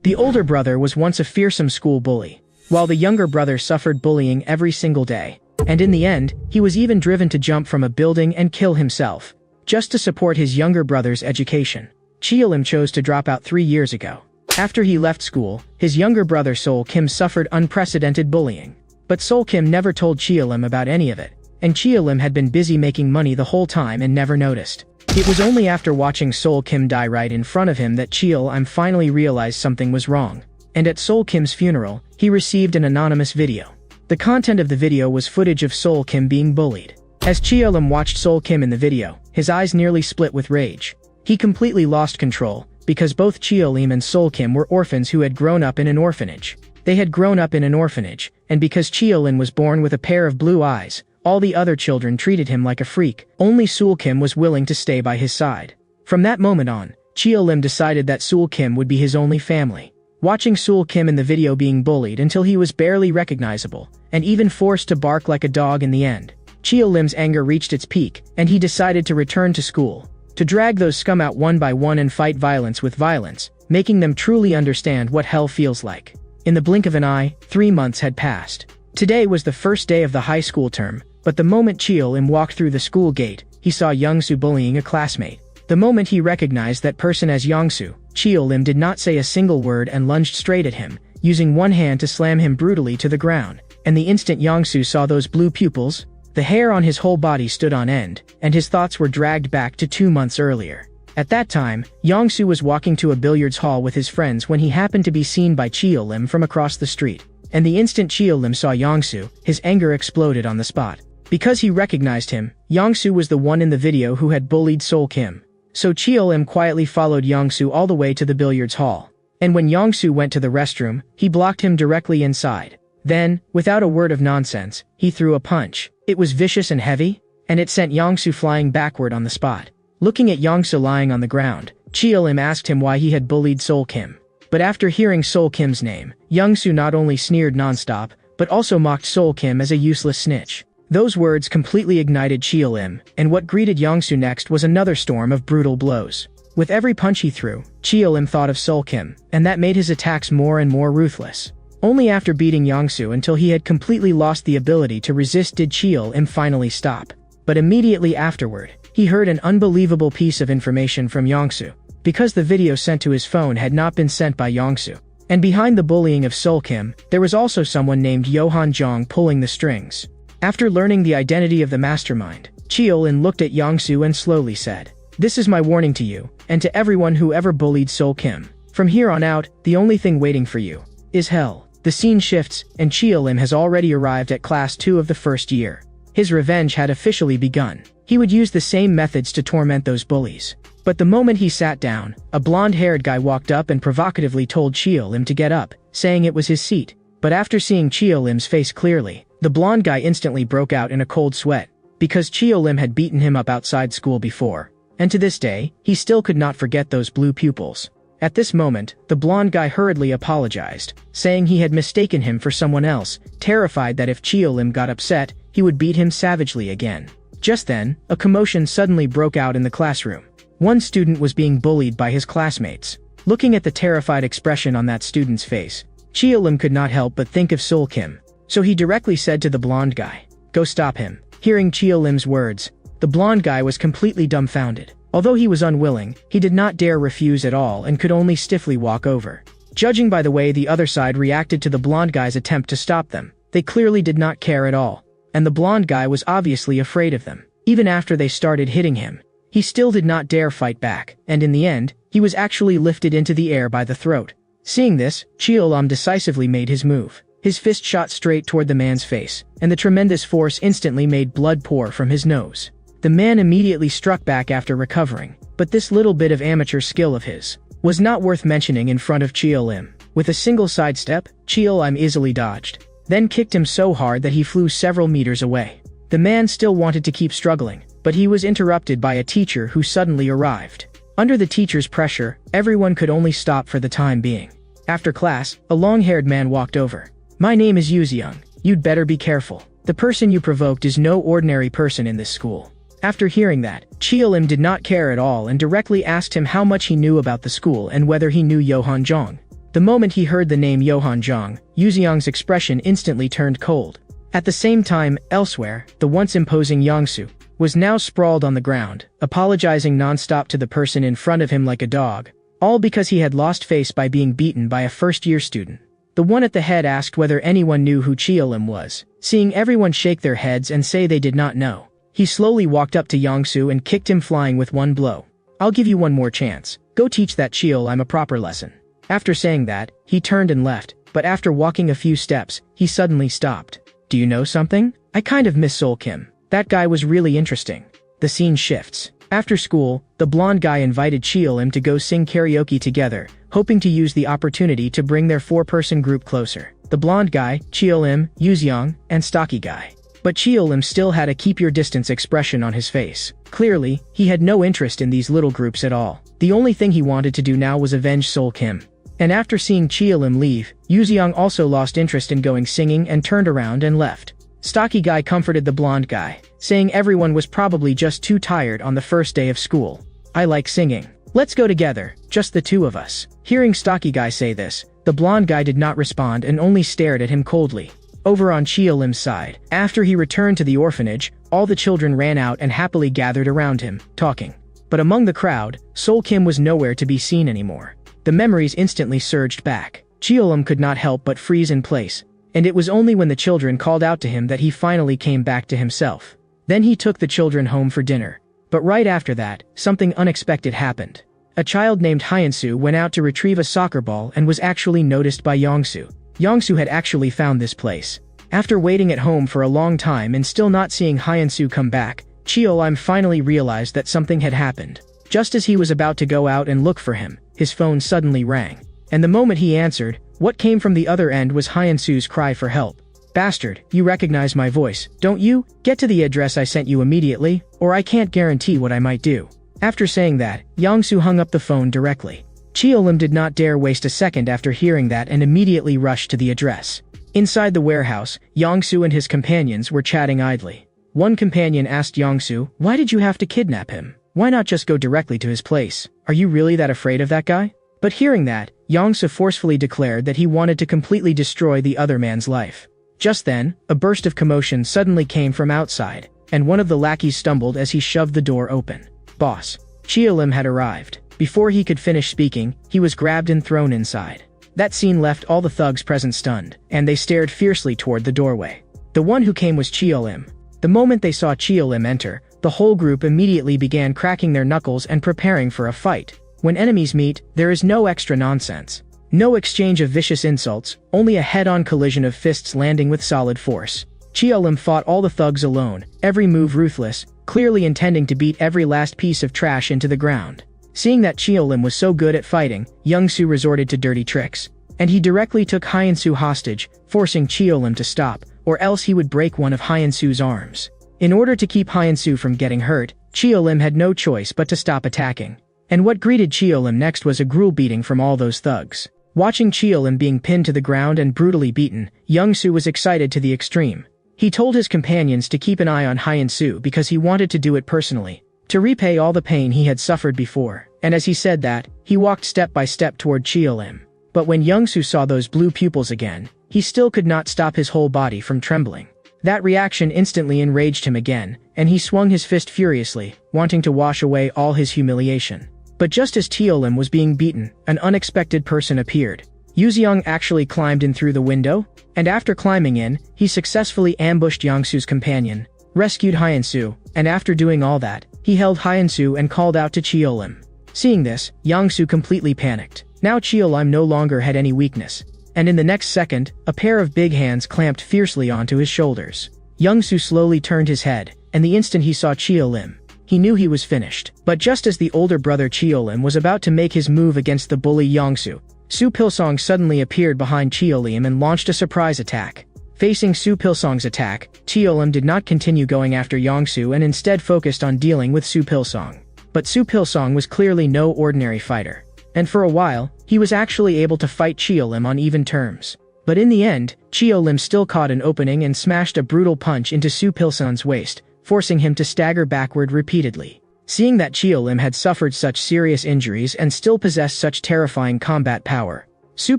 The older brother was once a fearsome school bully, while the younger brother suffered bullying every single day. And in the end, he was even driven to jump from a building and kill himself, just to support his younger brother's education. Cheolim chose to drop out 3 years ago. After he left school, his younger brother Sol Kim suffered unprecedented bullying. But Sol Kim never told Cheolim about any of it, and Cheolim had been busy making money the whole time and never noticed. It was only after watching Sol Kim die right in front of him that Cheolim finally realized something was wrong. And at Sol Kim's funeral, he received an anonymous video. The content of the video was footage of Sol Kim being bullied. As Cheolim watched Sol Kim in the video, his eyes nearly split with rage. He completely lost control, because both Cheolim and Sol Kim were orphans who had grown up in an orphanage. They had grown up in an orphanage, and because Cheolim was born with a pair of blue eyes, all the other children treated him like a freak. Only Sol Kim was willing to stay by his side. From that moment on, Cheolim decided that Sol Kim would be his only family. Watching Sol Kim in the video being bullied until he was barely recognizable, and even forced to bark like a dog in the end, Cheolim's anger reached its peak, and he decided to return to school, to drag those scum out one by one and fight violence with violence, making them truly understand what hell feels like. In the blink of an eye, 3 months had passed. Today was the first day of the high school term, but the moment Cheolim walked through the school gate, he saw Youngsu bullying a classmate. The moment he recognized that person as Youngsu, Cheolim did not say a single word and lunged straight at him, using one hand to slam him brutally to the ground. And the instant Youngsu saw those blue pupils, the hair on his whole body stood on end, and his thoughts were dragged back to 2 months earlier. At that time, Youngsu was walking to a billiards hall with his friends when he happened to be seen by Cheolim from across the street. And the instant Cheolim saw Youngsu, his anger exploded on the spot. Because he recognized him, Youngsu was the one in the video who had bullied Sol Kim. So Cheolim quietly followed Youngsu all the way to the billiards hall. And when Youngsu went to the restroom, he blocked him directly inside. Then, without a word of nonsense, he threw a punch. It was vicious and heavy, and it sent Youngsu flying backward on the spot. Looking at Youngsu lying on the ground, Cheolim asked him why he had bullied Sol Kim. But after hearing Sol Kim's name, Youngsu not only sneered nonstop, but also mocked Sol Kim as a useless snitch. Those words completely ignited Cheolim, and what greeted Youngsu next was another storm of brutal blows. With every punch he threw, Cheolim thought of Sol Kim, and that made his attacks more and more ruthless. Only after beating Youngsu until he had completely lost the ability to resist did Cheolim finally stop. But immediately afterward, he heard an unbelievable piece of information from Youngsu, because the video sent to his phone had not been sent by Youngsu. And behind the bullying of Sol Kim, there was also someone named Yohan Jong pulling the strings. After learning the identity of the mastermind, Cheolim looked at Youngsu and slowly said, "This is my warning to you, and to everyone who ever bullied Sol Kim. From here on out, the only thing waiting for you is hell." The scene shifts, and Cheolim has already arrived at class 2 of the first year. His revenge had officially begun. He would use the same methods to torment those bullies. But the moment he sat down, a blonde-haired guy walked up and provocatively told Cheolim to get up, saying it was his seat. But after seeing Cheolim's face clearly, the blonde guy instantly broke out in a cold sweat, because Cheolim had beaten him up outside school before. And to this day, he still could not forget those blue pupils. At this moment, the blonde guy hurriedly apologized, saying he had mistaken him for someone else, terrified that if Cheolim got upset, he would beat him savagely again. Just then, a commotion suddenly broke out in the classroom. One student was being bullied by his classmates. Looking at the terrified expression on that student's face, Cheolim could not help but think of Sol Kim. So he directly said to the blonde guy, "Go stop him." Hearing Cheolim's words, the blonde guy was completely dumbfounded. Although he was unwilling, he did not dare refuse at all and could only stiffly walk over. Judging by the way the other side reacted to the blonde guy's attempt to stop them, they clearly did not care at all. And the blonde guy was obviously afraid of them. Even after they started hitting him, he still did not dare fight back, and in the end, he was actually lifted into the air by the throat. Seeing this, Cheolim decisively made his move. His fist shot straight toward the man's face, and the tremendous force instantly made blood pour from his nose. The man immediately struck back after recovering, but this little bit of amateur skill of his was not worth mentioning in front of Cheolim. With a single sidestep, Cheolim easily dodged, then kicked him so hard that he flew several meters away. The man still wanted to keep struggling, but he was interrupted by a teacher who suddenly arrived. Under the teacher's pressure, everyone could only stop for the time being. After class, a long-haired man walked over. "My name is Yuziyoung. You'd better be careful. The person you provoked is no ordinary person in this school." After hearing that, Cheolim did not care at all and directly asked him how much he knew about the school and whether he knew Yohan Jong. The moment he heard the name Johan Jong, Yuziang's expression instantly turned cold. At the same time, elsewhere, the once imposing Yangsu was now sprawled on the ground, apologizing non-stop to the person in front of him like a dog, all because he had lost face by being beaten by a first-year student. The one at the head asked whether anyone knew who Chiolim was. Seeing everyone shake their heads and say they did not know, he slowly walked up to Yangsu and kicked him flying with one blow. "I'll give you one more chance. Go teach that Chiolim a proper lesson." After saying that, he turned and left, but after walking a few steps, he suddenly stopped. "Do you know something? I kind of miss Sol Kim. That guy was really interesting." The scene shifts. After school, the blonde guy invited Chiolim to go sing karaoke together, hoping to use the opportunity to bring their four-person group closer. The blonde guy, Chiolim, Yuziang, and stocky guy. But Chiolim still had a keep-your-distance expression on his face. Clearly, he had no interest in these little groups at all. The only thing he wanted to do now was avenge Sol Kim. And after seeing Chiolim leave, Yuziang also lost interest in going singing and turned around and left. Stocky guy comforted the blonde guy, saying everyone was probably just too tired on the first day of school. "I like singing. Let's go together, just the two of us." Hearing stocky guy say this, the blonde guy did not respond and only stared at him coldly. Over on Chiolim's side, after he returned to the orphanage, all the children ran out and happily gathered around him, talking. But among the crowd, Sol Kim was nowhere to be seen anymore. The memories instantly surged back. Chiolim could not help but freeze in place, and it was only when the children called out to him that he finally came back to himself. Then he took the children home for dinner. But right after that, something unexpected happened. A child named Hyansu went out to retrieve a soccer ball and was actually noticed by Yangsu. Yangsu had actually found this place. After waiting at home for a long time and still not seeing Hyansu come back, Chiolim finally realized that something had happened. Just as he was about to go out and look for him, his phone suddenly rang. And the moment he answered, what came from the other end was Hyansu's cry for help. "Bastard, you recognize my voice, don't you? Get to the address I sent you immediately, or I can't guarantee what I might do." After saying that, Yangsu hung up the phone directly. Chiolim did not dare waste a second after hearing that and immediately rushed to the address. Inside the warehouse, Yangsu and his companions were chatting idly. One companion asked Yangsu, "Why did you have to kidnap him? Why not just go directly to his place? Are you really that afraid of that guy?" But hearing that, Yangsu forcefully declared that he wanted to completely destroy the other man's life. Just then, a burst of commotion suddenly came from outside, and one of the lackeys stumbled as he shoved the door open. "Boss." Chiolim had arrived. Before he could finish speaking, he was grabbed and thrown inside. That scene left all the thugs present stunned, and they stared fiercely toward the doorway. The one who came was Chiolim. The moment they saw Chiolim enter, the whole group immediately began cracking their knuckles and preparing for a fight. When enemies meet, there is no extra nonsense. No exchange of vicious insults, only a head-on collision of fists landing with solid force. Chiolim fought all the thugs alone, every move ruthless, clearly intending to beat every last piece of trash into the ground. Seeing that Chiolim was so good at fighting, Yangsu resorted to dirty tricks. And he directly took Hyansu hostage, forcing Chiolim to stop, or else he would break one of Hyansu's arms. In order to keep Hyansu from getting hurt, Chiolim had no choice but to stop attacking. And what greeted Chiolim next was a gruel beating from all those thugs. Watching Chiolim being pinned to the ground and brutally beaten, Yangsu was excited to the extreme. He told his companions to keep an eye on Hyansu because he wanted to do it personally, to repay all the pain he had suffered before, and as he said that, he walked step by step toward Chiolim. But when Yangsu saw those blue pupils again, he still could not stop his whole body from trembling. That reaction instantly enraged him again, and he swung his fist furiously, wanting to wash away all his humiliation. But just as Chiolim was being beaten, an unexpected person appeared. Yuziang actually climbed in through the window, and after climbing in, he successfully ambushed Yangsu's companion, rescued Hyansu, and after doing all that, he held Hyansu and called out to Chiolim. Seeing this, Yangsu completely panicked. Now Chiolim no longer had any weakness, and in the next second, a pair of big hands clamped fiercely onto his shoulders. Yangsu slowly turned his head, and the instant he saw Chiolim, he knew he was finished. But just as the older brother Chiolim was about to make his move against the bully Yangsu, Su Pilsong suddenly appeared behind Chiolim and launched a surprise attack. Facing Su Pilsong's attack, Chiolim did not continue going after Yangsu and instead focused on dealing with Su Pilsong. But Su Pilsong was clearly no ordinary fighter. And for a while, he was actually able to fight Chiolim on even terms. But in the end, Chiolim still caught an opening and smashed a brutal punch into Su Pilsong's waist, forcing him to stagger backward repeatedly. Seeing that Chiolim had suffered such serious injuries and still possessed such terrifying combat power, Soo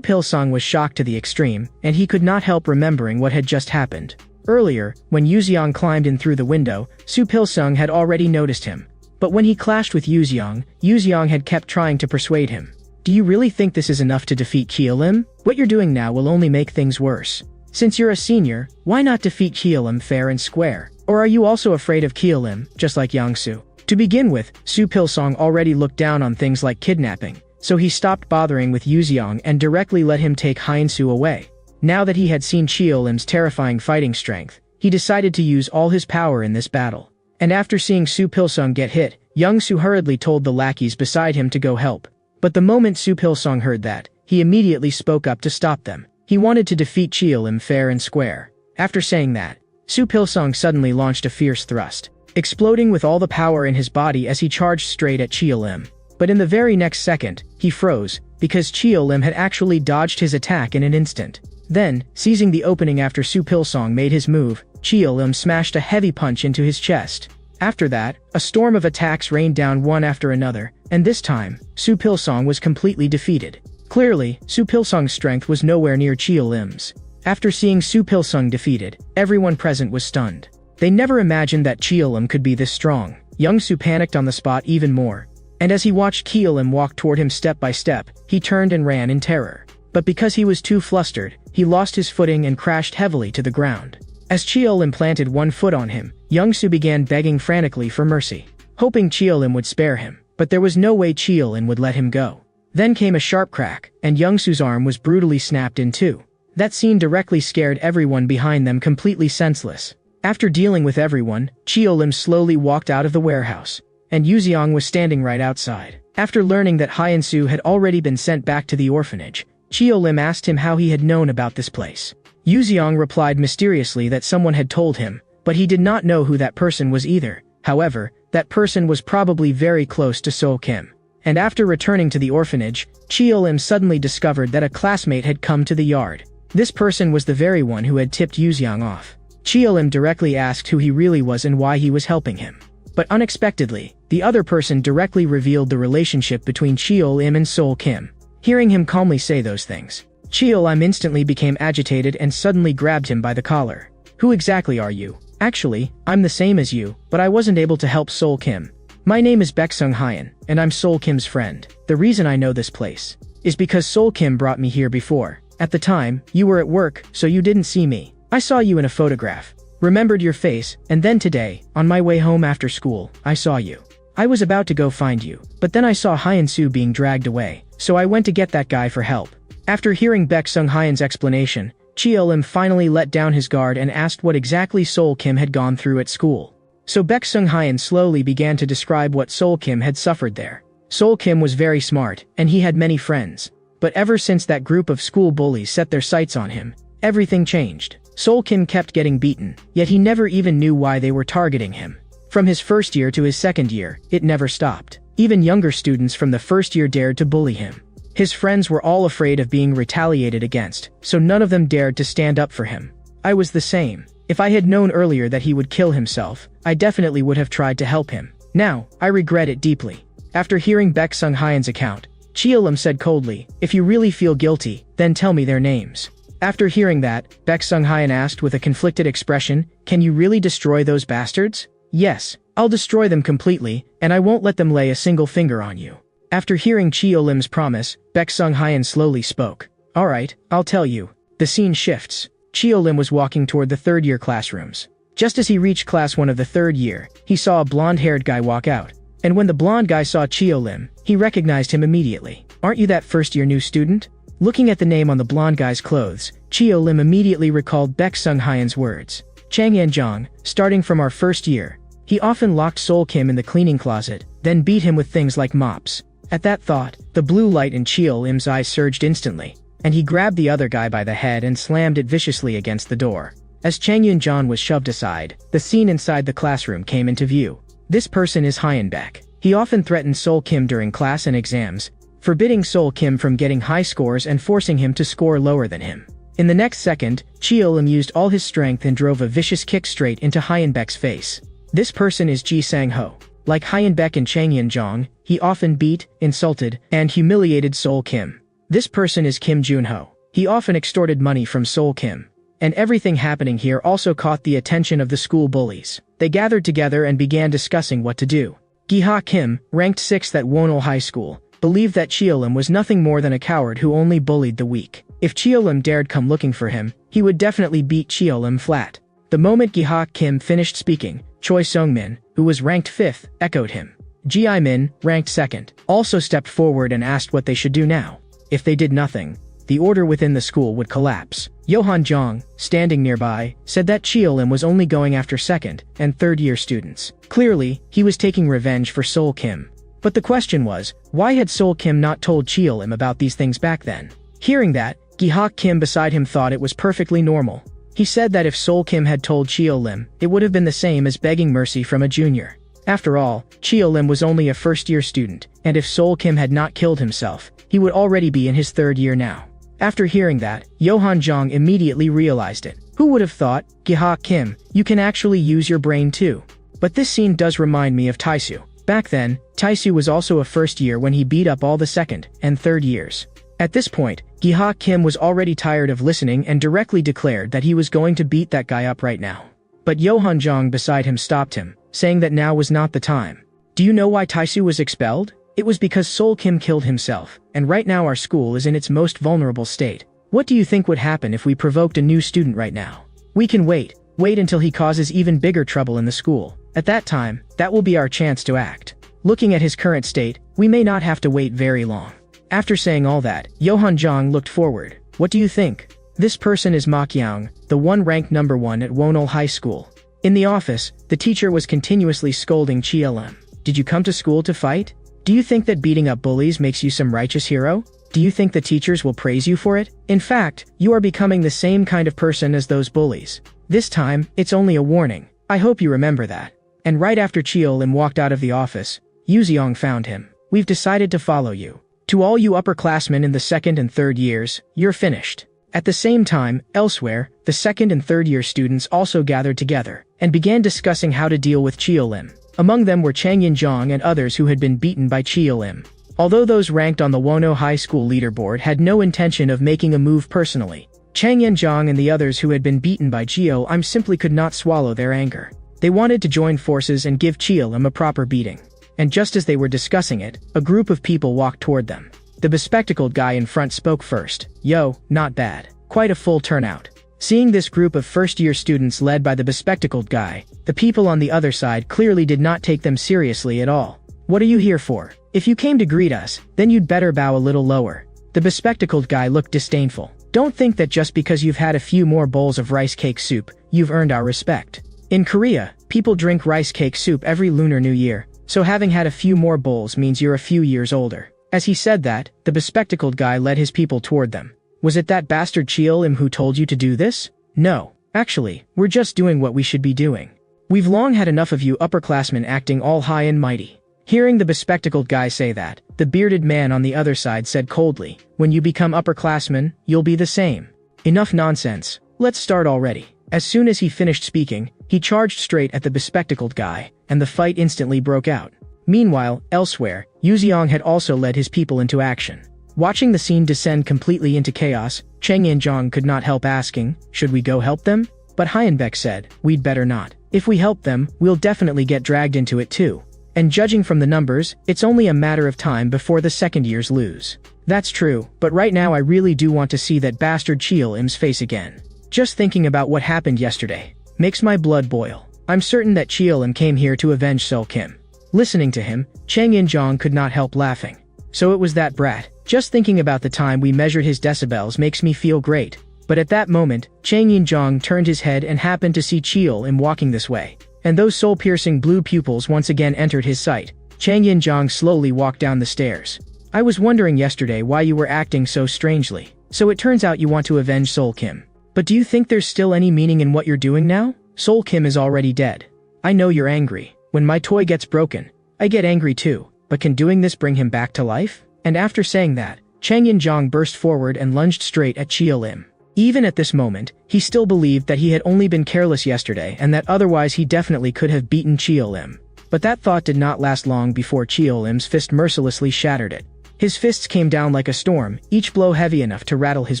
Pil-sung was shocked to the extreme, and he could not help remembering what had just happened. Earlier, when Yuzeong climbed in through the window, Soo Pil-sung had already noticed him. But when he clashed with Yuzeong had kept trying to persuade him. Do you really think this is enough to defeat Kyo-lim? What you're doing now will only make things worse. Since you're a senior, why not defeat Kyo-lim fair and square? Or are you also afraid of Kyo-lim, just like Yang-soo? To begin with, Soo Pil-sung already looked down on things like kidnapping, so he stopped bothering with Yuzeong and directly let him take Hyun-soo away. Now that he had seen Kyo-lim's terrifying fighting strength, he decided to use all his power in this battle. And after seeing Soo Pil-sung get hit, Young-soo hurriedly told the lackeys beside him to go help. But the moment Soo Pil-sung heard that, he immediately spoke up to stop them. He wanted to defeat Kyo-lim fair and square. After saying that, Soo Pil-sung suddenly launched a fierce thrust, exploding with all the power in his body as he charged straight at Kyo-lim. But in the very next second, he froze, because Kyo-lim had actually dodged his attack in an instant. Then, seizing the opening after Soo Pil-sung made his move, Kyo-lim smashed a heavy punch into his chest. After that, a storm of attacks rained down one after another, and this time, Soo Pil-sung was completely defeated. Clearly, Soo Pil-sung's strength was nowhere near Kyo-lim's. After seeing Soo Pil-sung defeated, everyone present was stunned. They never imagined that Kyo-lim could be this strong. Young-soo panicked on the spot even more. And as he watched Kyo-lim walk toward him step by step, he turned and ran in terror. But because he was too flustered, he lost his footing and crashed heavily to the ground. As Kyo-lim planted one foot on him, Young-soo began begging frantically for mercy, hoping Kyo-lim would spare him, but there was no way Kyo-lim would let him go. Then came a sharp crack, and Young-soo's arm was brutally snapped in two. That scene directly scared everyone behind them completely senseless. After dealing with everyone, Kyo-lim slowly walked out of the warehouse, and Yuzeong was standing right outside. After learning that Hyun-soo had already been sent back to the orphanage, Kyo-lim asked him how he had known about this place. Yuzeong replied mysteriously that someone had told him, but he did not know who that person was either. However, that person was probably very close to Sol Kim. And after returning to the orphanage, Kyo-lim suddenly discovered that a classmate had come to the yard. This person was the very one who had tipped Yuzeong off. Kyo-lim directly asked who he really was and why he was helping him. But unexpectedly, the other person directly revealed the relationship between Kyo-lim and Sol Kim. Hearing him calmly say those things, Kyo-lim instantly became agitated and suddenly grabbed him by the collar. Who exactly are you? Actually, I'm the same as you, but I wasn't able to help Sol Kim. My name is Baek-sung Hyun, and I'm Sol Kim's friend. The reason I know this place is because Sol Kim brought me here before. At the time, you were at work, so you didn't see me. I saw you in a photograph, remembered your face, and then today, on my way home after school, I saw you. I was about to go find you, but then I saw Hyun-soo being dragged away, so I went to get that guy for help. After hearing Baek-sung Hyun's explanation, Kyo-lim finally let down his guard and asked what exactly Sol Kim had gone through at school. So Baek-sung Hyun slowly began to describe what Sol Kim had suffered there. Sol Kim was very smart, and he had many friends. But ever since that group of school bullies set their sights on him, everything changed. Sol Kim kept getting beaten, yet he never even knew why they were targeting him. From his first year to his second year, it never stopped. Even younger students from the first year dared to bully him. His friends were all afraid of being retaliated against, so none of them dared to stand up for him. I was the same. If I had known earlier that he would kill himself, I definitely would have tried to help him. Now, I regret it deeply. After hearing Baek-sung Hyun's account, Kyo-lim said coldly, if you really feel guilty, then tell me their names. After hearing that, Baek-sung Hyun asked with a conflicted expression, can you really destroy those bastards? Yes, I'll destroy them completely, and I won't let them lay a single finger on you. After hearing Kyo-lim's promise, Baek-sung Hyun slowly spoke. Alright, I'll tell you. The scene shifts. Kyo-lim was walking toward the third-year classrooms. Just as he reached class 1 of the third year, he saw a blonde-haired guy walk out. And when the blonde guy saw Kyo-lim, he recognized him immediately. Aren't you that first-year new student? Looking at the name on the blonde guy's clothes, Kyo-lim immediately recalled Baek-sung Hyun's words. Chang Yan-jong, starting from our first year. He often locked Sol Kim in the cleaning closet, then beat him with things like mops. At that thought, the blue light in Kyo-lim's eyes surged instantly, and he grabbed the other guy by the head and slammed it viciously against the door. As Chang Yan-jong was shoved aside, the scene inside the classroom came into view. This person is Hyun Baek. He often threatened Sol Kim during class and exams, forbidding Sol Kim from getting high scores and forcing him to score lower than him. In the next second, Kyo-lim used all his strength and drove a vicious kick straight into Hyun Baek's face. This person is Ji Sang-ho. Like Hyun Baek and Chang Yan-jong, he often beat, insulted, and humiliated Sol Kim. This person is Kim Junho. He often extorted money from Sol Kim. And everything happening here also caught the attention of the school bullies. They gathered together and began discussing what to do. Gi-ha Kim, ranked 6th at Wonol High School, believed that Cheolim was nothing more than a coward who only bullied the weak. If Cheolim dared come looking for him, he would definitely beat Cheolim flat. The moment Gi-ha Kim finished speaking, Choi Sung-min, who was ranked 5th, echoed him. Ji-min, ranked 2nd, also stepped forward and asked what they should do now. If they did nothing, the order within the school would collapse. Yohan Jong, standing nearby, said that Cheolim was only going after 2nd and 3rd year students. Clearly, he was taking revenge for Sol Kim. But the question was, why had Sol Kim not told Cheolim about these things back then? Hearing that, Gi-ha Kim beside him thought it was perfectly normal. He said that if Sol Kim had told Cheolim, it would have been the same as begging mercy from a junior. After all, Cheolim was only a first-year student, and if Sol Kim had not killed himself, he would already be in his 3rd year now. After hearing that, Yohan Jong immediately realized it. Who would have thought, Gi-ha Kim, you can actually use your brain too. But this scene does remind me of Taisu. Back then, Taisu was also a first year when he beat up all the 2nd and 3rd years. At this point, Gi-ha Kim was already tired of listening and directly declared that he was going to beat that guy up right now. But Yohan Jong beside him stopped him, saying that now was not the time. Do you know why Taisu was expelled? It was because Sol Kim killed himself, and right now our school is in its most vulnerable state. What do you think would happen if we provoked a new student right now? We can wait until he causes even bigger trouble in the school. At that time, that will be our chance to act. Looking at his current state, we may not have to wait very long. After saying all that, Yohan Jong looked forward. What do you think? This person is Ma Kyung, the one ranked number 1 at Wonol High School. In the office, the teacher was continuously scolding Cheolim. Did you come to school to fight? Do you think that beating up bullies makes you some righteous hero? Do you think the teachers will praise you for it? In fact, you are becoming the same kind of person as those bullies. This time, it's only a warning. I hope you remember that. And right after Cheolim walked out of the office, Yuzeong found him. We've decided to follow you. To all you upperclassmen in the 2nd and 3rd years, you're finished. At the same time, elsewhere, the 2nd and 3rd year students also gathered together and began discussing how to deal with Cheolim. Among them were Chang Yin-jong and others who had been beaten by Cheolim. Although those ranked on the Wonol High School leaderboard had no intention of making a move personally, Chang Yin-jong and the others who had been beaten by Cheolim simply could not swallow their anger. They wanted to join forces and give Cheolim a proper beating. And just as they were discussing it, a group of people walked toward them. The bespectacled guy in front spoke first. Yo, not bad. Quite a full turnout. Seeing this group of first-year students led by the bespectacled guy, the people on the other side clearly did not take them seriously at all. What are you here for? If you came to greet us, then you'd better bow a little lower. The bespectacled guy looked disdainful. Don't think that just because you've had a few more bowls of rice cake soup, you've earned our respect. In Korea, people drink rice cake soup every Lunar New Year, so having had a few more bowls means you're a few years older. As he said that, the bespectacled guy led his people toward them. Was it that bastard Cheolim who told you to do this? No. Actually, we're just doing what we should be doing. We've long had enough of you upperclassmen acting all high and mighty. Hearing the bespectacled guy say that, the bearded man on the other side said coldly, when you become upperclassmen, you'll be the same. Enough nonsense. Let's start already. As soon as he finished speaking, he charged straight at the bespectacled guy, and the fight instantly broke out. Meanwhile, elsewhere, Yuzeong had also led his people into action. Watching the scene descend completely into chaos, Chang Yin-jong could not help asking, should we go help them? But Hyenbek said, we'd better not. If we help them, we'll definitely get dragged into it too. And judging from the numbers, it's only a matter of time before the 2nd years lose. That's true, but right now I really do want to see that bastard Cheolim's face again. Just thinking about what happened yesterday makes my blood boil. I'm certain that Cheolim came here to avenge Sol Kim. Listening to him, Chang Yin-jong could not help laughing. So it was that brat. Just thinking about the time we measured his decibels makes me feel great. But at that moment, Chang Yin-jong turned his head and happened to see Cheolim walking this way. And those soul-piercing blue pupils once again entered his sight. Chang Yin-jong slowly walked down the stairs. I was wondering yesterday why you were acting so strangely. So it turns out you want to avenge Sol Kim. But do you think there's still any meaning in what you're doing now? Sol Kim is already dead. I know you're angry. When my toy gets broken, I get angry too. But can doing this bring him back to life? And after saying that, Chang Yin-jong burst forward and lunged straight at Cheolim. Even at this moment, he still believed that he had only been careless yesterday and that otherwise he definitely could have beaten Cheolim. But that thought did not last long before Cheolim's fist mercilessly shattered it. His fists came down like a storm, each blow heavy enough to rattle his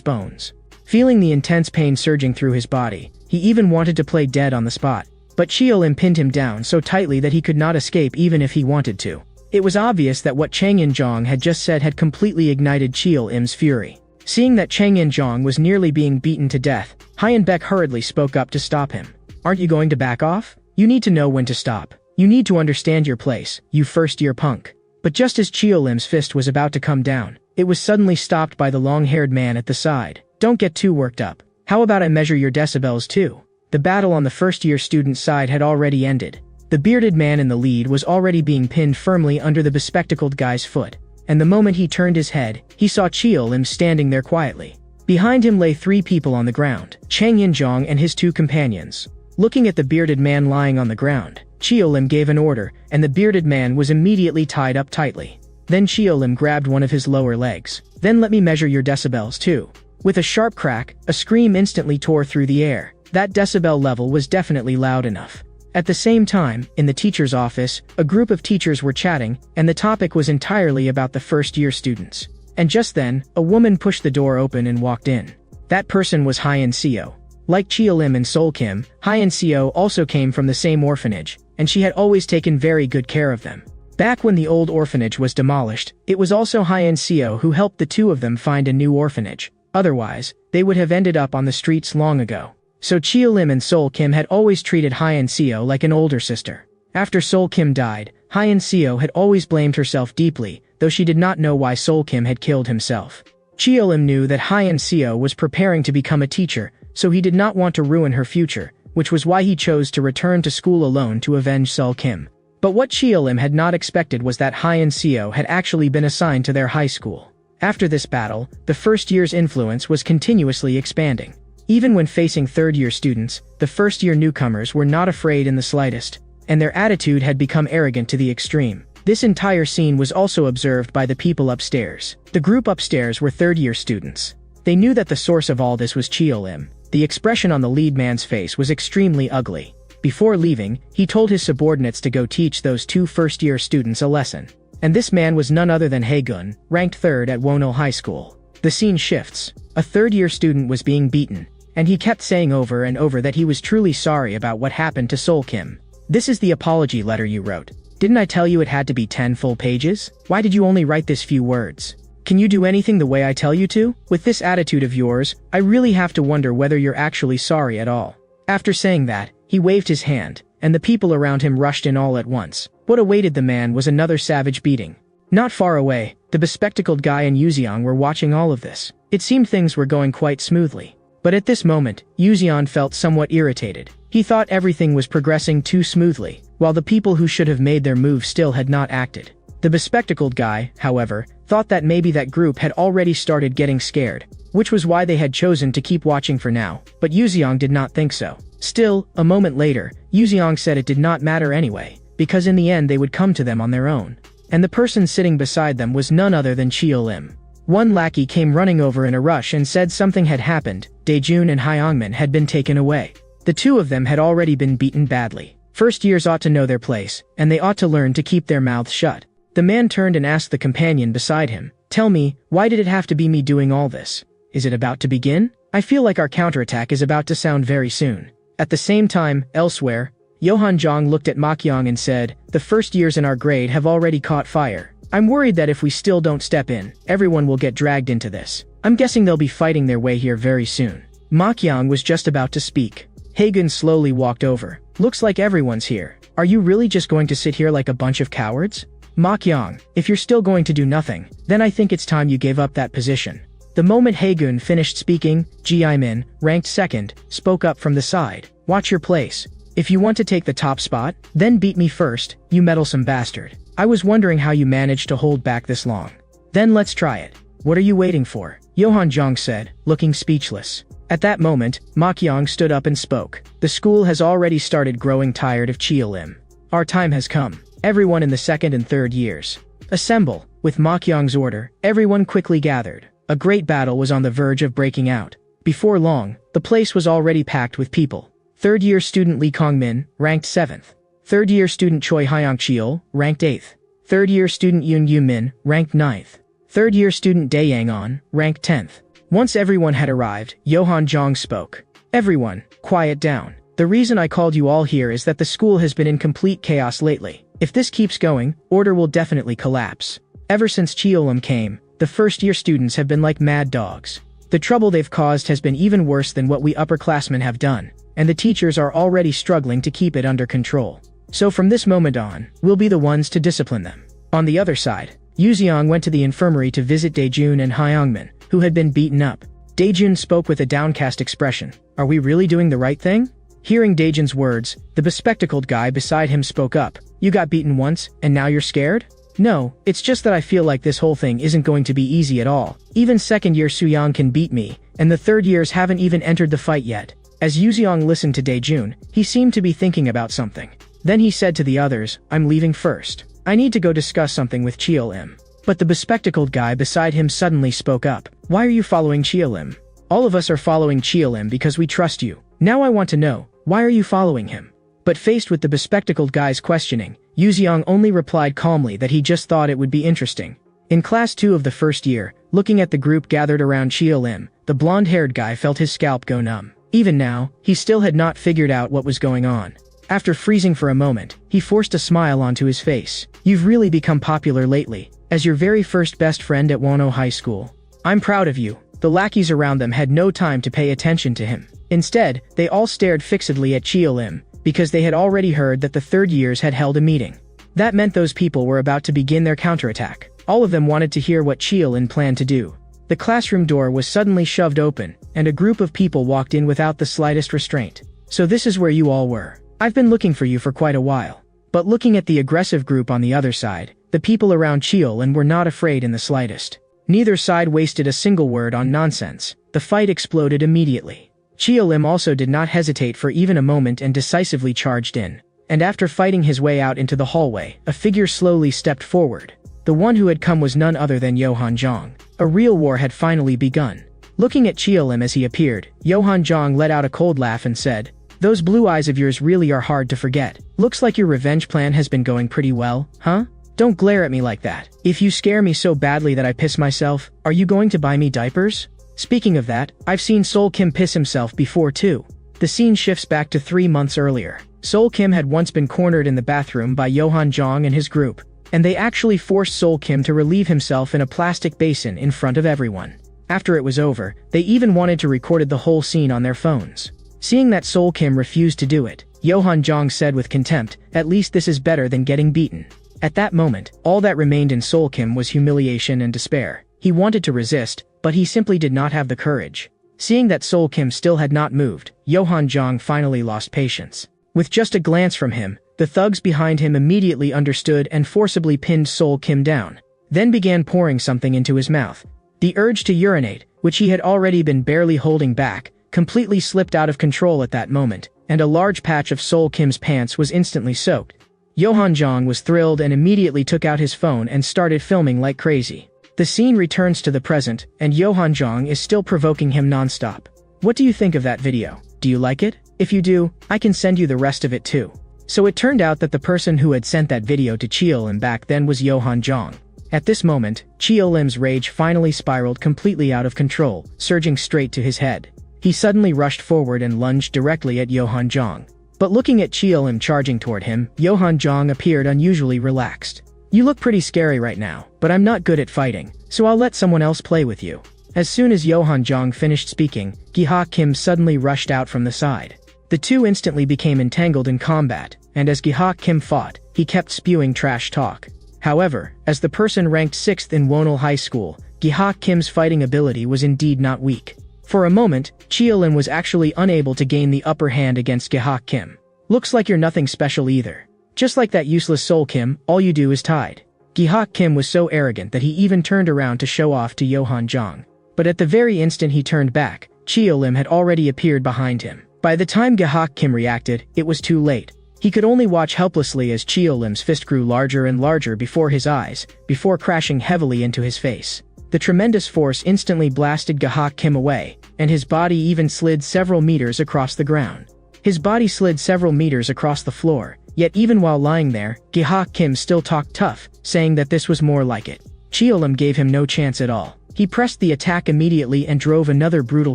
bones. Feeling the intense pain surging through his body, he even wanted to play dead on the spot. But Chio-lim pinned him down so tightly that he could not escape even if he wanted to. It was obvious that what Chang Yin-jong had just said had completely ignited Chio-lim's fury. Seeing that Chang Yin-jong was nearly being beaten to death, Hyun-baek hurriedly spoke up to stop him. "Aren't you going to back off? You need to know when to stop. You need to understand your place, you first-year punk." But just as Chio-lim's fist was about to come down, it was suddenly stopped by the long-haired man at the side. "Don't get too worked up. How about I measure your decibels too?" The battle on the first-year student side had already ended. The bearded man in the lead was already being pinned firmly under the bespectacled guy's foot, and the moment he turned his head, he saw Chio-lim standing there quietly. Behind him lay 3 people on the ground, Chang Yin-jong and his 2 companions. Looking at the bearded man lying on the ground, Chio-lim gave an order, and the bearded man was immediately tied up tightly. Then Chio-lim grabbed one of his lower legs. "Then let me measure your decibels too." With a sharp crack, a scream instantly tore through the air. That decibel level was definitely loud enough. At the same time, in the teacher's office, a group of teachers were chatting, and the topic was entirely about the first-year students. And just then, a woman pushed the door open and walked in. That person was Hyun-seo. Like Chio-lim and Sol Kim, Hyun-seo also came from the same orphanage, and she had always taken very good care of them. Back when the old orphanage was demolished, it was also Hyun-seo who helped the 2 of them find a new orphanage. Otherwise, they would have ended up on the streets long ago. So Chio-lim and Sol Kim had always treated Hyun-seo like an older sister. After Sol Kim died, Hyun-seo had always blamed herself deeply, though she did not know why Sol Kim had killed himself. Chio-lim knew that Hyun-seo was preparing to become a teacher, so he did not want to ruin her future, which was why he chose to return to school alone to avenge Sol Kim. But what Chio-lim had not expected was that Hyun-seo had actually been assigned to their high school. After this battle, the first year's influence was continuously expanding. Even when facing third-year students, the first-year newcomers were not afraid in the slightest, and their attitude had become arrogant to the extreme. This entire scene was also observed by the people upstairs. The group upstairs were third-year students. They knew that the source of all this was Chio-lim. The expression on the lead man's face was extremely ugly. Before leaving, he told his subordinates to go teach those 2 first-year students a lesson. And this man was none other than Hae-gun, ranked 3rd at Wonil High School. The scene shifts. A third-year student was being beaten, and he kept saying over and over that he was truly sorry about what happened to Sol Kim. "This is the apology letter you wrote. Didn't I tell you it had to be 10 full pages? Why did you only write this few words? Can you do anything the way I tell you to? With this attitude of yours, I really have to wonder whether you're actually sorry at all." After saying that, he waved his hand, and the people around him rushed in all at once. What awaited the man was another savage beating. Not far away, the bespectacled guy and Yuzeong were watching all of this. It seemed things were going quite smoothly. But at this moment, Yuzeong felt somewhat irritated. He thought everything was progressing too smoothly, while the people who should have made their move still had not acted. The bespectacled guy, however, thought that maybe that group had already started getting scared, which was why they had chosen to keep watching for now, but Yuzeong did not think so. Still, a moment later, Yuzeong said it did not matter anyway, because in the end they would come to them on their own. And the person sitting beside them was none other than Chio-lim. One lackey came running over in a rush and said something had happened. Daejun and Hyungmin had been taken away. The 2 of them had already been beaten badly. First years ought to know their place, and they ought to learn to keep their mouths shut. The man turned and asked the companion beside him, "Tell me, why did it have to be me doing all this? Is it about to begin? I feel like our counterattack is about to sound very soon." At the same time, elsewhere, Johan Jong looked at Makyong and said, "The first years in our grade have already caught fire. I'm worried that if we still don't step in, everyone will get dragged into this. I'm guessing they'll be fighting their way here very soon." Makyong was just about to speak. Hae-gun slowly walked over. "Looks like everyone's here. Are you really just going to sit here like a bunch of cowards? Makyong, if you're still going to do nothing, then I think it's time you gave up that position." The moment Hae-gun finished speaking, Ji Min, ranked 2nd, spoke up from the side. "Watch your place. If you want to take the top spot, then beat me first, you meddlesome bastard. I was wondering how you managed to hold back this long. Then let's try it. What are you waiting for?" Johan Jong said, looking speechless. At that moment, Makyong stood up and spoke. "The school has already started growing tired of Chio-lim. Our time has come. Everyone in the 2nd and 3rd years, assemble." With Makyong's order, everyone quickly gathered. A great battle was on the verge of breaking out. Before long, the place was already packed with people. Third-year student Lee Kong-min, ranked 7th. Third-year student Choi Hyong-cheol, ranked 8th. Third-year student Yoon Yu-min, ranked 9th. Third-year student Dae-Yang-on, rank 10th. Once everyone had arrived, Yohan Jong spoke. Everyone, quiet down. The reason I called you all here is that the school has been in complete chaos lately. If this keeps going, order will definitely collapse. Ever since Cheolim came, the first-year students have been like mad dogs. The trouble they've caused has been even worse than what we upperclassmen have done, and the teachers are already struggling to keep it under control. So from this moment on, we'll be the ones to discipline them. On the other side, Yuziang went to the infirmary to visit Daejun and Hyungmin, who had been beaten up. Daejun spoke with a downcast expression. Are we really doing the right thing? Hearing Daejun's words, the bespectacled guy beside him spoke up. You got beaten once, and now you're scared? No, it's just that I feel like this whole thing isn't going to be easy at all. Even second-year Suyang can beat me, and the third years haven't even entered the fight yet. As Yuziang listened to Daejun, he seemed to be thinking about something. Then he said to the others, I'm leaving first. I need to go discuss something with Cheolim. But the bespectacled guy beside him suddenly spoke up. Why are you following Cheolim? All of us are following Cheolim because we trust you. Now I want to know, why are you following him? But faced with the bespectacled guy's questioning, Yuziang only replied calmly that he just thought it would be interesting. In class 2 of the first year, looking at the group gathered around Cheolim, the blonde-haired guy felt his scalp go numb. Even now, he still had not figured out what was going on. After freezing for a moment, he forced a smile onto his face. You've really become popular lately, as your very first best friend at Wano High School. I'm proud of you. The lackeys around them had no time to pay attention to him. Instead, they all stared fixedly at Cheolim, because they had already heard that the third years had held a meeting. That meant those people were about to begin their counterattack. All of them wanted to hear what Cheolim planned to do. The classroom door was suddenly shoved open, and a group of people walked in without the slightest restraint. So this is where you all were. I've been looking for you for quite a while. But looking at the aggressive group on the other side, the people around Cheolim were not afraid in the slightest. Neither side wasted a single word on nonsense. The fight exploded immediately. Cheolim also did not hesitate for even a moment and decisively charged in. And after fighting his way out into the hallway, a figure slowly stepped forward. The one who had come was none other than Yohan Jong. A real war had finally begun. Looking at Cheolim as he appeared, Yohan Jong let out a cold laugh and said, Those blue eyes of yours really are hard to forget. Looks like your revenge plan has been going pretty well, huh? Don't glare at me like that. If you scare me so badly that I piss myself, are you going to buy me diapers? Speaking of that, I've seen Sol Kim piss himself before too. The scene shifts back to 3 months earlier. Sol Kim had once been cornered in the bathroom by Yohan Jong and his group, and they actually forced Sol Kim to relieve himself in a plastic basin in front of everyone. After it was over, they even wanted to record the whole scene on their phones. Seeing that Sol Kim refused to do it, Yohan Jong said with contempt, at least this is better than getting beaten. At that moment, all that remained in Sol Kim was humiliation and despair. He wanted to resist, but he simply did not have the courage. Seeing that Sol Kim still had not moved, Yohan Jong finally lost patience. With just a glance from him, the thugs behind him immediately understood and forcibly pinned Sol Kim down, then began pouring something into his mouth. The urge to urinate, which he had already been barely holding back, completely slipped out of control at that moment, and a large patch of Sol Kim's pants was instantly soaked. Yohan Jong was thrilled and immediately took out his phone and started filming like crazy. The scene returns to the present, and Yohan Jong is still provoking him non-stop. What do you think of that video? Do you like it? If you do, I can send you the rest of it too. So it turned out that the person who had sent that video to Cheolim back then was Yohan Jong. At this moment, Cheolim's rage finally spiraled completely out of control, surging straight to his head. He suddenly rushed forward and lunged directly at Yohan Jong. But looking at Cheolim charging toward him, Yohan Jong appeared unusually relaxed. You look pretty scary right now, but I'm not good at fighting, so I'll let someone else play with you. As soon as Yohan Jong finished speaking, Gi-ha Kim suddenly rushed out from the side. The two instantly became entangled in combat, and as Gi-ha Kim fought, he kept spewing trash talk. However, as the person ranked 6th in Wonol High School, Gi-ha Kim's fighting ability was indeed not weak. For a moment, Cheolim was actually unable to gain the upper hand against Gi-ha Kim. Looks like you're nothing special either. Just like that useless Sol Kim, all you do is tide. Gi-ha Kim was so arrogant that he even turned around to show off to Yohan Jong. But at the very instant he turned back, Cheolim had already appeared behind him. By the time Gi-ha Kim reacted, it was too late. He could only watch helplessly as Cheolim's fist grew larger and larger before his eyes, before crashing heavily into his face. The tremendous force instantly blasted Gi-ha Kim away, and his body even slid several meters across the ground. His body slid several meters across the floor, yet even while lying there, Gi-ha Kim still talked tough, saying that this was more like it. Cheolim gave him no chance at all. He pressed the attack immediately and drove another brutal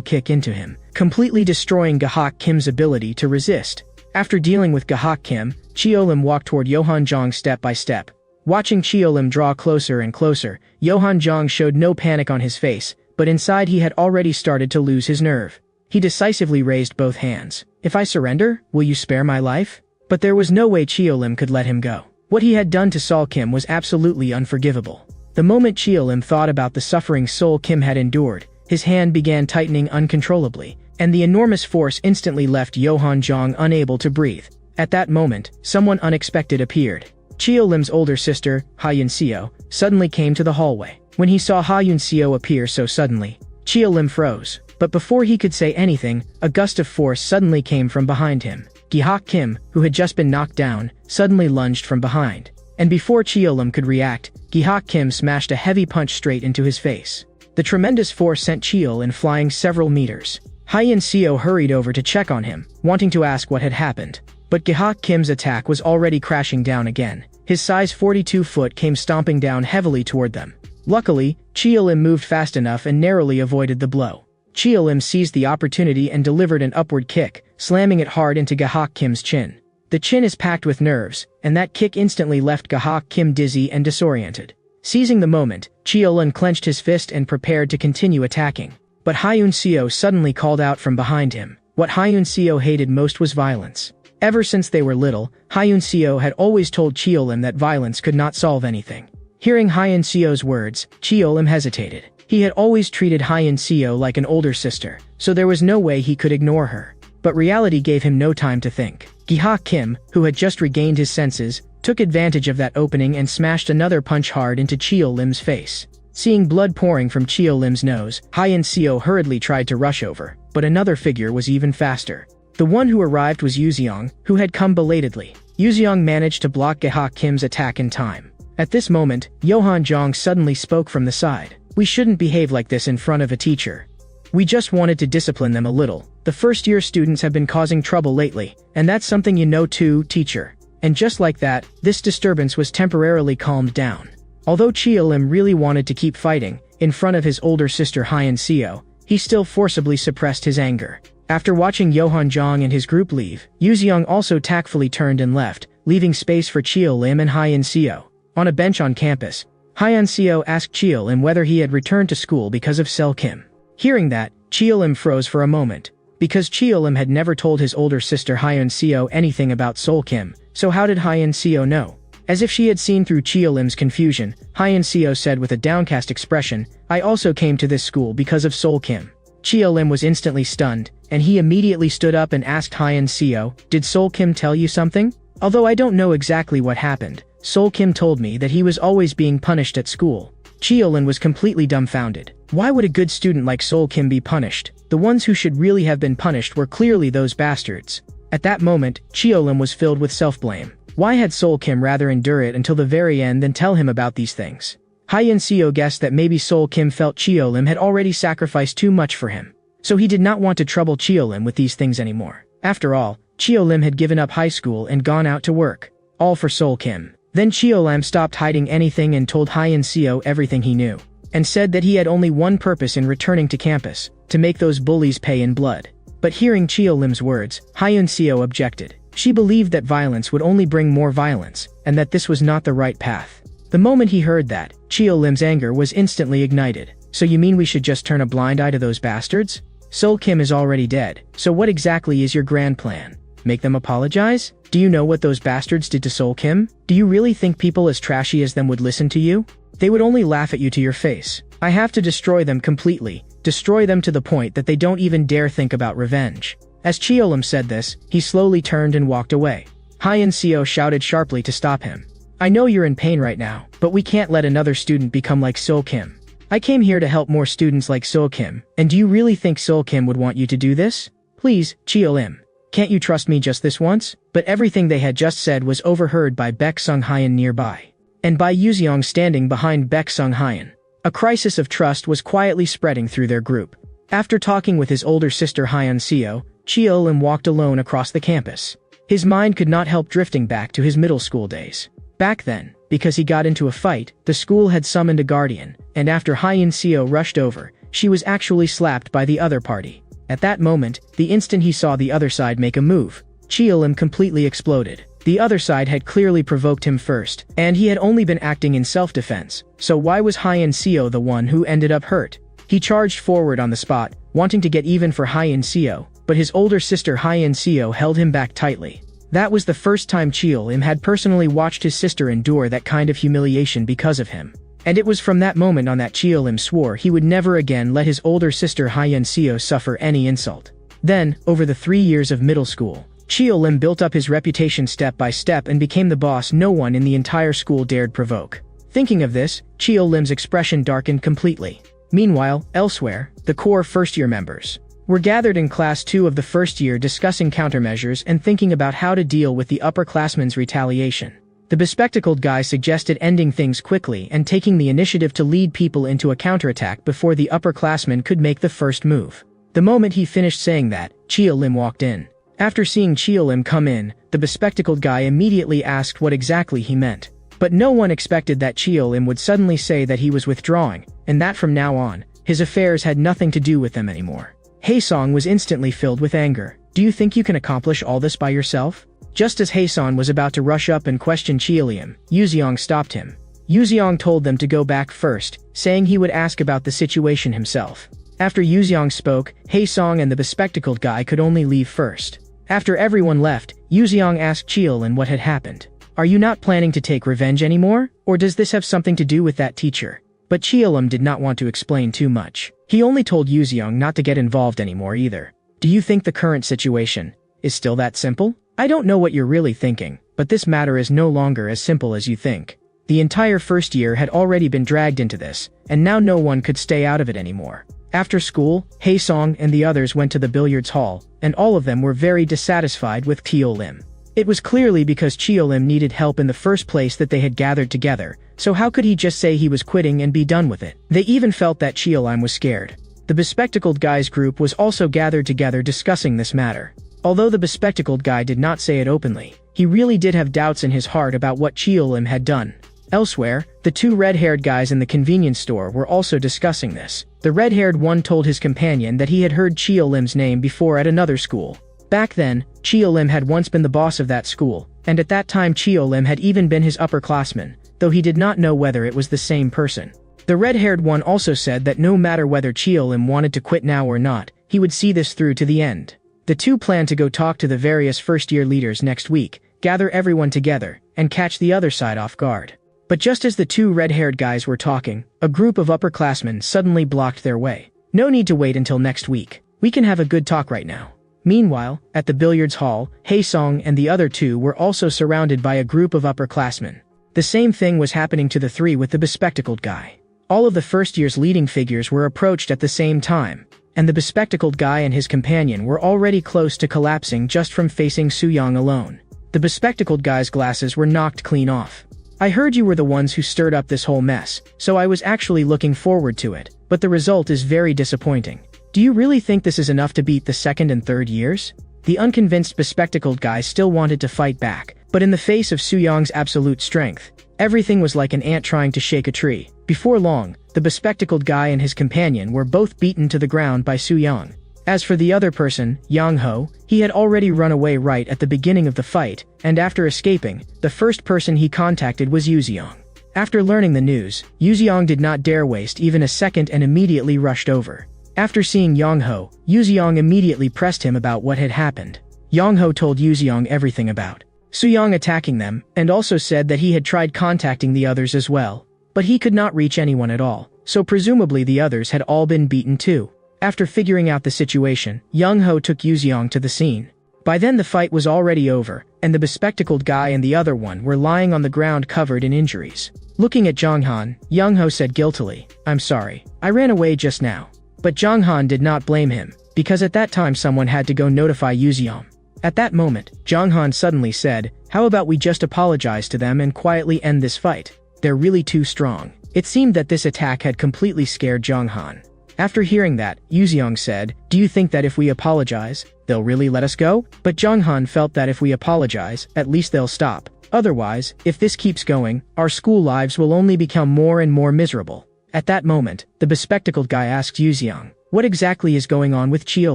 kick into him, completely destroying Gahak Kim's ability to resist. After dealing with Gahak Kim, Cheolim walked toward Johan Jong step by step. Watching Cheolim draw closer and closer, Johan Jong showed no panic on his face, but inside he had already started to lose his nerve. He decisively raised both hands. "If I surrender, will you spare my life?" But there was no way Cheolim could let him go. What he had done to Sol Kim was absolutely unforgivable. The moment Cheolim thought about the suffering Sol Kim had endured, his hand began tightening uncontrollably, and the enormous force instantly left Johan Jong unable to breathe. At that moment, someone unexpected appeared. Cheolim's older sister, Ha Yun-seo, suddenly came to the hallway. When he saw Ha Yun-seo appear so suddenly, Cheolim froze. But before he could say anything, a gust of force suddenly came from behind him. Gahak Kim, who had just been knocked down, suddenly lunged from behind. And before Cheolim could react, Gahak Kim smashed a heavy punch straight into his face. The tremendous force sent Cheolim flying several meters. Ha Yun-seo hurried over to check on him, wanting to ask what had happened. But Gahak Kim's attack was already crashing down again. His size 42 foot came stomping down heavily toward them. Luckily, Cheolim moved fast enough and narrowly avoided the blow. Cheolim seized the opportunity and delivered an upward kick, slamming it hard into Gahak Kim's chin. The chin is packed with nerves, and that kick instantly left Gahak Kim dizzy and disoriented. Seizing the moment, Cheolim clenched his fist and prepared to continue attacking. But Ha Yun-seo suddenly called out from behind him. What Ha Yun-seo hated most was violence. Ever since they were little, Ha Yun-seo had always told Cheolim that violence could not solve anything. Hearing Ha Yun-seo's words, Cheolim hesitated. He had always treated Ha Yun-seo like an older sister, so there was no way he could ignore her. But reality gave him no time to think. Gahak Kim, who had just regained his senses, took advantage of that opening and smashed another punch hard into Cheolim's face. Seeing blood pouring from Cheolim's nose, Ha Yun-seo hurriedly tried to rush over, but another figure was even faster. The one who arrived was Yuzeong, who had come belatedly. Yuzeong managed to block Gahak Kim's attack in time. At this moment, Johan Jong suddenly spoke from the side. "We shouldn't behave like this in front of a teacher. We just wanted to discipline them a little. The first-year students have been causing trouble lately, and that's something you know too, teacher." And just like that, this disturbance was temporarily calmed down. Although Cheolim really wanted to keep fighting, in front of his older sister Ha Yun-seo, he still forcibly suppressed his anger. After watching Johan Jong and his group leave, Yuzeong also tactfully turned and left, leaving space for Cheolim and Ha Yun-seo. On a bench on campus, Ha Yun-seo asked Cheolim whether he had returned to school because of Sol Kim. Hearing that, Cheolim froze for a moment. Because Cheolim had never told his older sister Ha Yun-seo anything about Sol Kim, so how did Ha Yun-seo know? As if she had seen through Cheolim's confusion, Ha Yun-seo said with a downcast expression, "I also came to this school because of Sol Kim." Cheolim was instantly stunned, and he immediately stood up and asked Ha Yun-seo, "Did Sol Kim tell you something? Although I don't know exactly what happened, Sol Kim told me that he was always being punished at school." Cheolim was completely dumbfounded. Why would a good student like Sol Kim be punished? The ones who should really have been punished were clearly those bastards. At that moment, Cheolim was filled with self-blame. Why had Sol Kim rather endure it until the very end than tell him about these things? Ha Yun-seo guessed that maybe Sol Kim felt Cheolim had already sacrificed too much for him. So he did not want to trouble Cheolim with these things anymore. After all, Cheolim had given up high school and gone out to work. All for Sol Kim. Then Cheolim stopped hiding anything and told Ha Yun-seo everything he knew, and said that he had only one purpose in returning to campus, to make those bullies pay in blood. But hearing Cheolim's words, Ha Yun-seo objected. She believed that violence would only bring more violence, and that this was not the right path. The moment he heard that, Cheolim's anger was instantly ignited. "So you mean we should just turn a blind eye to those bastards? Sol Kim is already dead, so what exactly is your grand plan? Make them apologize? Do you know what those bastards did to Sol Kim? Do you really think people as trashy as them would listen to you? They would only laugh at you to your face. I have to destroy them completely, destroy them to the point that they don't even dare think about revenge." As Cheolim said this, he slowly turned and walked away. Ha Yun-seo shouted sharply to stop him. "I know you're in pain right now, but we can't let another student become like Sol Kim. I came here to help more students like Sol Kim, and do you really think Sol Kim would want you to do this? Please, Cheolim. Can't you trust me just this once?" But everything they had just said was overheard by Baek Sung-hyun nearby, and by Yuzeong standing behind Baek Sung-hyun. A crisis of trust was quietly spreading through their group. After talking with his older sister Ha Yun-seo, Cheolim walked alone across the campus. His mind could not help drifting back to his middle school days. Back then, because he got into a fight. The school had summoned a guardian, and after Hyun Seo rushed over, she was actually slapped by the other party. At that moment, the instant he saw the other side make a move, Cheolim completely exploded. The other side had clearly provoked him first, and he had only been acting in self-defense, so why was Hyun Seo the one who ended up hurt? He charged forward on the spot, wanting to get even for Hyun Seo, but his older sister Hyun Seo held him back tightly. That was the first time Cheolim had personally watched his sister endure that kind of humiliation because of him. And it was from that moment on that Cheolim swore he would never again let his older sister Hyun Seo suffer any insult. Then, over the 3 years of middle school, Cheolim built up his reputation step by step and became the boss no one in the entire school dared provoke. Thinking of this, Cheolim's expression darkened completely. Meanwhile, elsewhere, the core first-year members were gathered in Class 2 of the first year discussing countermeasures and thinking about how to deal with the upperclassmen's retaliation. The bespectacled guy suggested ending things quickly and taking the initiative to lead people into a counterattack before the upperclassmen could make the first move. The moment he finished saying that, Cheolim walked in. After seeing Cheolim come in, the bespectacled guy immediately asked what exactly he meant. But no one expected that Cheolim would suddenly say that he was withdrawing, and that from now on, his affairs had nothing to do with them anymore. Haesong was instantly filled with anger. Do you think you can accomplish all this by yourself? Just as Haesong was about to rush up and question Cheolim, Yuzeong stopped him. Yuzeong told them to go back first, saying he would ask about the situation himself. After Yuzeong spoke, Haesong and the bespectacled guy could only leave first. After everyone left, Yuzeong asked Cheolim what had happened. Are you not planning to take revenge anymore, or does this have something to do with that teacher? But Cheolim did not want to explain too much. He only told Yuzeong not to get involved anymore either. Do you think the current situation is still that simple? I don't know what you're really thinking, but this matter is no longer as simple as you think. The entire first year had already been dragged into this, and now no one could stay out of it anymore. After school, Haesong and the others went to the billiards hall, and all of them were very dissatisfied with Cheolim. It was clearly because Cheolim needed help in the first place that they had gathered together, so how could he just say he was quitting and be done with it? They even felt that Cheolim was scared. The bespectacled guy's group was also gathered together discussing this matter. Although the bespectacled guy did not say it openly, he really did have doubts in his heart about what Cheolim had done. Elsewhere, the two red-haired guys in the convenience store were also discussing this. The red-haired one told his companion that he had heard Cheolim's name before at another school. Back then, Cheolim had once been the boss of that school, and at that time Cheolim had even been his upperclassman, though he did not know whether it was the same person. The red-haired one also said that no matter whether Cheolim wanted to quit now or not, he would see this through to the end. The two planned to go talk to the various first-year leaders next week, gather everyone together, and catch the other side off guard. But just as the two red-haired guys were talking, a group of upperclassmen suddenly blocked their way. No need to wait until next week. We can have a good talk right now. Meanwhile, at the billiards hall, Haesong and the other two were also surrounded by a group of upperclassmen. The same thing was happening to the three with the bespectacled guy. All of the first year's leading figures were approached at the same time, and the bespectacled guy and his companion were already close to collapsing just from facing Suyang alone. The bespectacled guy's glasses were knocked clean off. I heard you were the ones who stirred up this whole mess, so I was actually looking forward to it, but the result is very disappointing. Do you really think this is enough to beat the second and third years? The unconvinced bespectacled guy still wanted to fight back, but in the face of Suyang's absolute strength, everything was like an ant trying to shake a tree. Before long, the bespectacled guy and his companion were both beaten to the ground by Suyang. As for the other person, Yang Ho, he had already run away right at the beginning of the fight, and after escaping, the first person he contacted was Yuzeong. After learning the news, Yuzeong did not dare waste even a second and immediately rushed over. After seeing Yang Ho, Yuzeong immediately pressed him about what had happened. Yang Ho told Yuzeong everything about Suyang attacking them, and also said that he had tried contacting the others as well. But he could not reach anyone at all, so presumably the others had all been beaten too. After figuring out the situation, Yang Ho took Yuzeong to the scene. By then the fight was already over, and the bespectacled guy and the other one were lying on the ground covered in injuries. Looking at Jonghan, Yang Ho said guiltily, "I'm sorry, I ran away just now." But Jonghan did not blame him, because at that time someone had to go notify Yuzeong. At that moment, Jonghan suddenly said, "How about we just apologize to them and quietly end this fight? They're really too strong." It seemed that this attack had completely scared Jonghan. After hearing that, Yuzeong said, "Do you think that if we apologize, they'll really let us go?" But Jonghan felt that if we apologize, at least they'll stop. Otherwise, if this keeps going, our school lives will only become more and more miserable. At that moment, the bespectacled guy asks Yuziang, what exactly is going on with Chio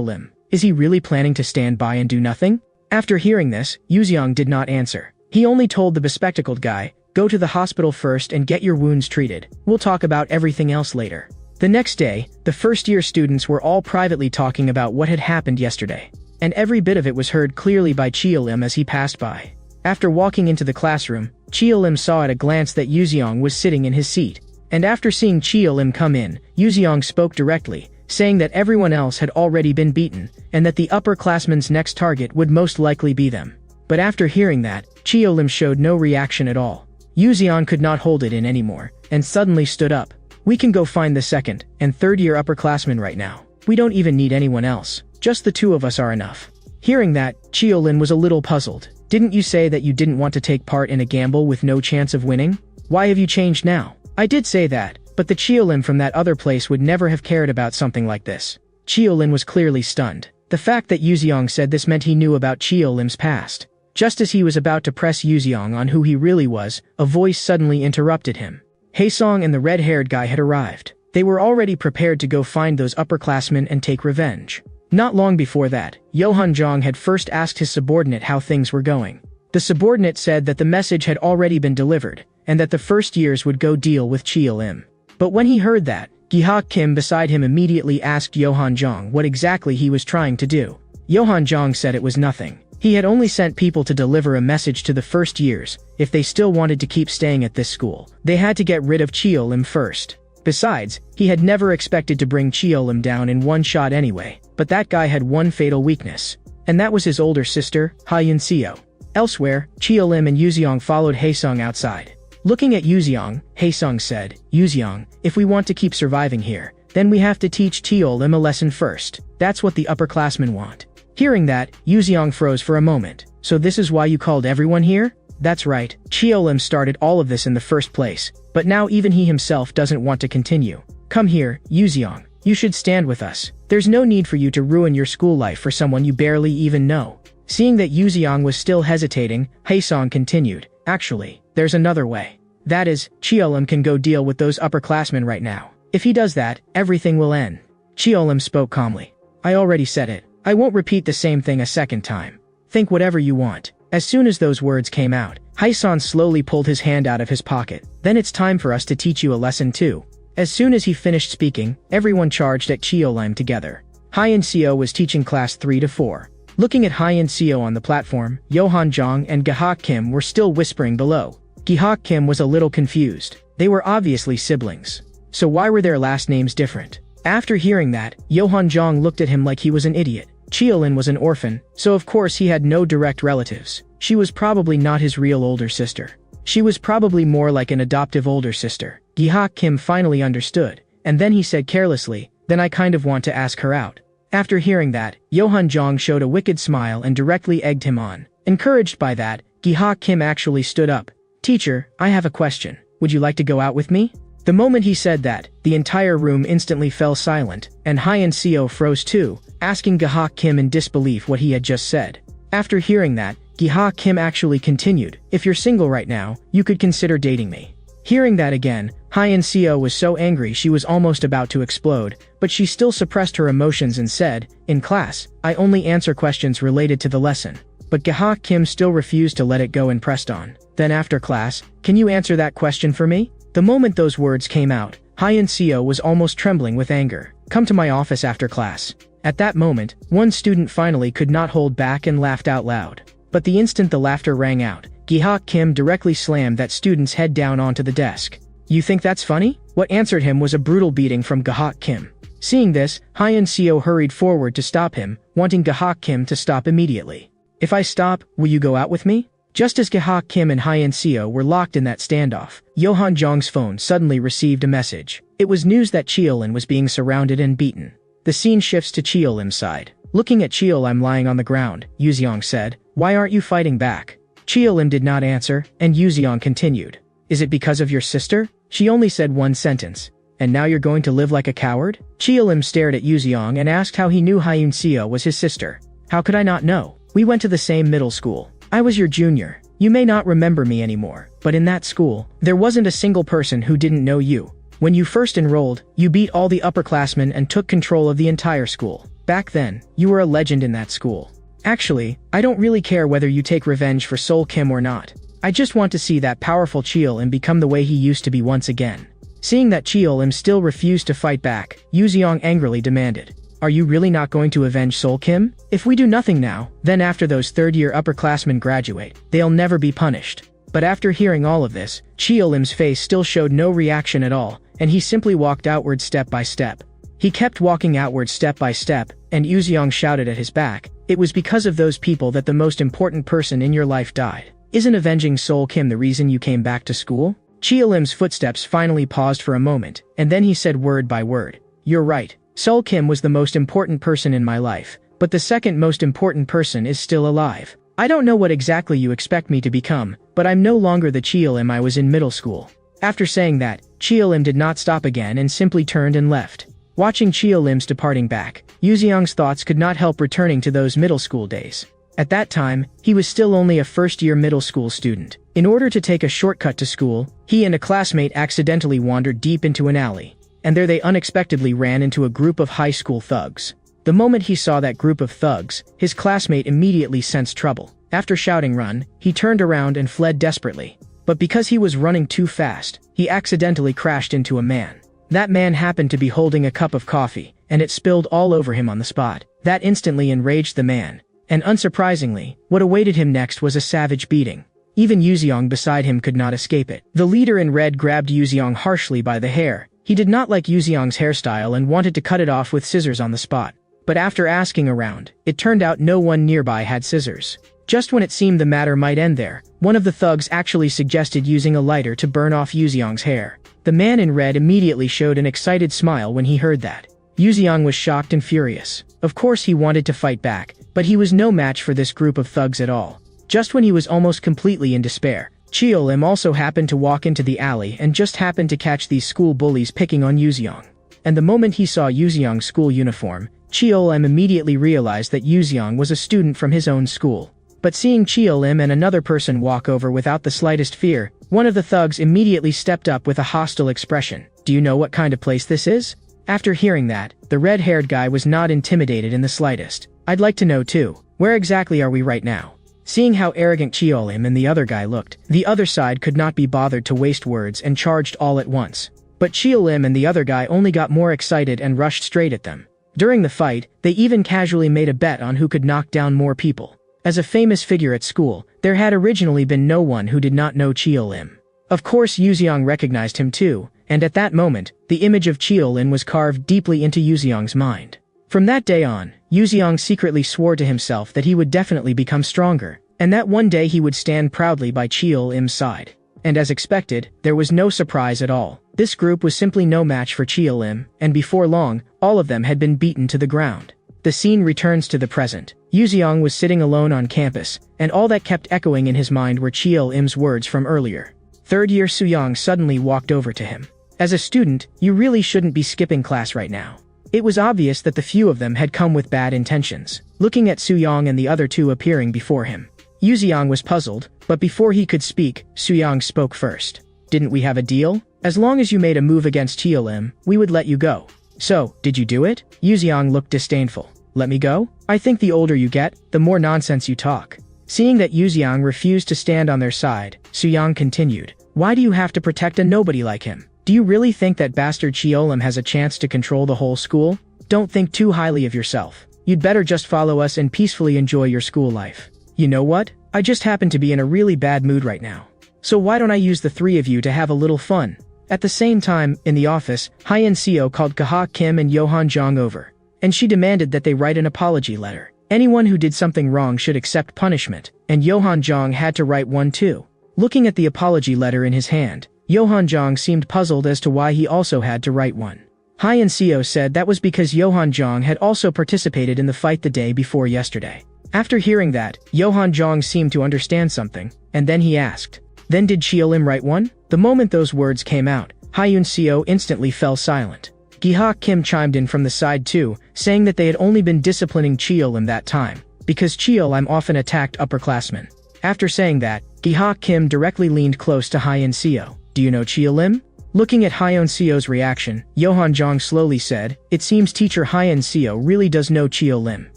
Lim? Is he really planning to stand by and do nothing? After hearing this, Yuziang did not answer. He only told the bespectacled guy, go to the hospital first and get your wounds treated. We'll talk about everything else later. The next day, the first-year students were all privately talking about what had happened yesterday. And every bit of it was heard clearly by Chio Lim as he passed by. After walking into the classroom, Chio Lim saw at a glance that Yuziang was sitting in his seat. And after seeing Chio Lim come in, Yuziang spoke directly, saying that everyone else had already been beaten, and that the upperclassmen's next target would most likely be them. But after hearing that, Chio Lim showed no reaction at all. Yuziang could not hold it in anymore, and suddenly stood up. We can go find the second and third-year upperclassmen right now. We don't even need anyone else. Just the two of us are enough. Hearing that, Chio Lim was a little puzzled. Didn't you say that you didn't want to take part in a gamble with no chance of winning? Why have you changed now? I did say that, but the Chio Lim from that other place would never have cared about something like this. Chio Lim was clearly stunned. The fact that Yuziang said this meant he knew about Chio Lim's past. Just as he was about to press Yuziang on who he really was, a voice suddenly interrupted him. Haesong and the red-haired guy had arrived. They were already prepared to go find those upperclassmen and take revenge. Not long before that, Johan Jong had first asked his subordinate how things were going. The subordinate said that the message had already been delivered, and that the first years would go deal with Chio Lim. But when he heard that, Gi-ha Kim beside him immediately asked Johan Jong what exactly he was trying to do. Johan Jong said it was nothing. He had only sent people to deliver a message to the first years. If they still wanted to keep staying at this school, they had to get rid of Chio Lim first. Besides, he had never expected to bring Chio Lim down in one shot anyway, but that guy had one fatal weakness. And that was his older sister, Ha-Yun Seo. Elsewhere, Chio Lim and Yuziang followed Haesong outside. Looking at Yuziang, Haesong said, Yuziang, if we want to keep surviving here, then we have to teach Chio Lim a lesson first. That's what the upperclassmen want. Hearing that, Yuziang froze for a moment. So this is why you called everyone here? That's right, Chio Lim started all of this in the first place, but now even he himself doesn't want to continue. Come here, Yuziang. You should stand with us. There's no need for you to ruin your school life for someone you barely even know. Seeing that Yuziang was still hesitating, Haesong continued, actually, there's another way. That is, Chio Lim can go deal with those upperclassmen right now. If he does that, everything will end. Chio Lim spoke calmly. I already said it. I won't repeat the same thing a second time. Think whatever you want. As soon as those words came out, Haesong slowly pulled his hand out of his pocket. Then it's time for us to teach you a lesson too. As soon as he finished speaking, everyone charged at Chio Lim together. Ha-Yun Seo was teaching class 3 to 4. Looking at Ha-Yun Seo on the platform, Johan Jong and Gi-ha Kim were still whispering below. Gi-ha Kim was a little confused. They were obviously siblings. So why were their last names different? After hearing that, Johan Jong looked at him like he was an idiot. Chio Lim was an orphan, so of course he had no direct relatives. She was probably not his real older sister. She was probably more like an adoptive older sister. Gi-ha Kim finally understood, and then he said carelessly, then I kind of want to ask her out. After hearing that, Johan Jong showed a wicked smile and directly egged him on. Encouraged by that, Gi-ha Kim actually stood up. Teacher, I have a question. Would you like to go out with me? The moment he said that, the entire room instantly fell silent, and Ha-Yun Seo froze too, asking Gi-ha Kim in disbelief what he had just said. After hearing that, Gi-ha Kim actually continued, if you're single right now, you could consider dating me. Hearing that again, Ha-Yun Seo was so angry she was almost about to explode, but she still suppressed her emotions and said, in class, I only answer questions related to the lesson. But Gi-ha Kim still refused to let it go and pressed on. Then after class, can you answer that question for me? The moment those words came out, Ha-Yun Seo was almost trembling with anger. Come to my office after class. At that moment, one student finally could not hold back and laughed out loud. But the instant the laughter rang out, Gi-ha Kim directly slammed that student's head down onto the desk. You think that's funny? What answered him was a brutal beating from Gi-ha Kim. Seeing this, Ha-Yun Seo hurried forward to stop him, wanting Gi-ha Kim to stop immediately. If I stop, will you go out with me? Just as Gi-ha Kim and Ha-Yun Seo were locked in that standoff, Johan Jong's phone suddenly received a message. It was news that Chio Lim was being surrounded and beaten. The scene shifts to Chio Lim's side. Looking at Chio Lim lying on the ground, Yuziang said, why aren't you fighting back? Chio Lim did not answer, and Yuziang continued. Is it because of your sister? She only said one sentence. And now you're going to live like a coward? Chio Lim stared at Yuziang and asked how he knew Ha-Yun Seo was his sister. How could I not know? We went to the same middle school. I was your junior. You may not remember me anymore, but in that school, there wasn't a single person who didn't know you. When you first enrolled, you beat all the upperclassmen and took control of the entire school. Back then, you were a legend in that school. Actually, I don't really care whether you take revenge for Sol Kim or not. I just want to see that powerful Cheol-im become the way he used to be once again. Seeing that Cheol-im still refused to fight back, Yoo-seong angrily demanded, "Are you really not going to avenge Sol Kim? If we do nothing now, then after those third-year upperclassmen graduate, they'll never be punished." But after hearing all of this, Cheol-im's face still showed no reaction at all, and he simply walked outward step by step. He kept walking outward step by step, and Yoo-seong shouted at his back, "It was because of those people that the most important person in your life died. Isn't avenging Sol Kim the reason you came back to school?" Cheol-im's footsteps finally paused for a moment, and then he said word by word, "You're right. Sol Kim was the most important person in my life, but the second most important person is still alive. I don't know what exactly you expect me to become, but I'm no longer the Cheol-im I was in middle school." After saying that, Cheol-im did not stop again and simply turned and left. Watching Cheol-im's departing back, Yoo-seong's thoughts could not help returning to those middle school days. At that time, he was still only a first-year middle school student. In order to take a shortcut to school, he and a classmate accidentally wandered deep into an alley, and there they unexpectedly ran into a group of high school thugs. The moment he saw that group of thugs, his classmate immediately sensed trouble. After shouting "Run," he turned around and fled desperately. But because he was running too fast, he accidentally crashed into a man. That man happened to be holding a cup of coffee, and it spilled all over him on the spot. That instantly enraged the man. And unsurprisingly, what awaited him next was a savage beating. Even Yoo-seong beside him could not escape it. The leader in red grabbed Yoo-seong harshly by the hair. He did not like Yoo-seong's hairstyle and wanted to cut it off with scissors on the spot. But after asking around, it turned out no one nearby had scissors. Just when it seemed the matter might end there, one of the thugs actually suggested using a lighter to burn off Yoo-seong's hair. The man in red immediately showed an excited smile when he heard that. Yoo-seong was shocked and furious. Of course he wanted to fight back, but he was no match for this group of thugs at all. Just when he was almost completely in despair, Cheol-im also happened to walk into the alley and just happened to catch these school bullies picking on Yoo-seong. And the moment he saw Yoo-seong's school uniform, Cheol-im immediately realized that Yoo-seong was a student from his own school. But seeing Cheol-im and another person walk over without the slightest fear, one of the thugs immediately stepped up with a hostile expression. "Do you know what kind of place this is?" After hearing that, the red-haired guy was not intimidated in the slightest. "I'd like to know too. Where exactly are we right now?" Seeing how arrogant Cheol-im and the other guy looked, the other side could not be bothered to waste words and charged all at once. But Cheol-im and the other guy only got more excited and rushed straight at them. During the fight, they even casually made a bet on who could knock down more people. As a famous figure at school, there had originally been no one who did not know Cheol-im. Of course Yoo-seong recognized him too, and at that moment, the image of Cheol-im was carved deeply into Yoo-seong's mind. From that day on, Yoo-seong secretly swore to himself that he would definitely become stronger, and that one day he would stand proudly by Cheol-im's side. And as expected, there was no surprise at all. This group was simply no match for Cheol-im, and before long, all of them had been beaten to the ground. The scene returns to the present. Yoo-seong was sitting alone on campus, and all that kept echoing in his mind were Cheol-im's words from earlier. Third-year Soo-young suddenly walked over to him. "As a student, you really shouldn't be skipping class right now." It was obvious that the few of them had come with bad intentions. Looking at Soo-young and the other two appearing before him, Yoo-seong was puzzled, but before he could speak, Soo-young spoke first. "Didn't we have a deal? As long as you made a move against Cheol-im, we would let you go. So, did you do it?" Yoo-seong looked disdainful. "Let me go? I think the older you get, the more nonsense you talk." Seeing that Yoo-seong refused to stand on their side, Soo-young continued, "Why do you have to protect a nobody like him? Do you really think that bastard Cheol-im has a chance to control the whole school? Don't think too highly of yourself. You'd better just follow us and peacefully enjoy your school life. You know what? I just happen to be in a really bad mood right now. So why don't I use the three of you to have a little fun?" At the same time, in the office, Hyun-seo called Kaha Kim and Yohan Jong over, and she demanded that they write an apology letter. Anyone who did something wrong should accept punishment, and Yohan Jong had to write one too. Looking at the apology letter in his hand, Yohan Jong seemed puzzled as to why he also had to write one. Hyun-seo said that was because Yohan Jong had also participated in the fight the day before yesterday. After hearing that, Yohan Jong seemed to understand something, and then he asked, "Then did Cheol-im write one?" The moment those words came out, Hyun-seo instantly fell silent. Gi-ha Kim chimed in from the side too, saying that they had only been disciplining Cheol-im that time, because Cheol-im often attacked upperclassmen. After saying that, Gi-ha Kim directly leaned close to Hyun Seo. Do you know Chia Lim? Looking at Hyun Seo's reaction, Yohan Jong slowly said, it seems teacher Hyun Seo really does know Chia Lim.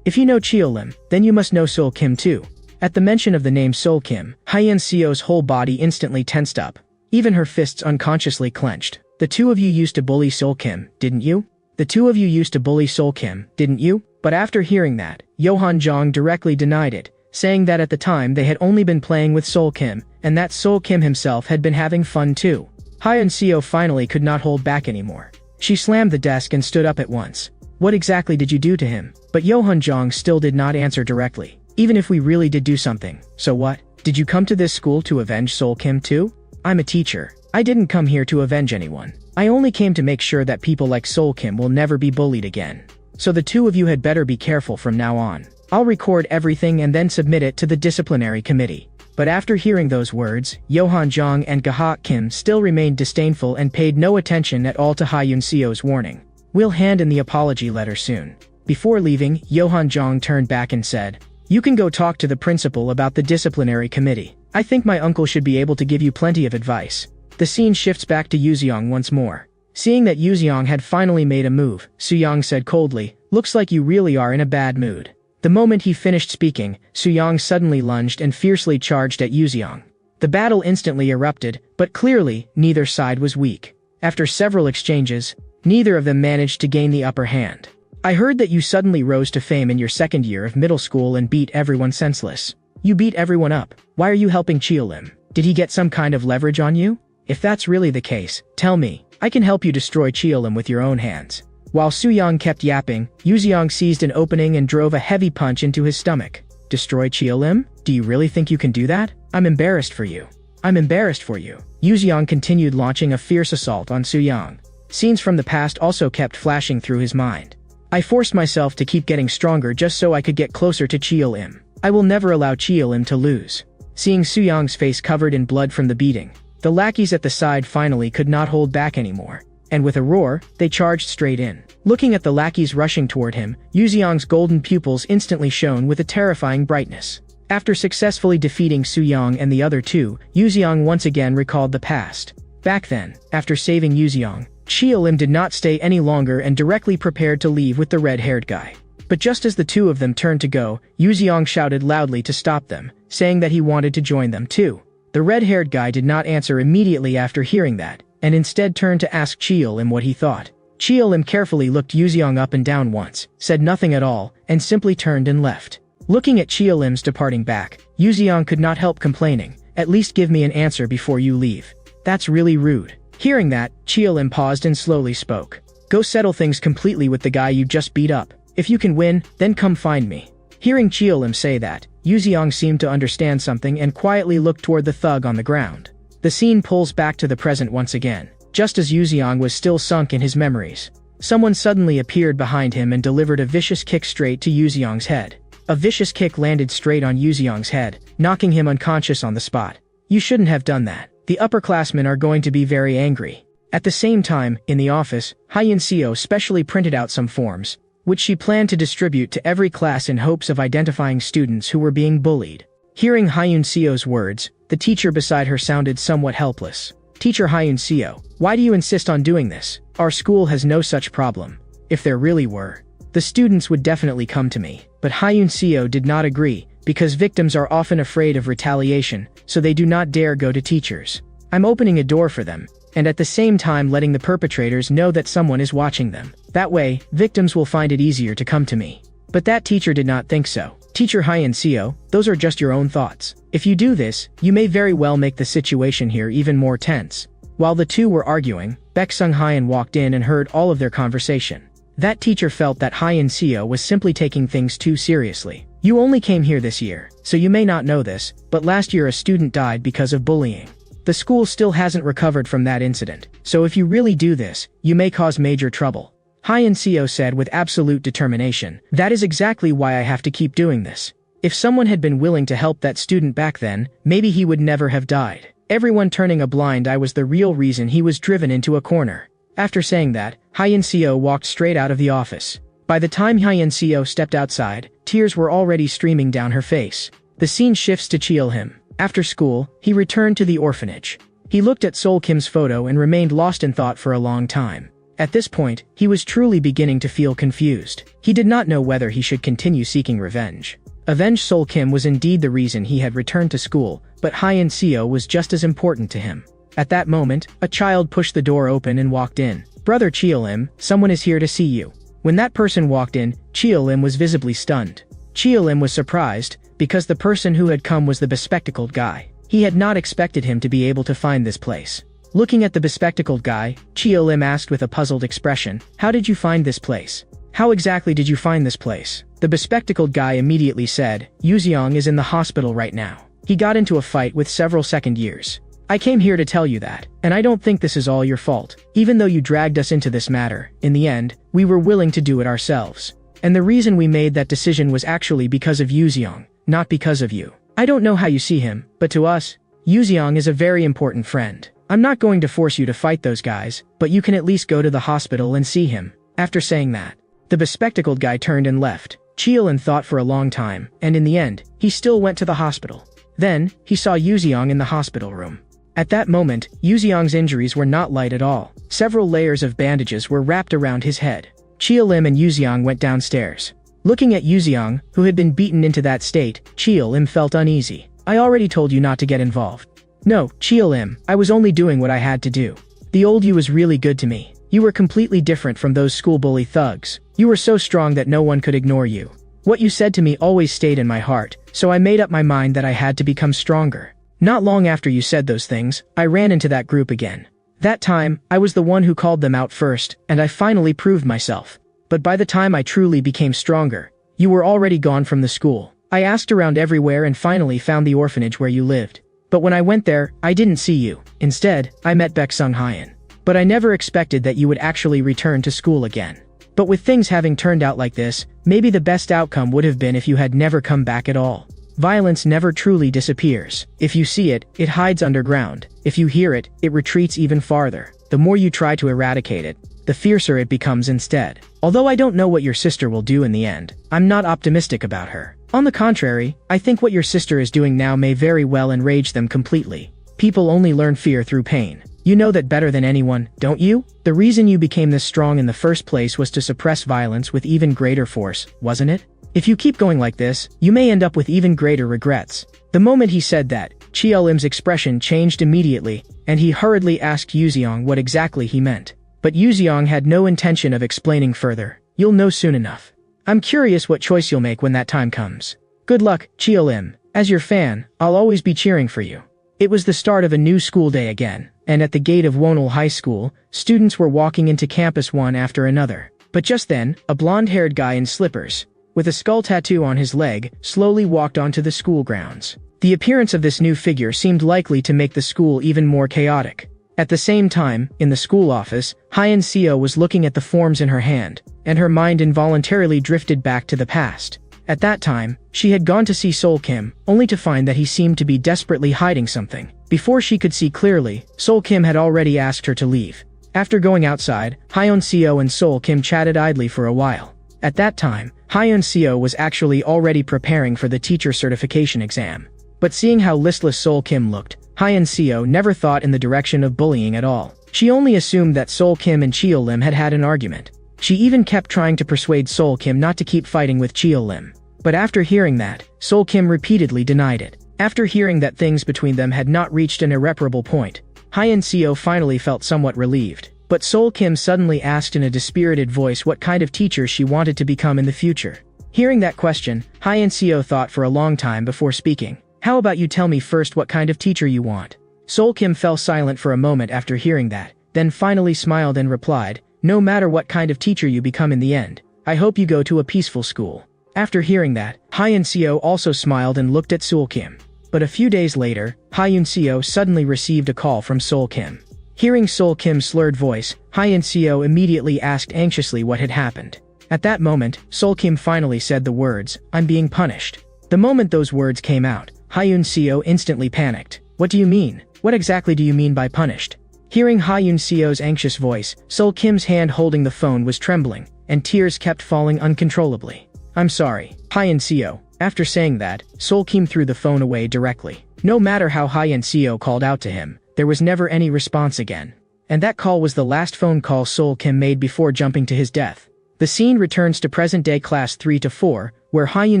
If you know Chia Lim, then you must know Sol Kim too. At the mention of the name Sol Kim, Hyun Seo's whole body instantly tensed up. Even her fists unconsciously clenched. The two of you used to bully Sol Kim, didn't you? The two of you used to bully Sol Kim, didn't you? But after hearing that, Yohan Jong directly denied it, saying that at the time they had only been playing with Sol Kim, and that Sol Kim himself had been having fun too. Hyun Seo finally could not hold back anymore. She slammed the desk and stood up at once. What exactly did you do to him? But Yohan Jong still did not answer directly. Even if we really did do something, so what? Did you come to this school to avenge Sol Kim too? I'm a teacher. I didn't come here to avenge anyone. I only came to make sure that people like Sol Kim will never be bullied again. So the two of you had better be careful from now on. I'll record everything and then submit it to the disciplinary committee. But after hearing those words, Yohan Jong and Gi-ha Kim still remained disdainful and paid no attention at all to Hyun Seo's warning. We'll hand in the apology letter soon. Before leaving, Yohan Jong turned back and said, you can go talk to the principal about the disciplinary committee. I think my uncle should be able to give you plenty of advice. The scene shifts back to Yuzeong once more. Seeing that Yuzeong had finally made a move, Suyong said coldly, looks like you really are in a bad mood. The moment he finished speaking, Suyong suddenly lunged and fiercely charged at Yuzeong. The battle instantly erupted, but clearly, neither side was weak. After several exchanges, neither of them managed to gain the upper hand. I heard that you suddenly rose to fame in your second year of middle school and beat everyone senseless. You beat everyone up. Why are you helping Chia Lim? Did he get some kind of leverage on you? If that's really the case, tell me. I can help you destroy Chia Lim with your own hands. While Suyong kept yapping, Yuzeong seized an opening and drove a heavy punch into his stomach. Destroy Chia Lim? Do you really think you can do that? I'm embarrassed for you. I'm embarrassed for you. Yuzeong continued launching a fierce assault on Suyong. Scenes from the past also kept flashing through his mind. I forced myself to keep getting stronger just so I could get closer to Chia Lim. I will never allow Chia Lim to lose. Seeing Suyong's face covered in blood from the beating, the lackeys at the side finally could not hold back anymore. And with a roar, they charged straight in. Looking at the lackeys rushing toward him, Yuzeong's golden pupils instantly shone with a terrifying brightness. After successfully defeating Suyong and the other two, Yuzeong once again recalled the past. Back then, after saving Yuzeong, Chia Lim did not stay any longer and directly prepared to leave with the red-haired guy. But just as the two of them turned to go, Yuzeong shouted loudly to stop them, saying that he wanted to join them too. The red-haired guy did not answer immediately after hearing that, and instead turned to ask Chia Lim what he thought. Chia Lim carefully looked Yuzeong up and down once, said nothing at all, and simply turned and left. Looking at Chia Lim's departing back, Yuzeong could not help complaining, at least give me an answer before you leave. That's really rude. Hearing that, Chia Lim paused and slowly spoke. Go settle things completely with the guy you just beat up. If you can win, then come find me. Hearing Chia Lim say that, Yuzeong seemed to understand something and quietly looked toward the thug on the ground. The scene pulls back to the present once again, just as Yuzeong was still sunk in his memories. Someone suddenly appeared behind him and delivered a vicious kick straight to Yuzeong's head. A vicious kick landed straight on Yuzeong's head, knocking him unconscious on the spot. You shouldn't have done that. The upperclassmen are going to be very angry. At the same time, in the office, Hyun Seo specially printed out some forms, which she planned to distribute to every class in hopes of identifying students who were being bullied. Hearing Hyun Seo's words, the teacher beside her sounded somewhat helpless. Teacher Hyun Seo, why do you insist on doing this? Our school has no such problem. If there really were, the students would definitely come to me. But Hyun Seo did not agree, because victims are often afraid of retaliation, so they do not dare go to teachers. I'm opening a door for them, and at the same time letting the perpetrators know that someone is watching them. That way, victims will find it easier to come to me. But that teacher did not think so. Teacher Hyun Seo, those are just your own thoughts. If you do this, you may very well make the situation here even more tense. While the two were arguing, Baek Sung Hyun walked in and heard all of their conversation. That teacher felt that Hyun Seo was simply taking things too seriously. You only came here this year, so you may not know this, but last year a student died because of bullying. The school still hasn't recovered from that incident, so if you really do this, you may cause major trouble. Hyun Seo said with absolute determination, that is exactly why I have to keep doing this. If someone had been willing to help that student back then, maybe he would never have died. Everyone turning a blind eye was the real reason he was driven into a corner. After saying that, Hyun Seo walked straight out of the office. By the time Hyun Seo stepped outside, tears were already streaming down her face. The scene shifts to Chia Lim. After school, he returned to the orphanage. He looked at Sol Kim's photo and remained lost in thought for a long time. At this point, he was truly beginning to feel confused. He did not know whether he should continue seeking revenge. Avenge Sol Kim was indeed the reason he had returned to school, but Hyun Seo was just as important to him. At that moment, a child pushed the door open and walked in. "Brother Cheolim, someone is here to see you." When that person walked in, Cheolim was visibly stunned. Cheolim was surprised, because the person who had come was the bespectacled guy. He had not expected him to be able to find this place. Looking at the bespectacled guy, Cheolim asked with a puzzled expression, "How did you find this place? How exactly did you find this place?" The bespectacled guy immediately said, "Yuzeong is in the hospital right now. He got into a fight with several second years. I came here to tell you that, and I don't think this is all your fault. Even though you dragged us into this matter, in the end, we were willing to do it ourselves. And the reason we made that decision was actually because of Yuzeong, not because of you. I don't know how you see him, but to us, Yuzeong is a very important friend. I'm not going to force you to fight those guys, but you can at least go to the hospital and see him." After saying that, the bespectacled guy turned and left. Cheolim thought for a long time, and in the end, he still went to the hospital. Then, he saw Yuzeong in the hospital room. At that moment, Yuzeong's injuries were not light at all. Several layers of bandages were wrapped around his head. Cheolim and Yuzeong went downstairs. Looking at Yuzeong, who had been beaten into that state, Cheolim felt uneasy. "I already told you not to get involved." "No, Cheolim, I was only doing what I had to do. The old you was really good to me. You were completely different from those school bully thugs. You were so strong that no one could ignore you. What you said to me always stayed in my heart, so I made up my mind that I had to become stronger. Not long after you said those things, I ran into that group again. That time, I was the one who called them out first, and I finally proved myself. But by the time I truly became stronger, you were already gone from the school. I asked around everywhere and finally found the orphanage where you lived. But when I went there, I didn't see you. Instead, I met Baek-sung Hyun. But I never expected that you would actually return to school again. But with things having turned out like this, maybe the best outcome would have been if you had never come back at all. Violence never truly disappears. If you see it, it hides underground. If you hear it, it retreats even farther. The more you try to eradicate it, the fiercer it becomes instead. Although I don't know what your sister will do in the end, I'm not optimistic about her. On the contrary, I think what your sister is doing now may very well enrage them completely. People only learn fear through pain. You know that better than anyone, don't you? The reason you became this strong in the first place was to suppress violence with even greater force, wasn't it? If you keep going like this, you may end up with even greater regrets." The moment he said that, Cheolim's expression changed immediately, and he hurriedly asked Yuzeong what exactly he meant. But Yuzeong had no intention of explaining further. "You'll know soon enough. I'm curious what choice you'll make when that time comes. Good luck, Cheolim. As your fan, I'll always be cheering for you." It was the start of a new school day again, and at the gate of Wonol High School, students were walking into campus one after another. But just then, a blonde-haired guy in slippers, with a skull tattoo on his leg, slowly walked onto the school grounds. The appearance of this new figure seemed likely to make the school even more chaotic. At the same time, in the school office, Hyun Seo was looking at the forms in her hand, and her mind involuntarily drifted back to the past. At that time, she had gone to see Sol Kim, only to find that he seemed to be desperately hiding something. Before she could see clearly, Sol Kim had already asked her to leave. After going outside, Hyun Seo and Sol Kim chatted idly for a while. At that time, Hyun Seo was actually already preparing for the teacher certification exam. But seeing how listless Sol Kim looked, Hyun Seo never thought in the direction of bullying at all. She only assumed that Sol Kim and Cheolim had had an argument. She even kept trying to persuade Sol Kim not to keep fighting with Cheolim. But after hearing that, Sol Kim repeatedly denied it. After hearing that things between them had not reached an irreparable point, Hyun Seo finally felt somewhat relieved. But Sol Kim suddenly asked in a dispirited voice what kind of teacher she wanted to become in the future. Hearing that question, Hyun Seo thought for a long time before speaking. "How about you tell me first what kind of teacher you want?" Sol Kim fell silent for a moment after hearing that, then finally smiled and replied, "No matter what kind of teacher you become in the end, I hope you go to a peaceful school." After hearing that, Hyun Seo also smiled and looked at Sol Kim. But a few days later, Hyun Seo suddenly received a call from Sol Kim. Hearing Sol Kim's slurred voice, Hyun Seo immediately asked anxiously what had happened. At that moment, Sol Kim finally said the words, "I'm being punished." The moment those words came out, Hyun Seo instantly panicked. "What do you mean? What exactly do you mean by punished?" Hearing Hyun Seo's anxious voice, Sol Kim's hand holding the phone was trembling, and tears kept falling uncontrollably. "I'm sorry, Hyun Seo." After saying that, Sol Kim threw the phone away directly. No matter how Hyun Seo called out to him, there was never any response again. And that call was the last phone call Sol Kim made before jumping to his death. The scene returns to present-day class 3 to 4, where Hyun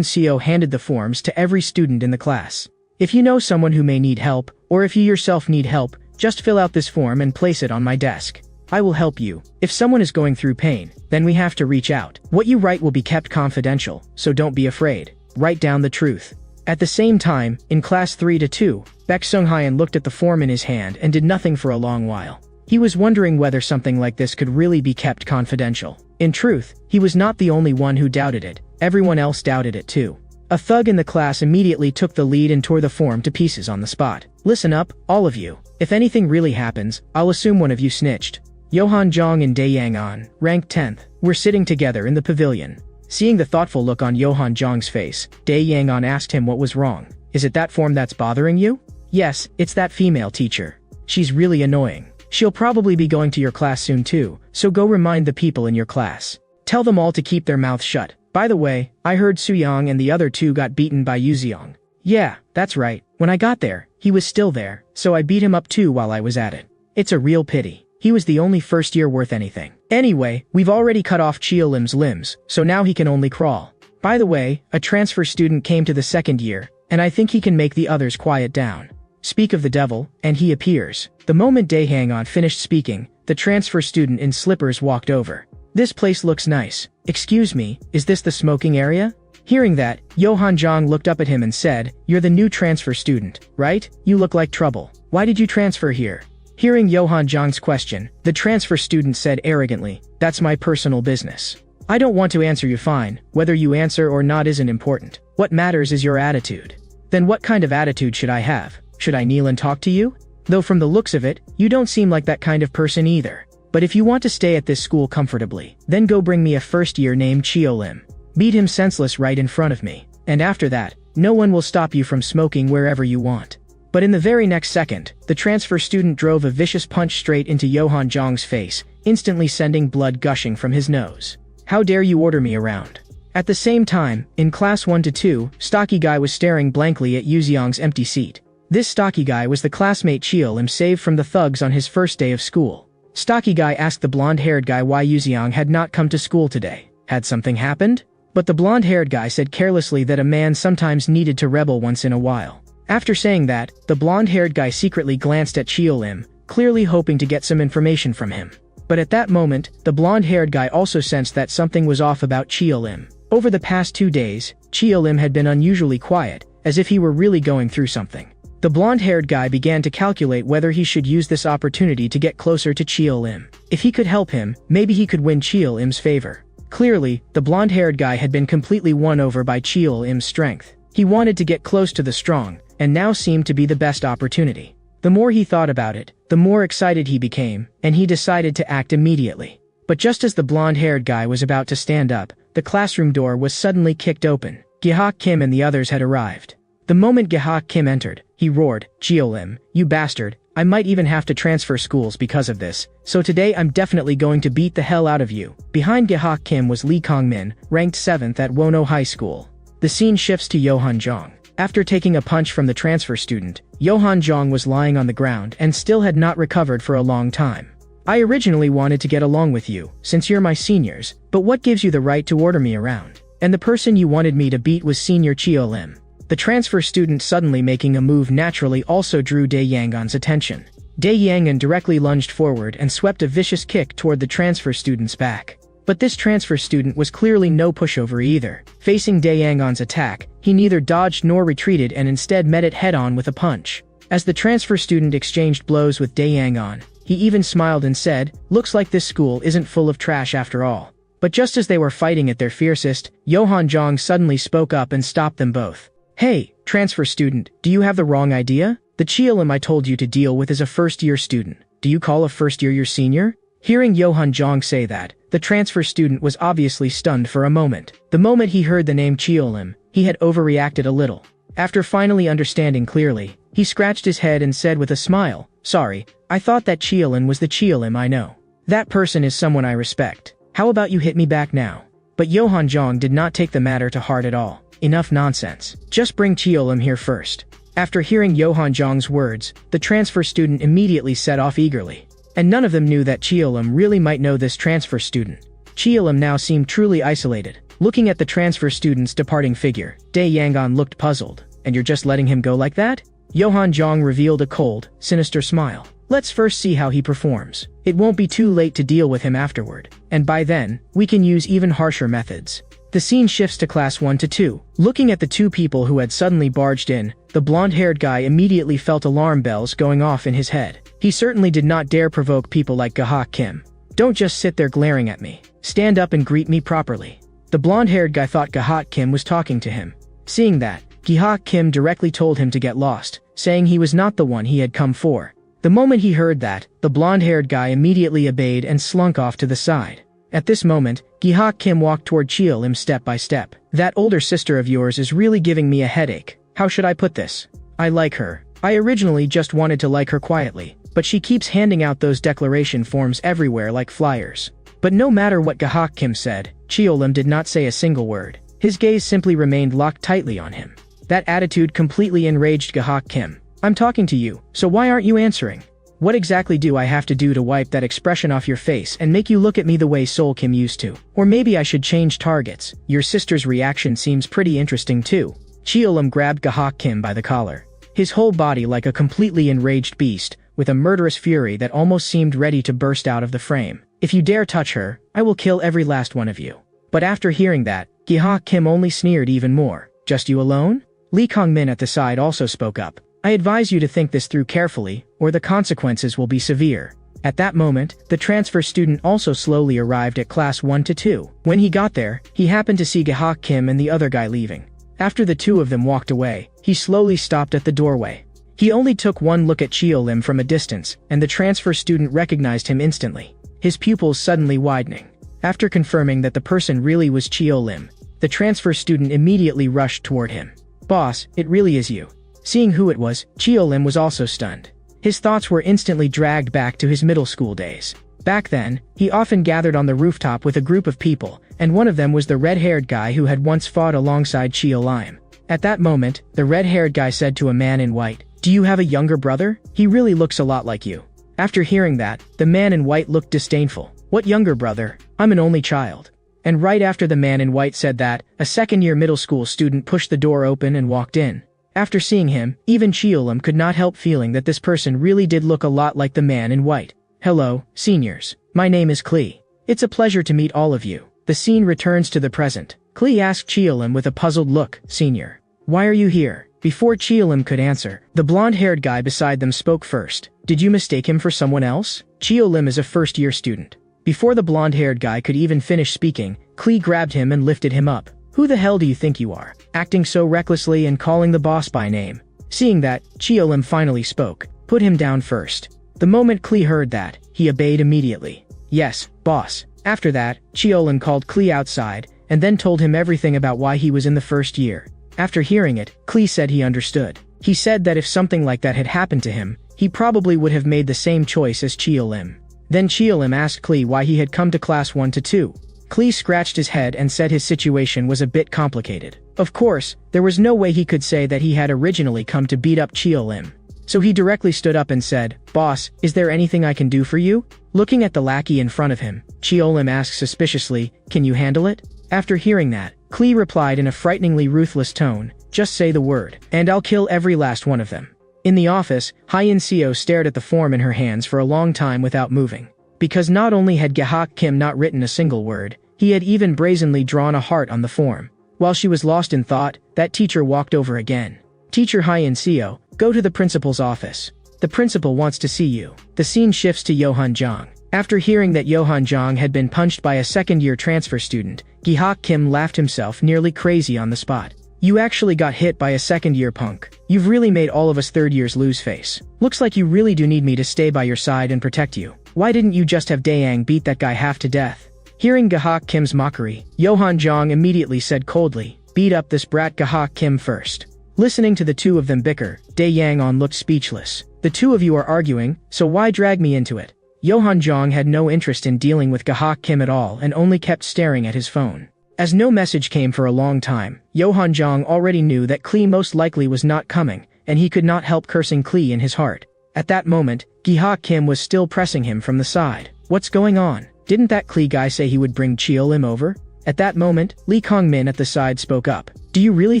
Seo handed the forms to every student in the class. If you know someone who may need help, or if you yourself need help, just fill out this form and place it on my desk. I will help you. If someone is going through pain, then we have to reach out. What you write will be kept confidential, so don't be afraid. Write down the truth. At the same time, in class 3 to 2, Baek Sung-hyun looked at the form in his hand and did nothing for a long while. He was wondering whether something like this could really be kept confidential. In truth, he was not the only one who doubted it. Everyone else doubted it too. A thug in the class immediately took the lead and tore the form to pieces on the spot. Listen up, all of you. If anything really happens, I'll assume one of you snitched. Yohan Jong and Dae Yang-on, ranked 10th, were sitting together in the pavilion. Seeing the thoughtful look on Yohan Jong's face, Dae Yang-on asked him what was wrong. Is it that form that's bothering you? Yes, it's that female teacher. She's really annoying. She'll probably be going to your class soon too, so go remind the people in your class. Tell them all to keep their mouths shut. By the way, I heard Soo-young and the other two got beaten by Yoo-seong. Yeah, that's right. When I got there, he was still there, so I beat him up too while I was at it. It's a real pity. He was the only first year worth anything. Anyway, we've already cut off Cheo-lim's limbs, so now he can only crawl. By the way, a transfer student came to the second year, and I think he can make the others quiet down. Speak of the devil, and he appears. The moment Dae Hang-on finished speaking, the transfer student in slippers walked over. This place looks nice. Excuse me, is this the smoking area? Hearing that, Yohan Jong looked up at him and said, You're the new transfer student, right? You look like trouble. Why did you transfer here? Hearing Yohan Jong's question, the transfer student said arrogantly, That's my personal business. I don't want to answer you fine. Whether you answer or not isn't important. What matters is your attitude. Then what kind of attitude should I have? Should I kneel and talk to you? Though from the looks of it, you don't seem like that kind of person either. But if you want to stay at this school comfortably, then go bring me a first year named Cheo-lim. Beat him senseless right in front of me. And after that, no one will stop you from smoking wherever you want. But in the very next second, the transfer student drove a vicious punch straight into Yohan Jong's face, instantly sending blood gushing from his nose. How dare you order me around? At the same time, in class 1 to 2, stocky guy was staring blankly at Yoo-seong's empty seat. This stocky guy was the classmate Cheo-lim saved from the thugs on his first day of school. Stocky guy asked the blonde-haired guy why Yoo-seong had not come to school today. Had something happened? But the blonde-haired guy said carelessly that a man sometimes needed to rebel once in a while. After saying that, the blonde-haired guy secretly glanced at Cheo-lim, clearly hoping to get some information from him. But at that moment, the blonde-haired guy also sensed that something was off about Cheo-lim. Over the past 2 days, Cheo-lim had been unusually quiet, as if he were really going through something. The blonde-haired guy began to calculate whether he should use this opportunity to get closer to Cheo-lim. If he could help him, maybe he could win Cheo-lim's favor. Clearly, the blonde-haired guy had been completely won over by Cheo-lim's strength. He wanted to get close to the strong, and now seemed to be the best opportunity. The more he thought about it, the more excited he became, and he decided to act immediately. But just as the blonde-haired guy was about to stand up, the classroom door was suddenly kicked open. Gi-hak Kim and the others had arrived. The moment Gi-hak Kim entered, he roared, Cheo-lim, you bastard, I might even have to transfer schools because of this, so today I'm definitely going to beat the hell out of you. Behind Gi-hak Kim was Lee Kong-min, ranked 7th at Wono High School. The scene shifts to Yohan Jong. After taking a punch from the transfer student, Yohan Jong was lying on the ground and still had not recovered for a long time. I originally wanted to get along with you, since you're my seniors, but what gives you the right to order me around? And the person you wanted me to beat was senior Cheo-lim. The transfer student suddenly making a move naturally also drew Dae Yang-on's attention. Dae Yang-on directly lunged forward and swept a vicious kick toward the transfer student's back. But this transfer student was clearly no pushover either. Facing Dae Yang-on's attack, he neither dodged nor retreated and instead met it head-on with a punch. As the transfer student exchanged blows with Dae Yang-on, he even smiled and said, Looks like this school isn't full of trash after all. But just as they were fighting at their fiercest, Yohan Jong suddenly spoke up and stopped them both. Hey, transfer student, do you have the wrong idea? The Cheo-lim I told you to deal with is a first-year student. Do you call a first year your senior? Hearing Yohan Jong say that, the transfer student was obviously stunned for a moment. The moment he heard the name Cheo-lim, he had overreacted a little. After finally understanding clearly, he scratched his head and said with a smile, Sorry, I thought that Cheo-lim was the Cheo-lim I know. That person is someone I respect. How about you hit me back now? But Yohan Jong did not take the matter to heart at all. Enough nonsense. Just bring Cheo-lim here first. After hearing Johan Jong's words, the transfer student immediately set off eagerly. And none of them knew that Cheolim really might know this transfer student. Cheolim now seemed truly isolated. Looking at the transfer student's departing figure, Dae Yangon looked puzzled. And you're just letting him go like that? Johan Jong revealed a cold, sinister smile. Let's first see how he performs. It won't be too late to deal with him afterward. And by then, we can use even harsher methods. The scene shifts to class 1 to 2. Looking at the two people who had suddenly barged in, the blonde-haired guy immediately felt alarm bells going off in his head. He certainly did not dare provoke people like Gahak Kim. Don't just sit there glaring at me. Stand up and greet me properly. The blonde-haired guy thought Gahak Kim was talking to him. Seeing that, Gahak Kim directly told him to get lost, saying he was not the one he had come for. The moment he heard that, the blonde-haired guy immediately obeyed and slunk off to the side. At this moment, Gahak Kim walked toward Cheolim step by step. That older sister of yours is really giving me a headache. How should I put this? I like her. I originally just wanted to like her quietly, but she keeps handing out those declaration forms everywhere like flyers. But no matter what Gahak Kim said, Cheolim did not say a single word. His gaze simply remained locked tightly on him. That attitude completely enraged Gahak Kim. I'm talking to you, so why aren't you answering? What exactly do I have to do to wipe that expression off your face and make you look at me the way Sol Kim used to? Or maybe I should change targets. Your sister's reaction seems pretty interesting too. Cheolim grabbed Gahak Kim by the collar. His whole body like a completely enraged beast, with a murderous fury that almost seemed ready to burst out of the frame. If you dare touch her, I will kill every last one of you. But after hearing that, Gahak Kim only sneered even more. Just you alone? Lee Kong-min at the side also spoke up. I advise you to think this through carefully, or the consequences will be severe. At that moment, the transfer student also slowly arrived at class 1 to 2. When he got there, he happened to see Gahak Kim and the other guy leaving. After the two of them walked away, he slowly stopped at the doorway. He only took one look at Cheolim from a distance, and the transfer student recognized him instantly, his pupils suddenly widening. After confirming that the person really was Cheolim, the transfer student immediately rushed toward him. Boss, it really is you. Seeing who it was, Cheolim was also stunned. His thoughts were instantly dragged back to his middle school days. Back then, he often gathered on the rooftop with a group of people, and one of them was the red-haired guy who had once fought alongside Cheolim. At that moment, the red-haired guy said to a man in white, "Do you have a younger brother? He really looks a lot like you." After hearing that, the man in white looked disdainful. "What younger brother? I'm an only child." And right after the man in white said that, a second-year middle school student pushed the door open and walked in. After seeing him, even Cheolim could not help feeling that this person really did look a lot like the man in white. "Hello, seniors. My name is Klee. It's a pleasure to meet all of you." The scene returns to the present. Klee asked Cheolim with a puzzled look, "Senior, why are you here?" Before Cheolim could answer, the blonde-haired guy beside them spoke first. "Did you mistake him for someone else? Cheolim is a first-year student." Before the blonde-haired guy could even finish speaking, Klee grabbed him and lifted him up. "Who the hell do you think you are? Acting so recklessly and calling the boss by name." Seeing that, Cheolim finally spoke. "Put him down first." The moment Klee heard that, he obeyed immediately. "Yes, boss." After that, Cheolim called Klee outside, and then told him everything about why he was in the first year. After hearing it, Klee said he understood. He said that if something like that had happened to him, he probably would have made the same choice as Cheolim. Then Cheolim asked Klee why he had come to class 1 to 2. Klee scratched his head and said his situation was a bit complicated. Of course, there was no way he could say that he had originally come to beat up Cheolim. So he directly stood up and said, "Boss, is there anything I can do for you?" Looking at the lackey in front of him, Cheolim asked suspiciously, "Can you handle it?" After hearing that, Klee replied in a frighteningly ruthless tone, "Just say the word, and I'll kill every last one of them." In the office, Hyun Seo stared at the form in her hands for a long time without moving. Because not only had Gahak Kim not written a single word, he had even brazenly drawn a heart on the form. While she was lost in thought, that teacher walked over again. "Teacher Hyun Seo, go to the principal's office. The principal wants to see you." The scene shifts to Johan Jong. After hearing that Johan Jong had been punched by a second-year transfer student, Gahak Kim laughed himself nearly crazy on the spot. "You actually got hit by a second-year punk. You've really made all of us third-years lose face. Looks like you really do need me to stay by your side and protect you. Why didn't you just have Daeang beat that guy half to death?" Hearing Gahak Kim's mockery, Johan Jong immediately said coldly, "Beat up this brat Gahak Kim first." Listening to the two of them bicker, Dae Yang-on looked speechless. "The two of you are arguing, so why drag me into it?" Johan Jong had no interest in dealing with Gahak Kim at all and only kept staring at his phone. As no message came for a long time, Johan Jong already knew that Klee most likely was not coming, and he could not help cursing Klee in his heart. At that moment, Gi-ha Kim was still pressing him from the side. What's going on? Didn't that Klee guy say he would bring Cheo-lim over? At that moment, Lee Kong-min at the side spoke up. Do you really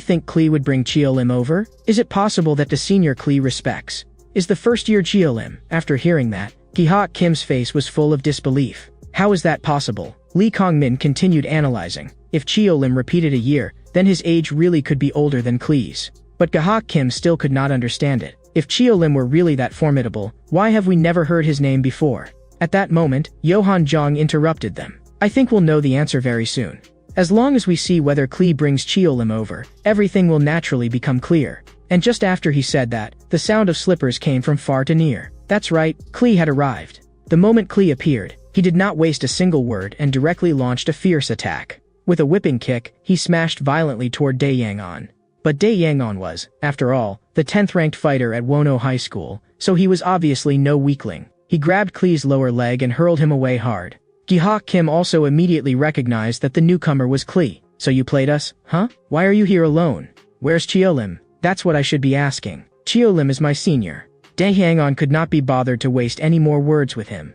think Klee would bring Cheo-lim over? Is it possible that the senior Klee respects is the first-year Cheo-lim? After hearing that, Gi-ha Kim's face was full of disbelief. How is that possible? Lee Kong-min continued analyzing. If Cheo-lim repeated a year, then his age really could be older than Klee's. But Gi-ha Kim still could not understand it. If Cheo-lim were really that formidable, why have we never heard his name before? At that moment, Johan Jong interrupted them. I think we'll know the answer very soon. As long as we see whether Klee brings Cheo-lim over, everything will naturally become clear. And just after he said that, the sound of slippers came from far to near. That's right, Klee had arrived. The moment Klee appeared, he did not waste a single word and directly launched a fierce attack. With a whipping kick, he smashed violently toward Dae Yang-on. But Dae Yang-on was, after all, the 10th-ranked fighter at Wono High School, so he was obviously no weakling. He grabbed Klee's lower leg and hurled him away hard. Gi-ha Kim also immediately recognized that the newcomer was Klee. So you played us, huh? Why are you here alone? Where's Cheo-lim? That's what I should be asking. Cheo-lim is my senior. Dae Yang-on could not be bothered to waste any more words with him.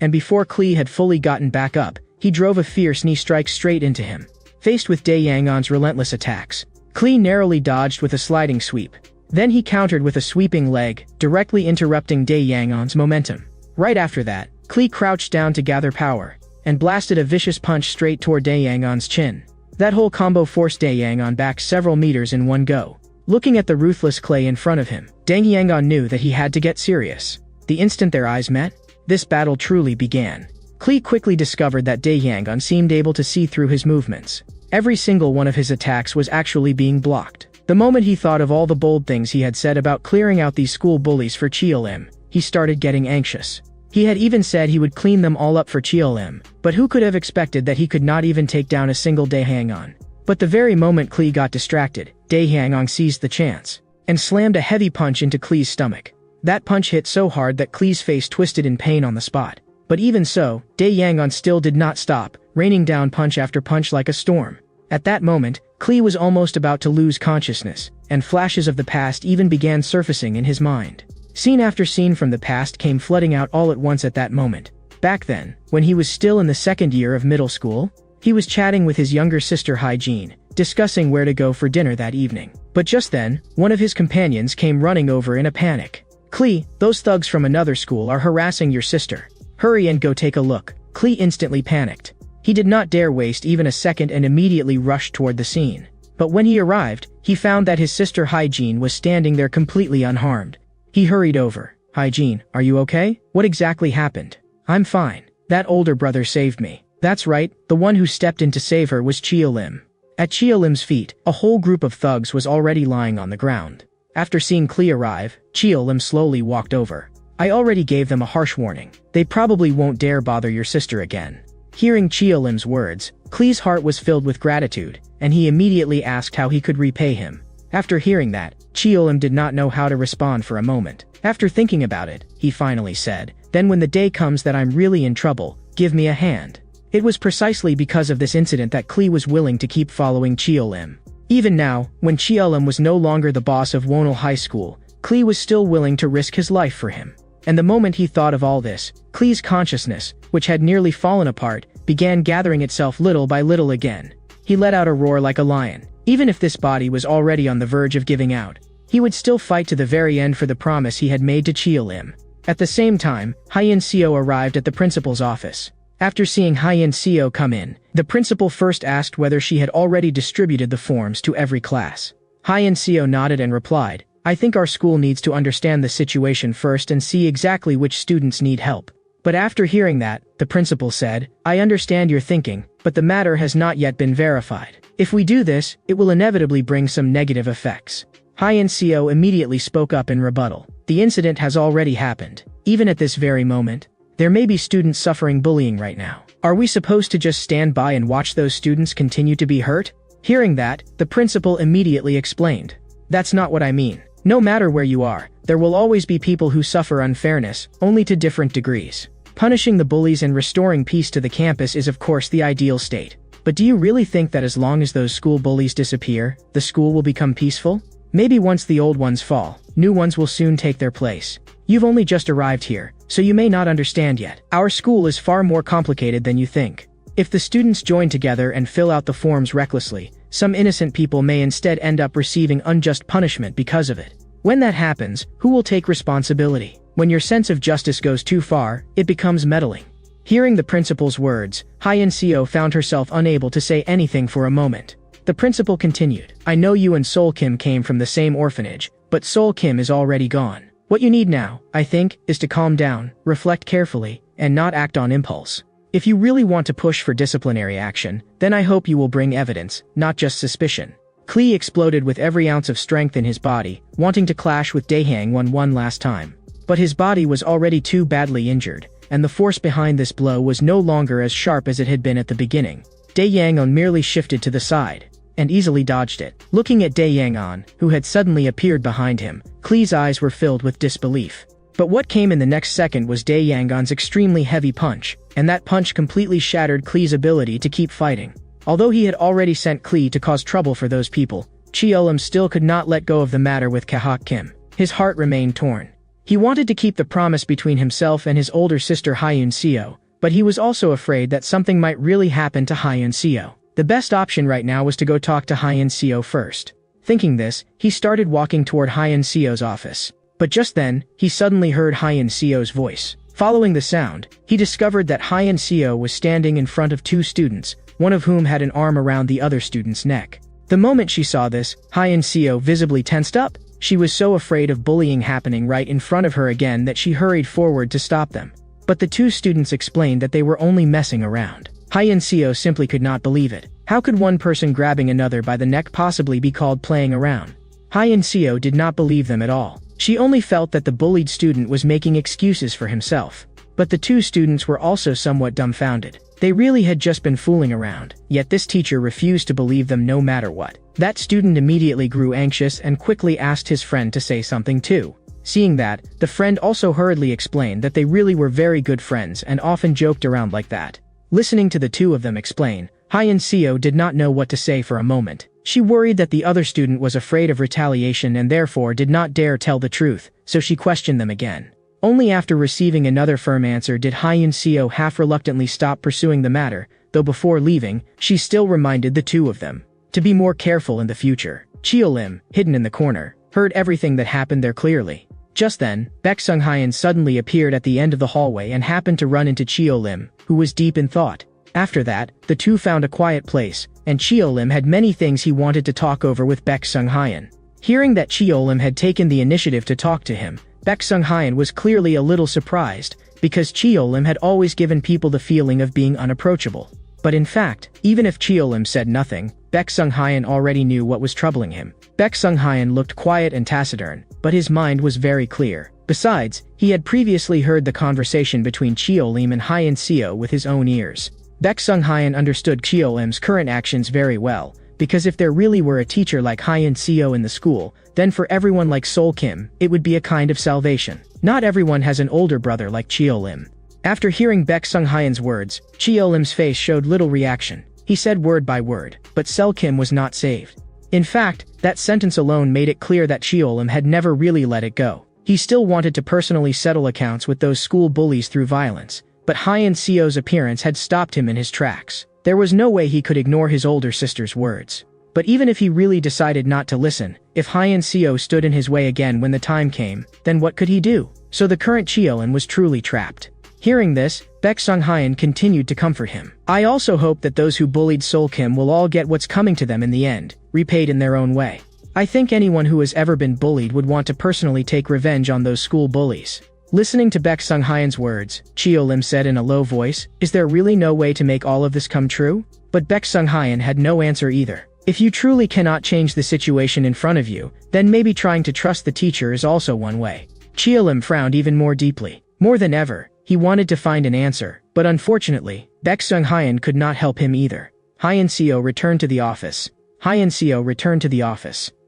And before Klee had fully gotten back up, he drove a fierce knee strike straight into him. Faced with Dae Yang-on's relentless attacks, Klee narrowly dodged with a sliding sweep. Then he countered with a sweeping leg, directly interrupting Dae Yang-on's momentum. Right after that, Klee crouched down to gather power, and blasted a vicious punch straight toward Dae Yang-on's chin. That whole combo forced Dae Yang-on back several meters in one go. Looking at the ruthless Klee in front of him, Dae Yang-on knew that he had to get serious. The instant their eyes met, this battle truly began. Klee quickly discovered that Dae Yang-on seemed able to see through his movements. Every single one of his attacks was actually being blocked. The moment he thought of all the bold things he had said about clearing out these school bullies for Cheo-lim, he started getting anxious. He had even said he would clean them all up for Cheo-lim, but who could have expected that he could not even take down a single Dae Yang-on? But the very moment Klee got distracted, Dae Yang-on seized the chance and slammed a heavy punch into Klee's stomach. That punch hit so hard that Klee's face twisted in pain on the spot. But even so, Dae Yang-on still did not stop, raining down punch after punch like a storm. At that moment, Klee was almost about to lose consciousness, and flashes of the past even began surfacing in his mind. Scene after scene from the past came flooding out all at once at that moment. Back then, when he was still in the second year of middle school, he was chatting with his younger sister Hyejin, discussing where to go for dinner that evening. But just then, one of his companions came running over in a panic. Klee, those thugs from another school are harassing your sister. Hurry and go take a look. Klee instantly panicked. He did not dare waste even a second and immediately rushed toward the scene. But when he arrived, he found that his sister Hyejin was standing there completely unharmed. He hurried over. Hyejin, are you okay? What exactly happened? I'm fine. That older brother saved me. That's right, the one who stepped in to save her was Cheo-lim. At Cheo-lim's feet, a whole group of thugs was already lying on the ground. After seeing Klee arrive, Cheo-lim slowly walked over. I already gave them a harsh warning. They probably won't dare bother your sister again. Hearing Cheo-lim's words, Klee's heart was filled with gratitude, and he immediately asked how he could repay him. After hearing that, Cheo-lim did not know how to respond for a moment. After thinking about it, he finally said, then when the day comes that I'm really in trouble, give me a hand. It was precisely because of this incident that Klee was willing to keep following Cheo-lim. Even now, when Cheo-lim was no longer the boss of Wonol High School, Klee was still willing to risk his life for him. And the moment he thought of all this, Klee's consciousness, which had nearly fallen apart, began gathering itself little by little again. He let out a roar like a lion. Even if this body was already on the verge of giving out, he would still fight to the very end for the promise he had made to Cheo-lim. At the same time, Hyein Seo arrived at the principal's office. After seeing Hyein Seo come in, the principal first asked whether she had already distributed the forms to every class. Hyein Seo nodded and replied, I think our school needs to understand the situation first and see exactly which students need help. But after hearing that, the principal said, I understand your thinking, but the matter has not yet been verified. If we do this, it will inevitably bring some negative effects. Hyein Seo immediately spoke up in rebuttal. The incident has already happened. Even at this very moment, there may be students suffering bullying right now. Are we supposed to just stand by and watch those students continue to be hurt? Hearing that, the principal immediately explained. That's not what I mean. No matter where you are, there will always be people who suffer unfairness, only to different degrees. Punishing the bullies and restoring peace to the campus is of course the ideal state. But do you really think that as long as those school bullies disappear, the school will become peaceful? Maybe once the old ones fall, new ones will soon take their place. You've only just arrived here, so you may not understand yet. Our school is far more complicated than you think. If the students join together and fill out the forms recklessly, some innocent people may instead end up receiving unjust punishment because of it. When that happens, who will take responsibility? When your sense of justice goes too far, it becomes meddling. Hearing the principal's words, Hyun-seo found herself unable to say anything for a moment. The principal continued, I know you and Sol Kim came from the same orphanage, but Sol Kim is already gone. What you need now, I think, is to calm down, reflect carefully, and not act on impulse. If you really want to push for disciplinary action, then I hope you will bring evidence, not just suspicion. Klee exploded with every ounce of strength in his body, wanting to clash with Daehang one last time. But his body was already too badly injured, and the force behind this blow was no longer as sharp as it had been at the beginning. Dae-yang-on merely shifted to the side, and easily dodged it. Looking at Dae-yang-on, who had suddenly appeared behind him, Klee's eyes were filled with disbelief. But what came in the next second was Dae-yang-on's extremely heavy punch, and that punch completely shattered Klee's ability to keep fighting. Although he had already sent Klee to cause trouble for those people, Cheolim still could not let go of the matter with Kahak Kim. His heart remained torn. He wanted to keep the promise between himself and his older sister Hyun-seo, but he was also afraid that something might really happen to Hyun-seo. The best option right now was to go talk to Hyun-seo first. Thinking this, he started walking toward Hyun-seo's office. But just then, he suddenly heard Hyun-seo's voice. Following the sound, he discovered that Hyun-seo was standing in front of two students, one of whom had an arm around the other student's neck. The moment she saw this, Hyun-seo visibly tensed up. She was so afraid of bullying happening right in front of her again that she hurried forward to stop them. But the two students explained that they were only messing around. Hyun-seo simply could not believe it. How could one person grabbing another by the neck possibly be called playing around? Hyun-seo did not believe them at all. She only felt that the bullied student was making excuses for himself. But the two students were also somewhat dumbfounded. They really had just been fooling around, yet this teacher refused to believe them no matter what. That student immediately grew anxious and quickly asked his friend to say something too. Seeing that, the friend also hurriedly explained that they really were very good friends and often joked around like that. Listening to the two of them explain, Hyun-seo did not know what to say for a moment. She worried that the other student was afraid of retaliation and therefore did not dare tell the truth, so she questioned them again. Only after receiving another firm answer did Hyun-seo half-reluctantly stop pursuing the matter, though before leaving, she still reminded the two of them to be more careful in the future. Cheolim, hidden in the corner, heard everything that happened there clearly. Just then, Baek Sung-hyun suddenly appeared at the end of the hallway and happened to run into Cheolim, who was deep in thought. After that, the two found a quiet place, and Cheolim had many things he wanted to talk over with Baek Sung-hyun. Hearing that Cheolim had taken the initiative to talk to him, Baek Sung-hyun was clearly a little surprised, because Cheolim had always given people the feeling of being unapproachable. But in fact, even if Cheolim said nothing, Baek Sung-hyun already knew what was troubling him. Baek Sung-hyun looked quiet and taciturn, but his mind was very clear. Besides, he had previously heard the conversation between Cheolim and Hyun-seo with his own ears. Baek Sung-hyun understood Cheolim's current actions very well, because if there really were a teacher like Hyun-seo in the school, then for everyone like Sol Kim, it would be a kind of salvation. Not everyone has an older brother like Cheolim. After hearing Baek Sung-hyun's words, Cheolim's face showed little reaction. He said word by word, but Sol Kim was not saved. In fact, that sentence alone made it clear that Cheolim had never really let it go. He still wanted to personally settle accounts with those school bullies through violence, but Hyun-seo's appearance had stopped him in his tracks. There was no way he could ignore his older sister's words. But even if he really decided not to listen, if Hyun-seo stood in his way again when the time came, then what could he do? So the current Cheolim was truly trapped. Hearing this, Baek Sung-hyun continued to comfort him. I also hope that those who bullied Sol Kim will all get what's coming to them in the end, repaid in their own way. I think anyone who has ever been bullied would want to personally take revenge on those school bullies. Listening to Baek Sung-hyun's words, Cheolim said in a low voice, is there really no way to make all of this come true? But Baek Sung-hyun had no answer either. If you truly cannot change the situation in front of you, then maybe trying to trust the teacher is also one way. Cheolim frowned even more deeply. More than ever, he wanted to find an answer, but unfortunately, Baek Sung-hyun could not help him either. Hyun-seo returned to the office.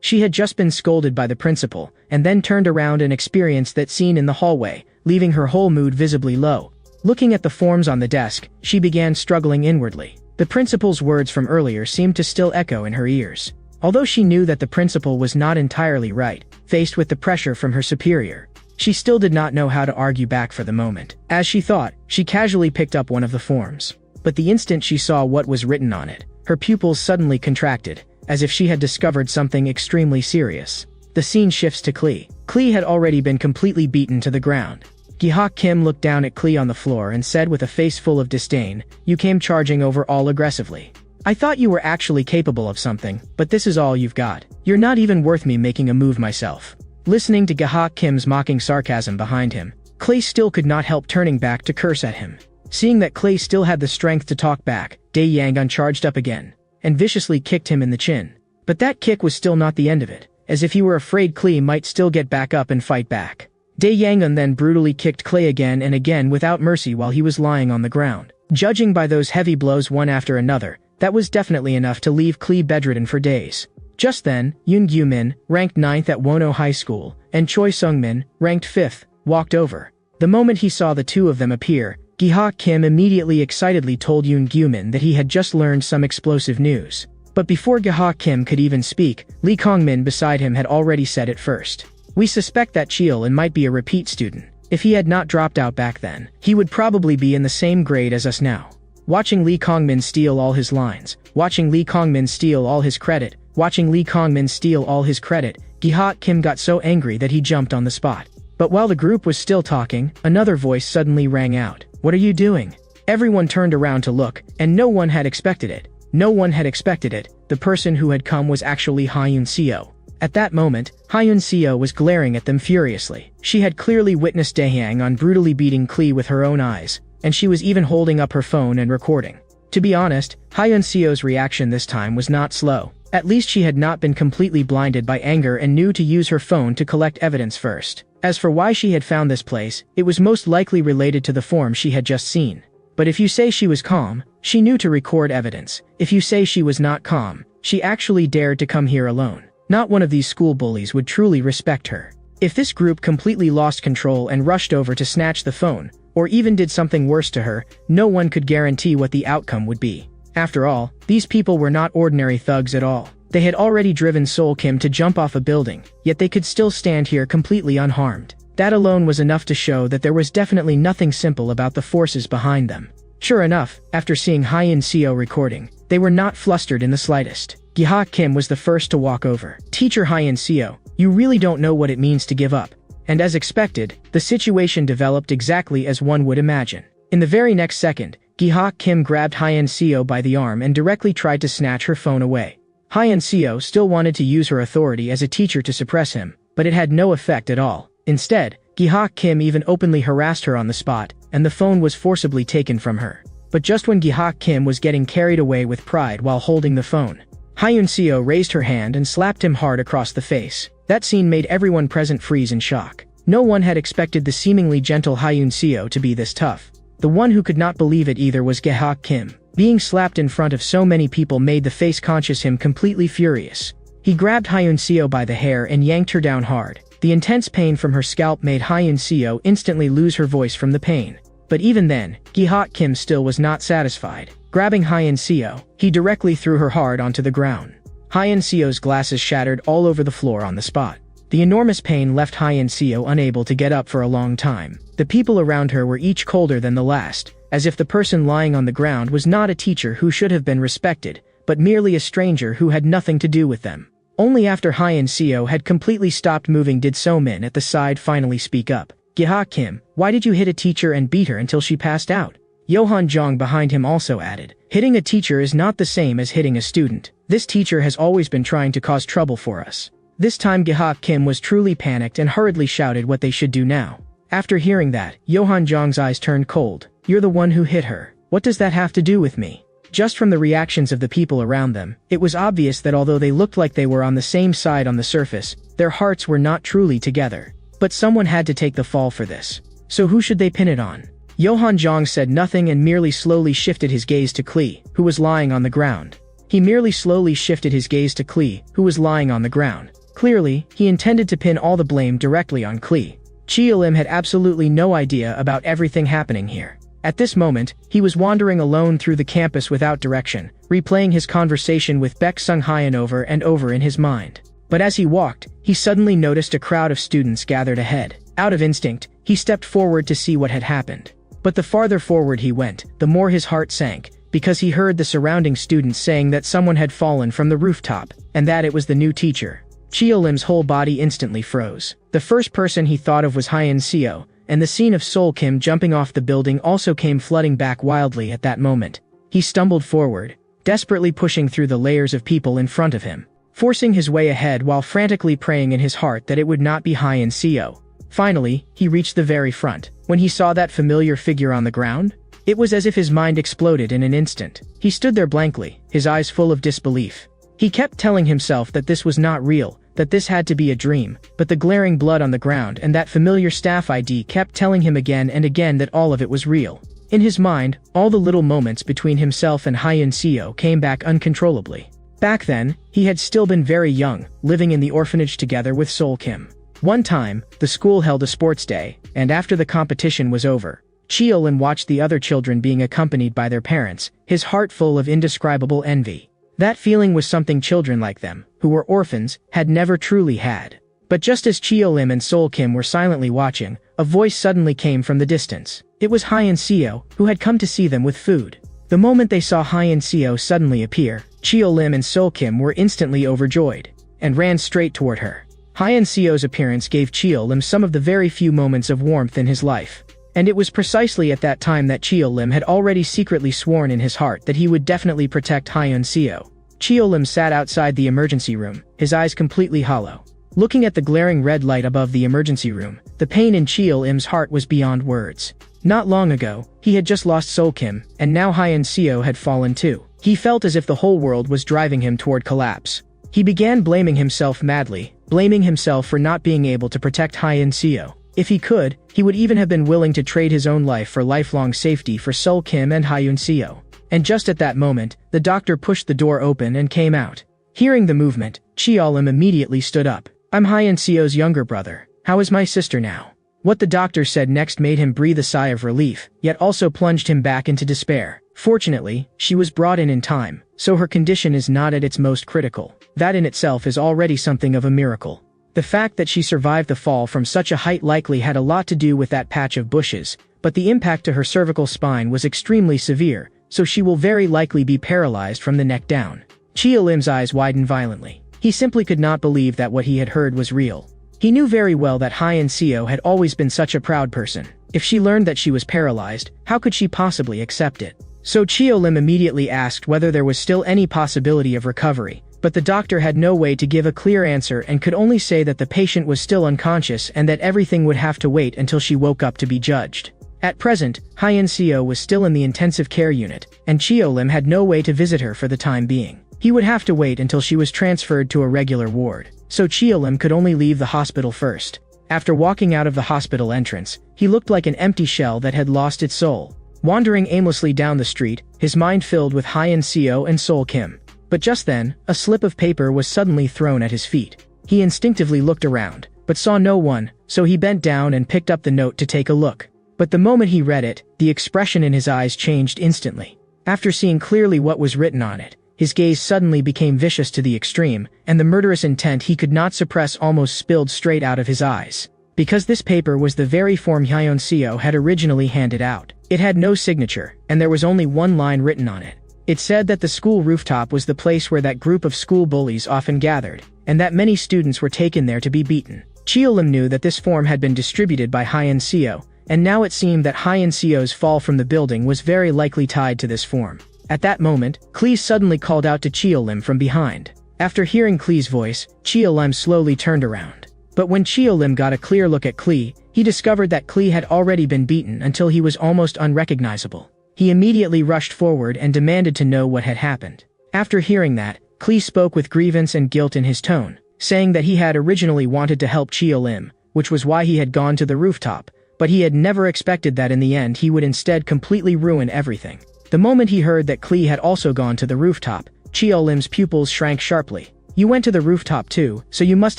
She had just been scolded by the principal, and then turned around and experienced that scene in the hallway, leaving her whole mood visibly low. Looking at the forms on the desk, she began struggling inwardly. The principal's words from earlier seemed to still echo in her ears. Although she knew that the principal was not entirely right, faced with the pressure from her superior, she still did not know how to argue back for the moment. As she thought, she casually picked up one of the forms. But the instant she saw what was written on it, her pupils suddenly contracted, as if she had discovered something extremely serious. The scene shifts to Klee. Klee had already been completely beaten to the ground. Gi-hak Kim looked down at Klee on the floor and said with a face full of disdain, "You came charging over all aggressively. I thought you were actually capable of something, but this is all you've got. You're not even worth me making a move myself." Listening to Gi-hak Kim's mocking sarcasm behind him, Klee still could not help turning back to curse at him. Seeing that Klee still had the strength to talk back, Dae Yangon charged up again, and viciously kicked him in the chin. But that kick was still not the end of it, as if he were afraid Klee might still get back up and fight back. Dae Yangon then brutally kicked Klee again and again without mercy while he was lying on the ground. Judging by those heavy blows one after another, that was definitely enough to leave Klee bedridden for days. Just then, Yoon Gyu-min, ranked 9th at Wono High School, and Choi Sung-min, ranked 5th, walked over. The moment he saw the two of them appear, Gi-hak Kim immediately excitedly told Yoon Gyu-min that he had just learned some explosive news. But before Gi-hak Kim could even speak, Lee Kong-min beside him had already said it first. "We suspect that Cheol-in might be a repeat student. If he had not dropped out back then, he would probably be in the same grade as us now." Watching Lee Kong-min steal all his lines, watching Lee Kong-min steal all his credit, watching Lee Kong-min steal all his credit, Gi-hak Kim got so angry that he jumped on the spot. But while the group was still talking, another voice suddenly rang out. "What are you doing?" Everyone turned around to look, and no one had expected it. No one had expected it. The person who had come was actually Ha-yoon Seo. At that moment, Ha-yoon Seo was glaring at them furiously. She had clearly witnessed Dae Yangon brutally beating Klee with her own eyes, and she was even holding up her phone and recording. To be honest, Ha-yoon Seo's reaction this time was not slow. At least she had not been completely blinded by anger and knew to use her phone to collect evidence first. As for why she had found this place, it was most likely related to the form she had just seen. But if you say she was calm, she knew to record evidence. If you say she was not calm, she actually dared to come here alone. Not one of these school bullies would truly respect her. If this group completely lost control and rushed over to snatch the phone, or even did something worse to her, no one could guarantee what the outcome would be. After all, these people were not ordinary thugs at all. They had already driven Sol Kim to jump off a building, yet they could still stand here completely unharmed. That alone was enough to show that there was definitely nothing simple about the forces behind them. Sure enough, after seeing Ha-yoon Seo recording, they were not flustered in the slightest. Gi-hak Kim was the first to walk over. "Teacher Ha-yoon Seo, you really don't know what it means to give up." And as expected, the situation developed exactly as one would imagine. In the very next second, Gi-hak Kim grabbed Ha-yoon Seo by the arm and directly tried to snatch her phone away. Ha-yoon Seo still wanted to use her authority as a teacher to suppress him, but it had no effect at all. Instead, Gi-hak Kim even openly harassed her on the spot, and the phone was forcibly taken from her. But just when Gi-hak Kim was getting carried away with pride while holding the phone, Ha-yoon Seo raised her hand and slapped him hard across the face. That scene made everyone present freeze in shock. No one had expected the seemingly gentle Ha-yoon Seo to be this tough. The one who could not believe it either was Gi-hak Kim. Being slapped in front of so many people made the face-conscious him completely furious. He grabbed Ha-yoon Seo by the hair and yanked her down hard. The intense pain from her scalp made Ha-yoon Seo instantly lose her voice from the pain. But even then, Gi-hak Kim still was not satisfied. Grabbing Ha-yoon Seo, he directly threw her hard onto the ground. Ha-yoon Seo's glasses shattered all over the floor on the spot. The enormous pain left Ha-yoon Seo unable to get up for a long time. The people around her were each colder than the last, as if the person lying on the ground was not a teacher who should have been respected, but merely a stranger who had nothing to do with them. Only after Ha-yoon Seo had completely stopped moving did So-min at the side finally speak up. "Gi-hak Kim, why did you hit a teacher and beat her until she passed out?" Yohan Jong behind him also added, "Hitting a teacher is not the same as hitting a student. This teacher has always been trying to cause trouble for us." This time Gi-hak Kim was truly panicked and hurriedly shouted what they should do now. After hearing that, Yohan Jong's eyes turned cold. "You're the one who hit her. What does that have to do with me?" Just from the reactions of the people around them, it was obvious that although they looked like they were on the same side on the surface, their hearts were not truly together. But someone had to take the fall for this. So who should they pin it on? Yohan Jong said nothing and merely slowly shifted his gaze to Klee, who was lying on the ground. He merely slowly shifted his gaze to Klee, who was lying on the ground. Clearly, he intended to pin all the blame directly on Klee. Cheol-im had absolutely no idea about everything happening here. At this moment, he was wandering alone through the campus without direction, replaying his conversation with Baek Sung-hyun over and over in his mind. But as he walked, he suddenly noticed a crowd of students gathered ahead. Out of instinct, he stepped forward to see what had happened. But the farther forward he went, the more his heart sank, because he heard the surrounding students saying that someone had fallen from the rooftop, and that it was the new teacher. Cheo-lim's whole body instantly froze. The first person he thought of was Hyun Seo, and the scene of Sol Kim jumping off the building also came flooding back wildly at that moment. He stumbled forward, desperately pushing through the layers of people in front of him, forcing his way ahead while frantically praying in his heart that it would not be Hyun Seo. Finally, he reached the very front. When he saw that familiar figure on the ground, it was as if his mind exploded in an instant. He stood there blankly, his eyes full of disbelief. He kept telling himself that this was not real, that this had to be a dream, but the glaring blood on the ground and that familiar staff ID kept telling him again and again that all of it was real. In his mind, all the little moments between himself and Hyun Seo came back uncontrollably. Back then, he had still been very young, living in the orphanage together with Sol Kim. One time, the school held a sports day, and after the competition was over, Cheo-lim watched the other children being accompanied by their parents, his heart full of indescribable envy. That feeling was something children like them, who were orphans, had never truly had. But just as Cheo-lim and Sol Kim were silently watching, a voice suddenly came from the distance. It was Hyun Seo, who had come to see them with food. The moment they saw Hyun Seo suddenly appear, Cheo-lim and Sol Kim were instantly overjoyed, and ran straight toward her. Hyun Seo's appearance gave Cheo-lim some of the very few moments of warmth in his life. And it was precisely at that time that Cheo-lim had already secretly sworn in his heart that he would definitely protect Hyun Seo. Cheo-lim sat outside the emergency room, his eyes completely hollow. Looking at the glaring red light above the emergency room, the pain in Cheo-lim's heart was beyond words. Not long ago, he had just lost Sol Kim, and now Hyun Seo had fallen too. He felt as if the whole world was driving him toward collapse. He began blaming himself madly, blaming himself for not being able to protect Hyun Seo. If he could, he would even have been willing to trade his own life for lifelong safety for Sol Kim and Hyun Seo. And just at that moment, the doctor pushed the door open and came out. Hearing the movement, Cheo-lim immediately stood up. "I'm Hyun Seo's younger brother. How is my sister now?" What the doctor said next made him breathe a sigh of relief, yet also plunged him back into despair. Fortunately, she was brought in time, so her condition is not at its most critical. That in itself is already something of a miracle. The fact that she survived the fall from such a height likely had a lot to do with that patch of bushes, but the impact to her cervical spine was extremely severe, so she will very likely be paralyzed from the neck down. Cheo-lim's eyes widened violently. He simply could not believe that what he had heard was real. He knew very well that Hyun Seo had always been such a proud person. If she learned that she was paralyzed, how could she possibly accept it? So Cheo-lim immediately asked whether there was still any possibility of recovery, but the doctor had no way to give a clear answer and could only say that the patient was still unconscious and that everything would have to wait until she woke up to be judged. At present, Hyun Seo was still in the intensive care unit, and Cheo-lim had no way to visit her for the time being. He would have to wait until she was transferred to a regular ward, so Cheo-lim could only leave the hospital first. After walking out of the hospital entrance, he looked like an empty shell that had lost its soul. Wandering aimlessly down the street, his mind filled with Hyun Seo and Sol Kim. But just then, a slip of paper was suddenly thrown at his feet. He instinctively looked around, but saw no one, so he bent down and picked up the note to take a look. But the moment he read it, the expression in his eyes changed instantly. After seeing clearly what was written on it, his gaze suddenly became vicious to the extreme, and the murderous intent he could not suppress almost spilled straight out of his eyes. Because this paper was the very form Hyun Seo had originally handed out. It had no signature, and there was only one line written on it. It said that the school rooftop was the place where that group of school bullies often gathered, and that many students were taken there to be beaten. Cheo-lim knew that this form had been distributed by Hyun Seo, and now it seemed that Hyun Seo's fall from the building was very likely tied to this form. At that moment, Klee suddenly called out to Cheo-lim from behind. After hearing Klee's voice, Cheo-lim slowly turned around. But when Cheo-lim got a clear look at Klee, he discovered that Klee had already been beaten until he was almost unrecognizable. He immediately rushed forward and demanded to know what had happened. After hearing that, Klee spoke with grievance and guilt in his tone, saying that he had originally wanted to help Cheo-lim, which was why he had gone to the rooftop, but he had never expected that in the end he would instead completely ruin everything. The moment he heard that Klee had also gone to the rooftop, Cheo-lim's pupils shrank sharply. "You went to the rooftop too, so you must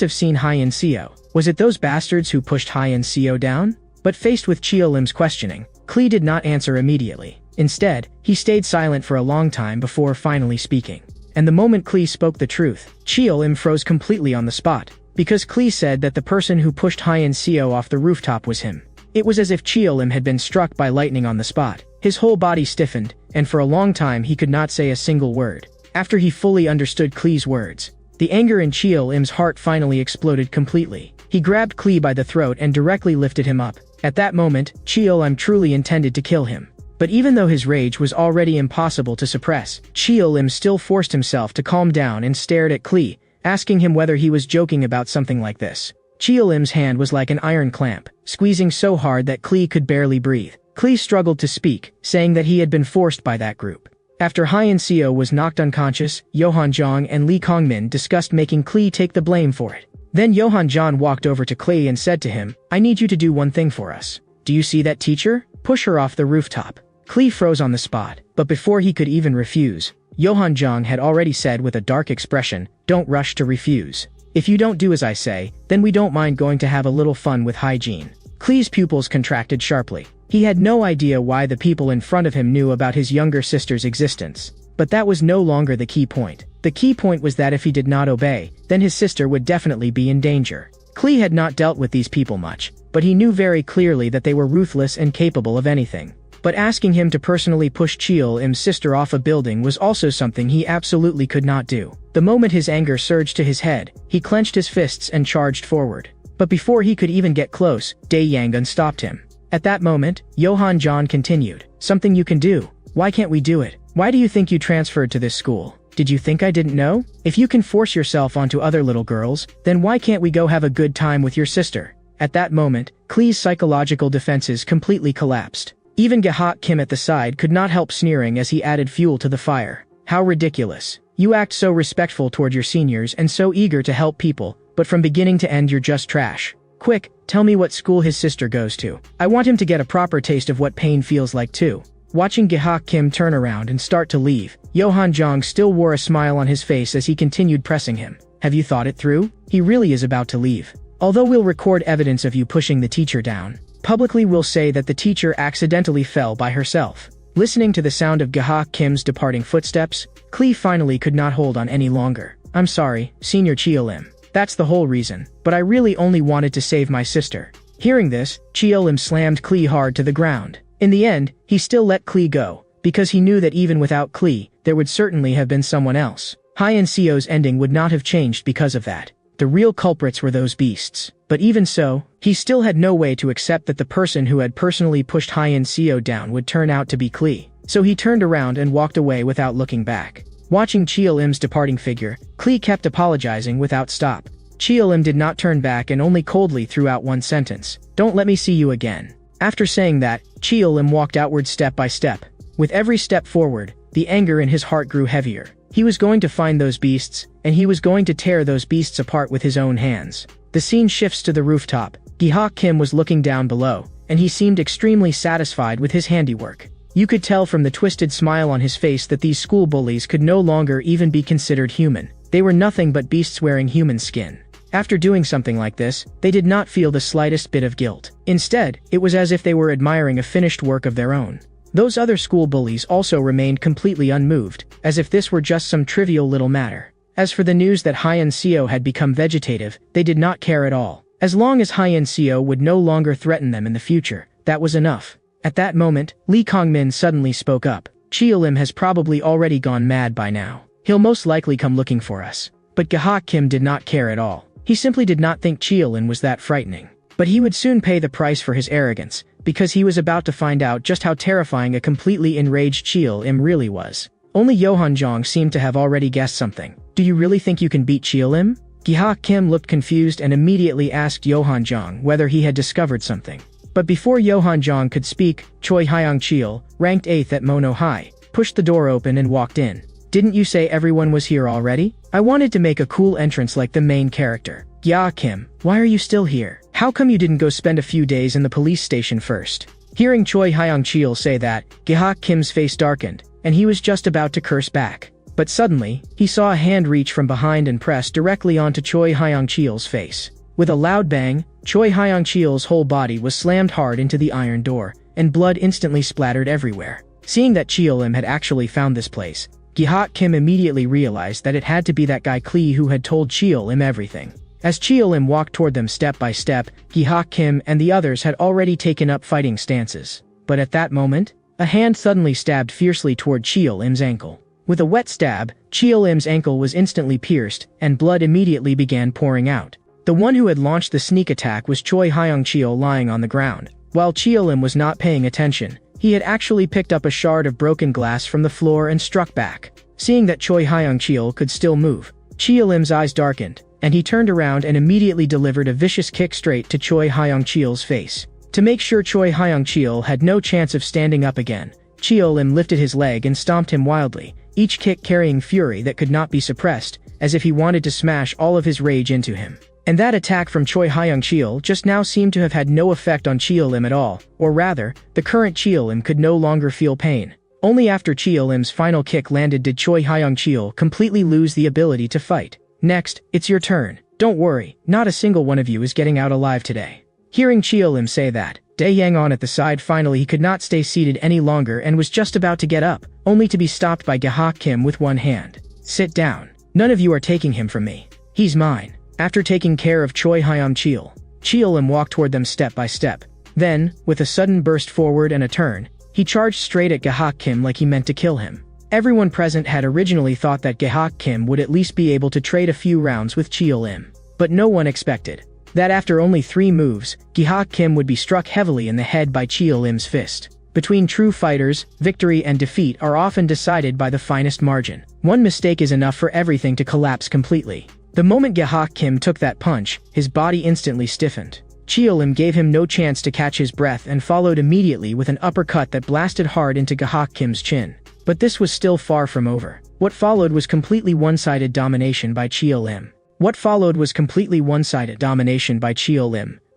have seen Hyun Seo. Was it those bastards who pushed Hyun Seo down?" But faced with Cheo-lim's questioning, Klee did not answer immediately. Instead, he stayed silent for a long time before finally speaking. And the moment Klee spoke the truth, Cheol-im froze completely on the spot, because Klee said that the person who pushed Hyun Seo off the rooftop was him. It was as if Cheol-im had been struck by lightning on the spot. His whole body stiffened, and for a long time he could not say a single word. After he fully understood Klee's words, the anger in Cheol-im's heart finally exploded completely. He grabbed Klee by the throat and directly lifted him up. At that moment, Cheol-im truly intended to kill him. But even though his rage was already impossible to suppress, Cheol-im still forced himself to calm down and stared at Klee, asking him whether he was joking about something like this. Cheol-im's hand was like an iron clamp, squeezing so hard that Klee could barely breathe. Klee struggled to speak, saying that he had been forced by that group. After Hyun Seo was knocked unconscious, Yohan Jong and Lee Kongmin discussed making Klee take the blame for it. Then Yohan Jong walked over to Klee and said to him, "I need you to do one thing for us. Do you see that teacher? Push her off the rooftop." Klee froze on the spot, but before he could even refuse, Yohan Jong had already said with a dark expression, "Don't rush to refuse. If you don't do as I say, then we don't mind going to have a little fun with hygiene." Klee's pupils contracted sharply. He had no idea why the people in front of him knew about his younger sister's existence. But that was no longer the key point. The key point was that if he did not obey, then his sister would definitely be in danger. Klee had not dealt with these people much, but he knew very clearly that they were ruthless and capable of anything. But asking him to personally push Cheol-im's sister off a building was also something he absolutely could not do. The moment his anger surged to his head, he clenched his fists and charged forward. But before he could even get close, Dae Yangun stopped him. At that moment, Yohan Jong continued, "Something you can do. Why can't we do it? Why do you think you transferred to this school? Did you think I didn't know? If you can force yourself onto other little girls, then why can't we go have a good time with your sister?" At that moment, Klee's psychological defenses completely collapsed. Even Gahak Kim at the side could not help sneering as he added fuel to the fire. "How ridiculous. You act so respectful toward your seniors and so eager to help people, but from beginning to end you're just trash. Quick, tell me what school his sister goes to. I want him to get a proper taste of what pain feels like too." Watching Gahak Kim turn around and start to leave, Yohan Jong still wore a smile on his face as he continued pressing him. "Have you thought it through? He really is about to leave. Although we'll record evidence of you pushing the teacher down, publicly we'll say that the teacher accidentally fell by herself." Listening to the sound of Gahak Kim's departing footsteps, Klee finally could not hold on any longer. "I'm sorry, Senior Cheol-im. That's the whole reason, but I really only wanted to save my sister." Hearing this, Cheol-im slammed Klee hard to the ground. In the end, he still let Klee go, because he knew that even without Klee, there would certainly have been someone else. Hyun Seo's ending would not have changed because of that. The real culprits were those beasts. But even so, he still had no way to accept that the person who had personally pushed Hyun Seo down would turn out to be Klee. So he turned around and walked away without looking back. Watching Cheol-im's departing figure, Klee kept apologizing without stop. Cheol-im did not turn back and only coldly threw out one sentence, "Don't let me see you again." After saying that, Cheol-im walked outward step by step. With every step forward, the anger in his heart grew heavier. He was going to find those beasts, and he was going to tear those beasts apart with his own hands. The scene shifts to the rooftop. Gihak Kim was looking down below, and he seemed extremely satisfied with his handiwork. You could tell from the twisted smile on his face that these school bullies could no longer even be considered human. They were nothing but beasts wearing human skin. After doing something like this, they did not feel the slightest bit of guilt. Instead, it was as if they were admiring a finished work of their own. Those other school bullies also remained completely unmoved, as if this were just some trivial little matter. As for the news that Hyun Seo had become vegetative, they did not care at all. As long as Hyun Seo would no longer threaten them in the future, that was enough. At that moment, Lee Kongmin suddenly spoke up. "Cheol-im has probably already gone mad by now. He'll most likely come looking for us." But Gahak Kim did not care at all. He simply did not think Cheol-im was that frightening. But he would soon pay the price for his arrogance, because he was about to find out just how terrifying a completely enraged Cheol-im really was. Only Yohan Jong seemed to have already guessed something. "Do you really think you can beat Cheol-im?" Gihak Kim looked confused and immediately asked Yohan Jong whether he had discovered something. But before Yohan Jong could speak, Choi Hyang Cheol, ranked 8th at Mono High, pushed the door open and walked in. "Didn't you say everyone was here already? I wanted to make a cool entrance like the main character." "Yeah, Kim, why are you still here? How come you didn't go spend a few days in the police station first?" Hearing Choi Hyang Cheol say that, Gihak Kim's face darkened, and he was just about to curse back. But suddenly, he saw a hand reach from behind and press directly onto Choi Hyang Cheol's face. With a loud bang, Choi Hyang Cheol's whole body was slammed hard into the iron door, and blood instantly splattered everywhere. Seeing that Cheolim had actually found this place, Gihak Kim immediately realized that it had to be that guy Klee who had told Cheolim everything. As Cheolim walked toward them step by step, Gihak Kim and the others had already taken up fighting stances. But at that moment, a hand suddenly stabbed fiercely toward Cheolim's ankle. With a wet stab, Cheolim's ankle was instantly pierced, and blood immediately began pouring out. The one who had launched the sneak attack was Choi Hyung-cheo lying on the ground. While Cheolim was not paying attention, he had actually picked up a shard of broken glass from the floor and struck back. Seeing that Choi Hyung-cheo could still move, Cheolim's eyes darkened, and he turned around and immediately delivered a vicious kick straight to Choi Hyung-cheo's face. To make sure Choi Hyung-cheo had no chance of standing up again, Cheolim lifted his leg and stomped him wildly, each kick carrying fury that could not be suppressed, as if he wanted to smash all of his rage into him. And that attack from Choi Hyung-cheo just now seemed to have had no effect on Cheolim at all, or rather, the current Cheolim could no longer feel pain. Only after Cheolim's final kick landed did Choi Hyung-cheo completely lose the ability to fight. Next, it's your turn. Don't worry, not a single one of you is getting out alive today. Hearing Cheolim say that, Dae Yang-on at the side finally he could not stay seated any longer and was just about to get up, only to be stopped by Gihak Kim with one hand. Sit down. None of you are taking him from me. He's mine. After taking care of Choi Hyung-cheo, Cheolim walked toward them step by step. Then, with a sudden burst forward and a turn, he charged straight at Gihak Kim like he meant to kill him. Everyone present had originally thought that Gihak Kim would at least be able to trade a few rounds with Cheolim. But no one expected that after only 3 moves, Gihak Kim would be struck heavily in the head by Cheolim's fist. Between true fighters, victory and defeat are often decided by the finest margin. One mistake is enough for everything to collapse completely. The moment Gihak Kim took that punch, his body instantly stiffened. Cheolim gave him no chance to catch his breath and followed immediately with an uppercut that blasted hard into Gihak Kim's chin. But this was still far from over. What followed was completely one-sided domination by Cheolim.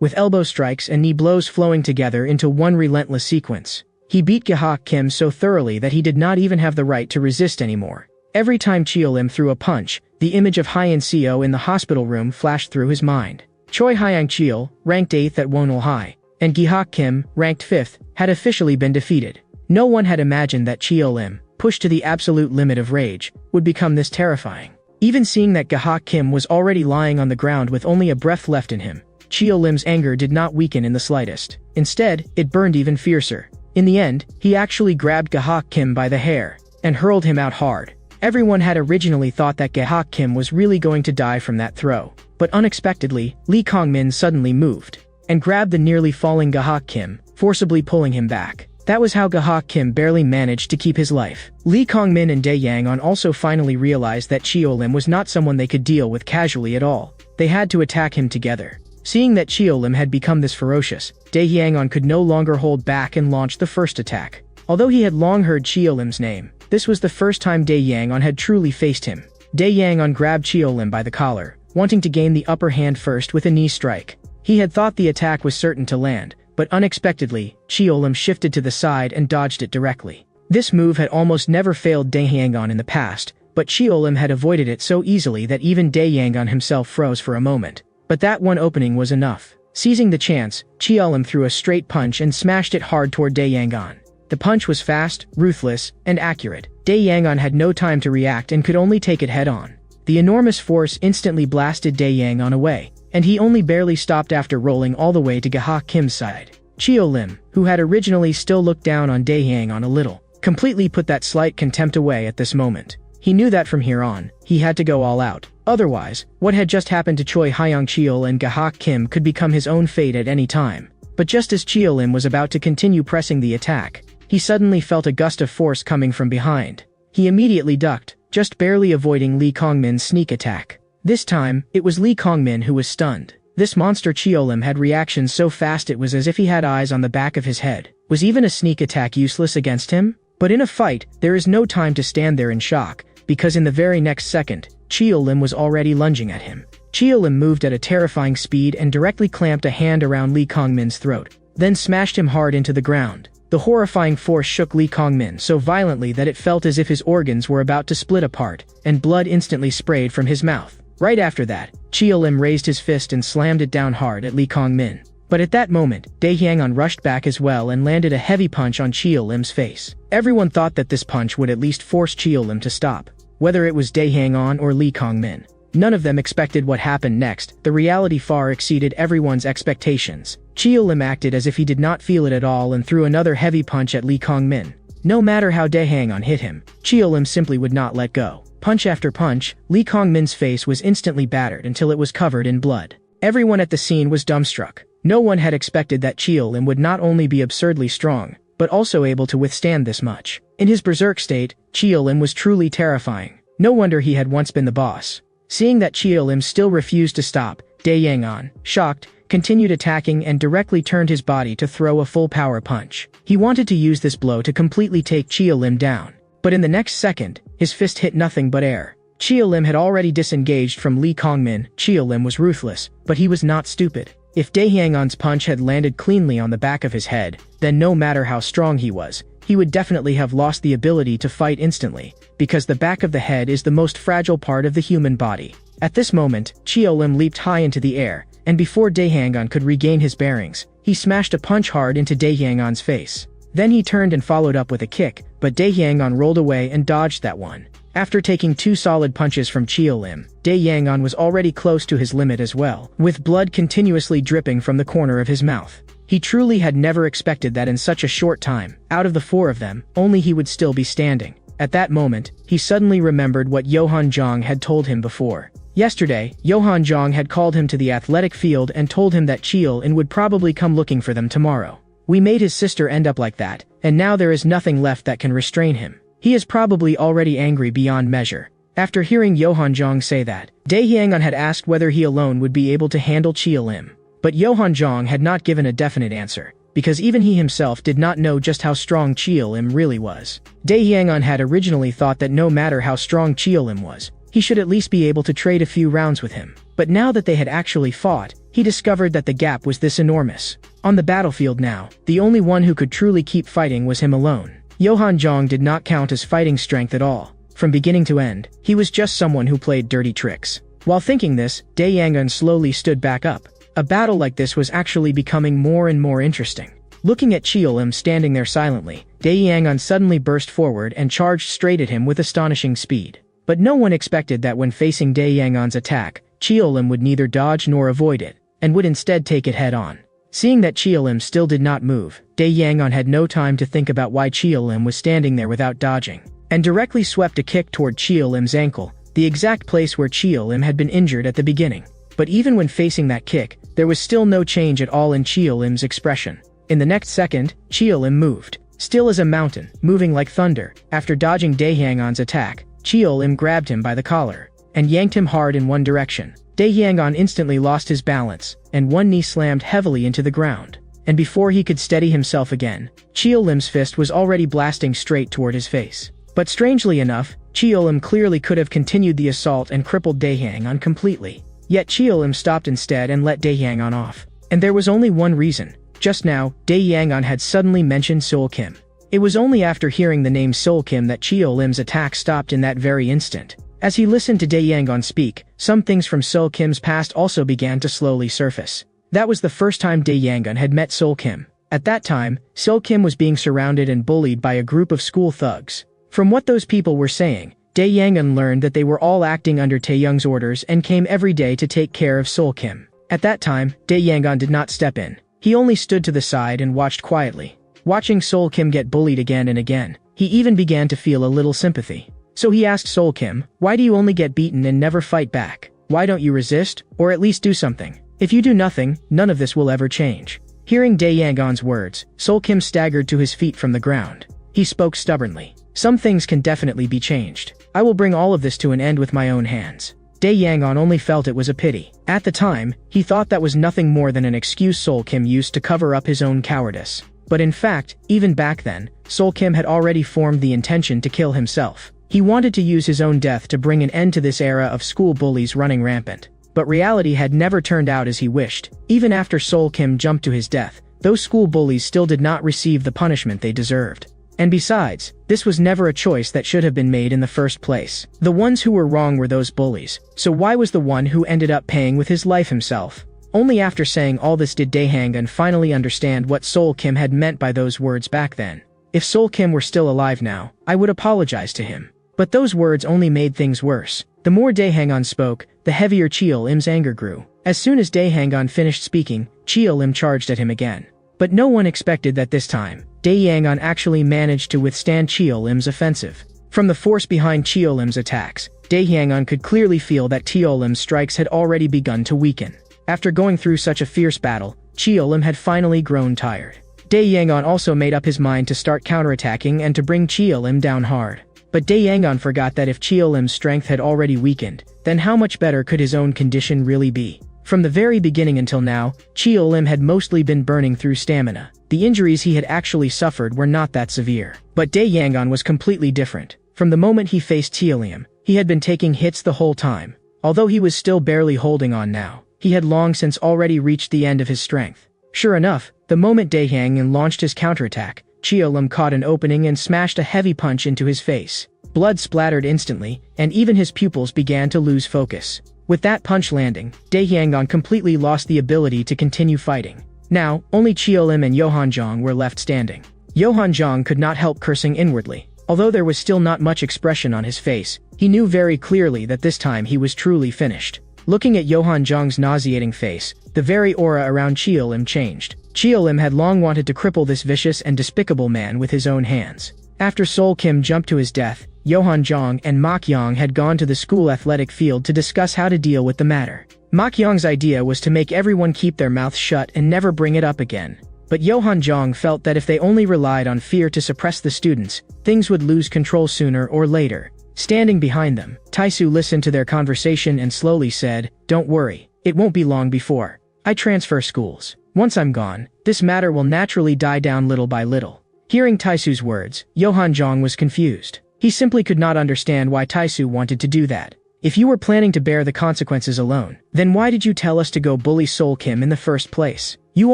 With elbow strikes and knee blows flowing together into one relentless sequence. He beat Gihak Kim so thoroughly that he did not even have the right to resist anymore. Every time Cheolim threw a punch, the image of Hyun-seo in the hospital room flashed through his mind. Choi Hyung-cheo, ranked 8th at Wonul High, and Gihak Kim, ranked 5th, had officially been defeated. No one had imagined that Cheolim, pushed to the absolute limit of rage, would become this terrifying. Even seeing that Gihak Kim was already lying on the ground with only a breath left in him, Cheolim's anger did not weaken in the slightest. Instead, it burned even fiercer. In the end, he actually grabbed Gihak Kim by the hair and hurled him out hard. Everyone had originally thought that Gihak Kim was really going to die from that throw. But unexpectedly, Lee Kong-min suddenly moved and grabbed the nearly falling Gihak Kim, forcibly pulling him back. That was how Gihak Kim barely managed to keep his life. Lee Kong-min and Dae Yang-on also finally realized that Cheolim was not someone they could deal with casually at all. They had to attack him together. Seeing that Cheolim had become this ferocious, Dae Yang-on could no longer hold back and launched the first attack. Although he had long heard Cheolim's name, this was the first time Dae Yang-on had truly faced him. Dae Yang-on grabbed Cheolim by the collar, wanting to gain the upper hand first with a knee strike. He had thought the attack was certain to land, but unexpectedly, Cheolim shifted to the side and dodged it directly. This move had almost never failed Dae Yang-on in the past, but Cheolim had avoided it so easily that even Dae Yang-on himself froze for a moment. But that one opening was enough. Seizing the chance, Cheolim threw a straight punch and smashed it hard toward Dae Yang-on. The punch was fast, ruthless, and accurate. Dae Yang-on had no time to react and could only take it head-on. The enormous force instantly blasted Dae Yang-on away, and he only barely stopped after rolling all the way to Gihak Kim's side. Cheolim, who had originally still looked down on Dae Yang-on a little, completely put that slight contempt away at this moment. He knew that from here on, he had to go all out. Otherwise, what had just happened to Choi Hyung-cheo and Gihak Kim could become his own fate at any time. But just as Cheolim was about to continue pressing the attack, he suddenly felt a gust of force coming from behind. He immediately ducked, just barely avoiding Lee Kong-min's sneak attack. This time, it was Lee Kong-min who was stunned. This monster Cheolim had reactions so fast it was as if he had eyes on the back of his head. Was even a sneak attack useless against him? But in a fight, there is no time to stand there in shock, because in the very next second, Cheolim was already lunging at him. Cheolim moved at a terrifying speed and directly clamped a hand around Lee Kong-min's throat, then smashed him hard into the ground. The horrifying force shook Lee Kong-min so violently that it felt as if his organs were about to split apart, and blood instantly sprayed from his mouth. Right after that, Cheolim raised his fist and slammed it down hard at Lee Kong-min. But at that moment, Dae-hyang-on rushed back as well and landed a heavy punch on Cheo-lim's face. Everyone thought that this punch would at least force Cheo-lim to stop, whether it was Dae-hyang-on or Lee Kong-min. None of them expected what happened next. The reality far exceeded everyone's expectations. Cheo-lim acted as if he did not feel it at all and threw another heavy punch at Lee Kong-min. No matter how Dae-hyang-on hit him, Cheo-lim simply would not let go. Punch after punch, Lee Kong-min's face was instantly battered until it was covered in blood. Everyone at the scene was dumbstruck. No one had expected that Cheo-lim would not only be absurdly strong, but also able to withstand this much. In his berserk state, Cheo-lim was truly terrifying. No wonder he had once been the boss. Seeing that Cheo-lim still refused to stop, Dae-hyang-on, shocked, continued attacking and directly turned his body to throw a full power punch. He wanted to use this blow to completely take Cheo-lim down. But in the next second, his fist hit nothing but air. Cheo-lim had already disengaged from Lee Kong-min. Cheo-lim was ruthless, but he was not stupid. If Dae-hyang-on's punch had landed cleanly on the back of his head, then no matter how strong he was, he would definitely have lost the ability to fight instantly, because the back of the head is the most fragile part of the human body. At this moment, Cheo-lim leaped high into the air, and before Dae-hyang-on could regain his bearings, he smashed a punch hard into Dae-hyang-on's face. Then he turned and followed up with a kick, but Dae-hyang-on rolled away and dodged that one. After taking 2 solid punches from Cheo-lim, Dae-hyang-on was already close to his limit as well, with blood continuously dripping from the corner of his mouth. He truly had never expected that in such a short time, out of the 4 of them, only he would still be standing. At that moment, he suddenly remembered what Johan Jong had told him before. Yesterday, Johan Jong had called him to the athletic field and told him that Cheo-lim would probably come looking for them tomorrow. We made his sister end up like that, and now there is nothing left that can restrain him. He is probably already angry beyond measure. After hearing Johan Jong say that, Dae-hyang-on had asked whether he alone would be able to handle Cheo-lim. But Johan Jong had not given a definite answer, because even he himself did not know just how strong Cheo-lim really was. Dae-hyang-on had originally thought that no matter how strong Cheo-lim was, he should at least be able to trade a few rounds with him. But now that they had actually fought, he discovered that the gap was this enormous. On the battlefield now, the only one who could truly keep fighting was him alone. Johan Jong did not count as fighting strength at all. From beginning to end, he was just someone who played dirty tricks. While thinking this, Dae-hyang-on slowly stood back up. A battle like this was actually becoming more and more interesting. Looking at Cheo-lim standing there silently, Dae-hyang-on suddenly burst forward and charged straight at him with astonishing speed. But no one expected that when facing Dae-hyang-on's attack, Cheo-lim would neither dodge nor avoid it, and would instead take it head-on. Seeing that Cheo-lim still did not move, Dae-hyang-on had no time to think about why Cheo-lim was standing there without dodging, and directly swept a kick toward Cheo-lim's ankle, the exact place where Cheo-lim had been injured at the beginning. But even when facing that kick, there was still no change at all in Cheo-lim's expression. In the next second, Cheo-lim moved, still as a mountain, moving like thunder. After dodging Dae-hyang-on's attack, Cheo-lim grabbed him by the collar, and yanked him hard in one direction. Dae-hyang-on instantly lost his balance, and one knee slammed heavily into the ground. And before he could steady himself again, Cheo-lim's fist was already blasting straight toward his face. But strangely enough, Cheo-lim clearly could have continued the assault and crippled Dae-hyang-on completely. Yet Cheo-lim stopped instead and let Dae-hyang-on off. And there was only one reason. Just now, Dae-hyang-on had suddenly mentioned Sol Kim. It was only after hearing the name Sol Kim that Cheo-lim's attack stopped in that very instant. As he listened to Dae-hyang-on speak, some things from Sol Kim's past also began to slowly surface. That was the first time Dae-hyang-on had met Sol Kim. At that time, Sol Kim was being surrounded and bullied by a group of school thugs. From what those people were saying, Dae-hyang-on learned that they were all acting under Tae-young's orders and came every day to take care of Sol Kim. At that time, Dae-hyang-on did not step in. He only stood to the side and watched quietly. Watching Sol Kim get bullied again and again, he even began to feel a little sympathy. So he asked Sol Kim, "Why do you only get beaten and never fight back? Why don't you resist, or at least do something? If you do nothing, none of this will ever change." Hearing Dae-hyang-on's words, Sol Kim staggered to his feet from the ground. He spoke stubbornly. "Some things can definitely be changed. I will bring all of this to an end with my own hands." Dae-hyang-on only felt it was a pity. At the time, he thought that was nothing more than an excuse Sol Kim used to cover up his own cowardice. But in fact, even back then, Sol Kim had already formed the intention to kill himself. He wanted to use his own death to bring an end to this era of school bullies running rampant. But reality had never turned out as he wished. Even after Sol Kim jumped to his death, those school bullies still did not receive the punishment they deserved. And besides, this was never a choice that should have been made in the first place. The ones who were wrong were those bullies, so why was the one who ended up paying with his life himself? Only after saying all this did Dae-hang finally understand what Sol Kim had meant by those words back then. If Sol Kim were still alive now, I would apologize to him. But those words only made things worse. The more Dae-hang charged, the heavier Cheol-im's anger grew. As soon as Dae-hang finished speaking, Cheol-im charged at him again. But no one expected that this time, Dae-hang actually managed to withstand Cheol-im's offensive. From the force behind Cheol-im's attacks, Dae-hang could clearly feel that Cheol-im's strikes had already begun to weaken. After going through such a fierce battle, Cheol-im had finally grown tired. Dae-hang also made up his mind to start counterattacking and to bring Cheol-im down hard. But Dae-hang forgot that if Cheol-im's strength had already weakened, then how much better could his own condition really be? From the very beginning until now, Cheol-im had mostly been burning through stamina. The injuries he had actually suffered were not that severe. But Dae-hang was completely different. From the moment he faced Cheol-im, he had been taking hits the whole time. Although he was still barely holding on now, he had long since already reached the end of his strength. Sure enough, the moment Dae-hang launched his counterattack, Cheol-im caught an opening and smashed a heavy punch into his face. Blood splattered instantly, and even his pupils began to lose focus. With that punch landing, Dae-hang completely lost the ability to continue fighting. Now, only Cheol-im and Yohan-jong were left standing. Yohan-jong could not help cursing inwardly. Although there was still not much expression on his face, he knew very clearly that this time he was truly finished. Looking at Yohan-jong's nauseating face, the very aura around Cheol-im changed. Cheol-im had long wanted to cripple this vicious and despicable man with his own hands. After Sol Kim jumped to his death, Yohan-jong and Mak-yong had gone to the school athletic field to discuss how to deal with the matter. Mak-yong's idea was to make everyone keep their mouths shut and never bring it up again. But Yohan-jong felt that if they only relied on fear to suppress the students, things would lose control sooner or later. Standing behind them, Tae-soo listened to their conversation and slowly said, "Don't worry, it won't be long before I transfer schools. Once I'm gone, this matter will naturally die down little by little." Hearing Tae-soo's words, Yohan-jong was confused. He simply could not understand why Tae-soo wanted to do that. If you were planning to bear the consequences alone, then why did you tell us to go bully Sol Kim in the first place? You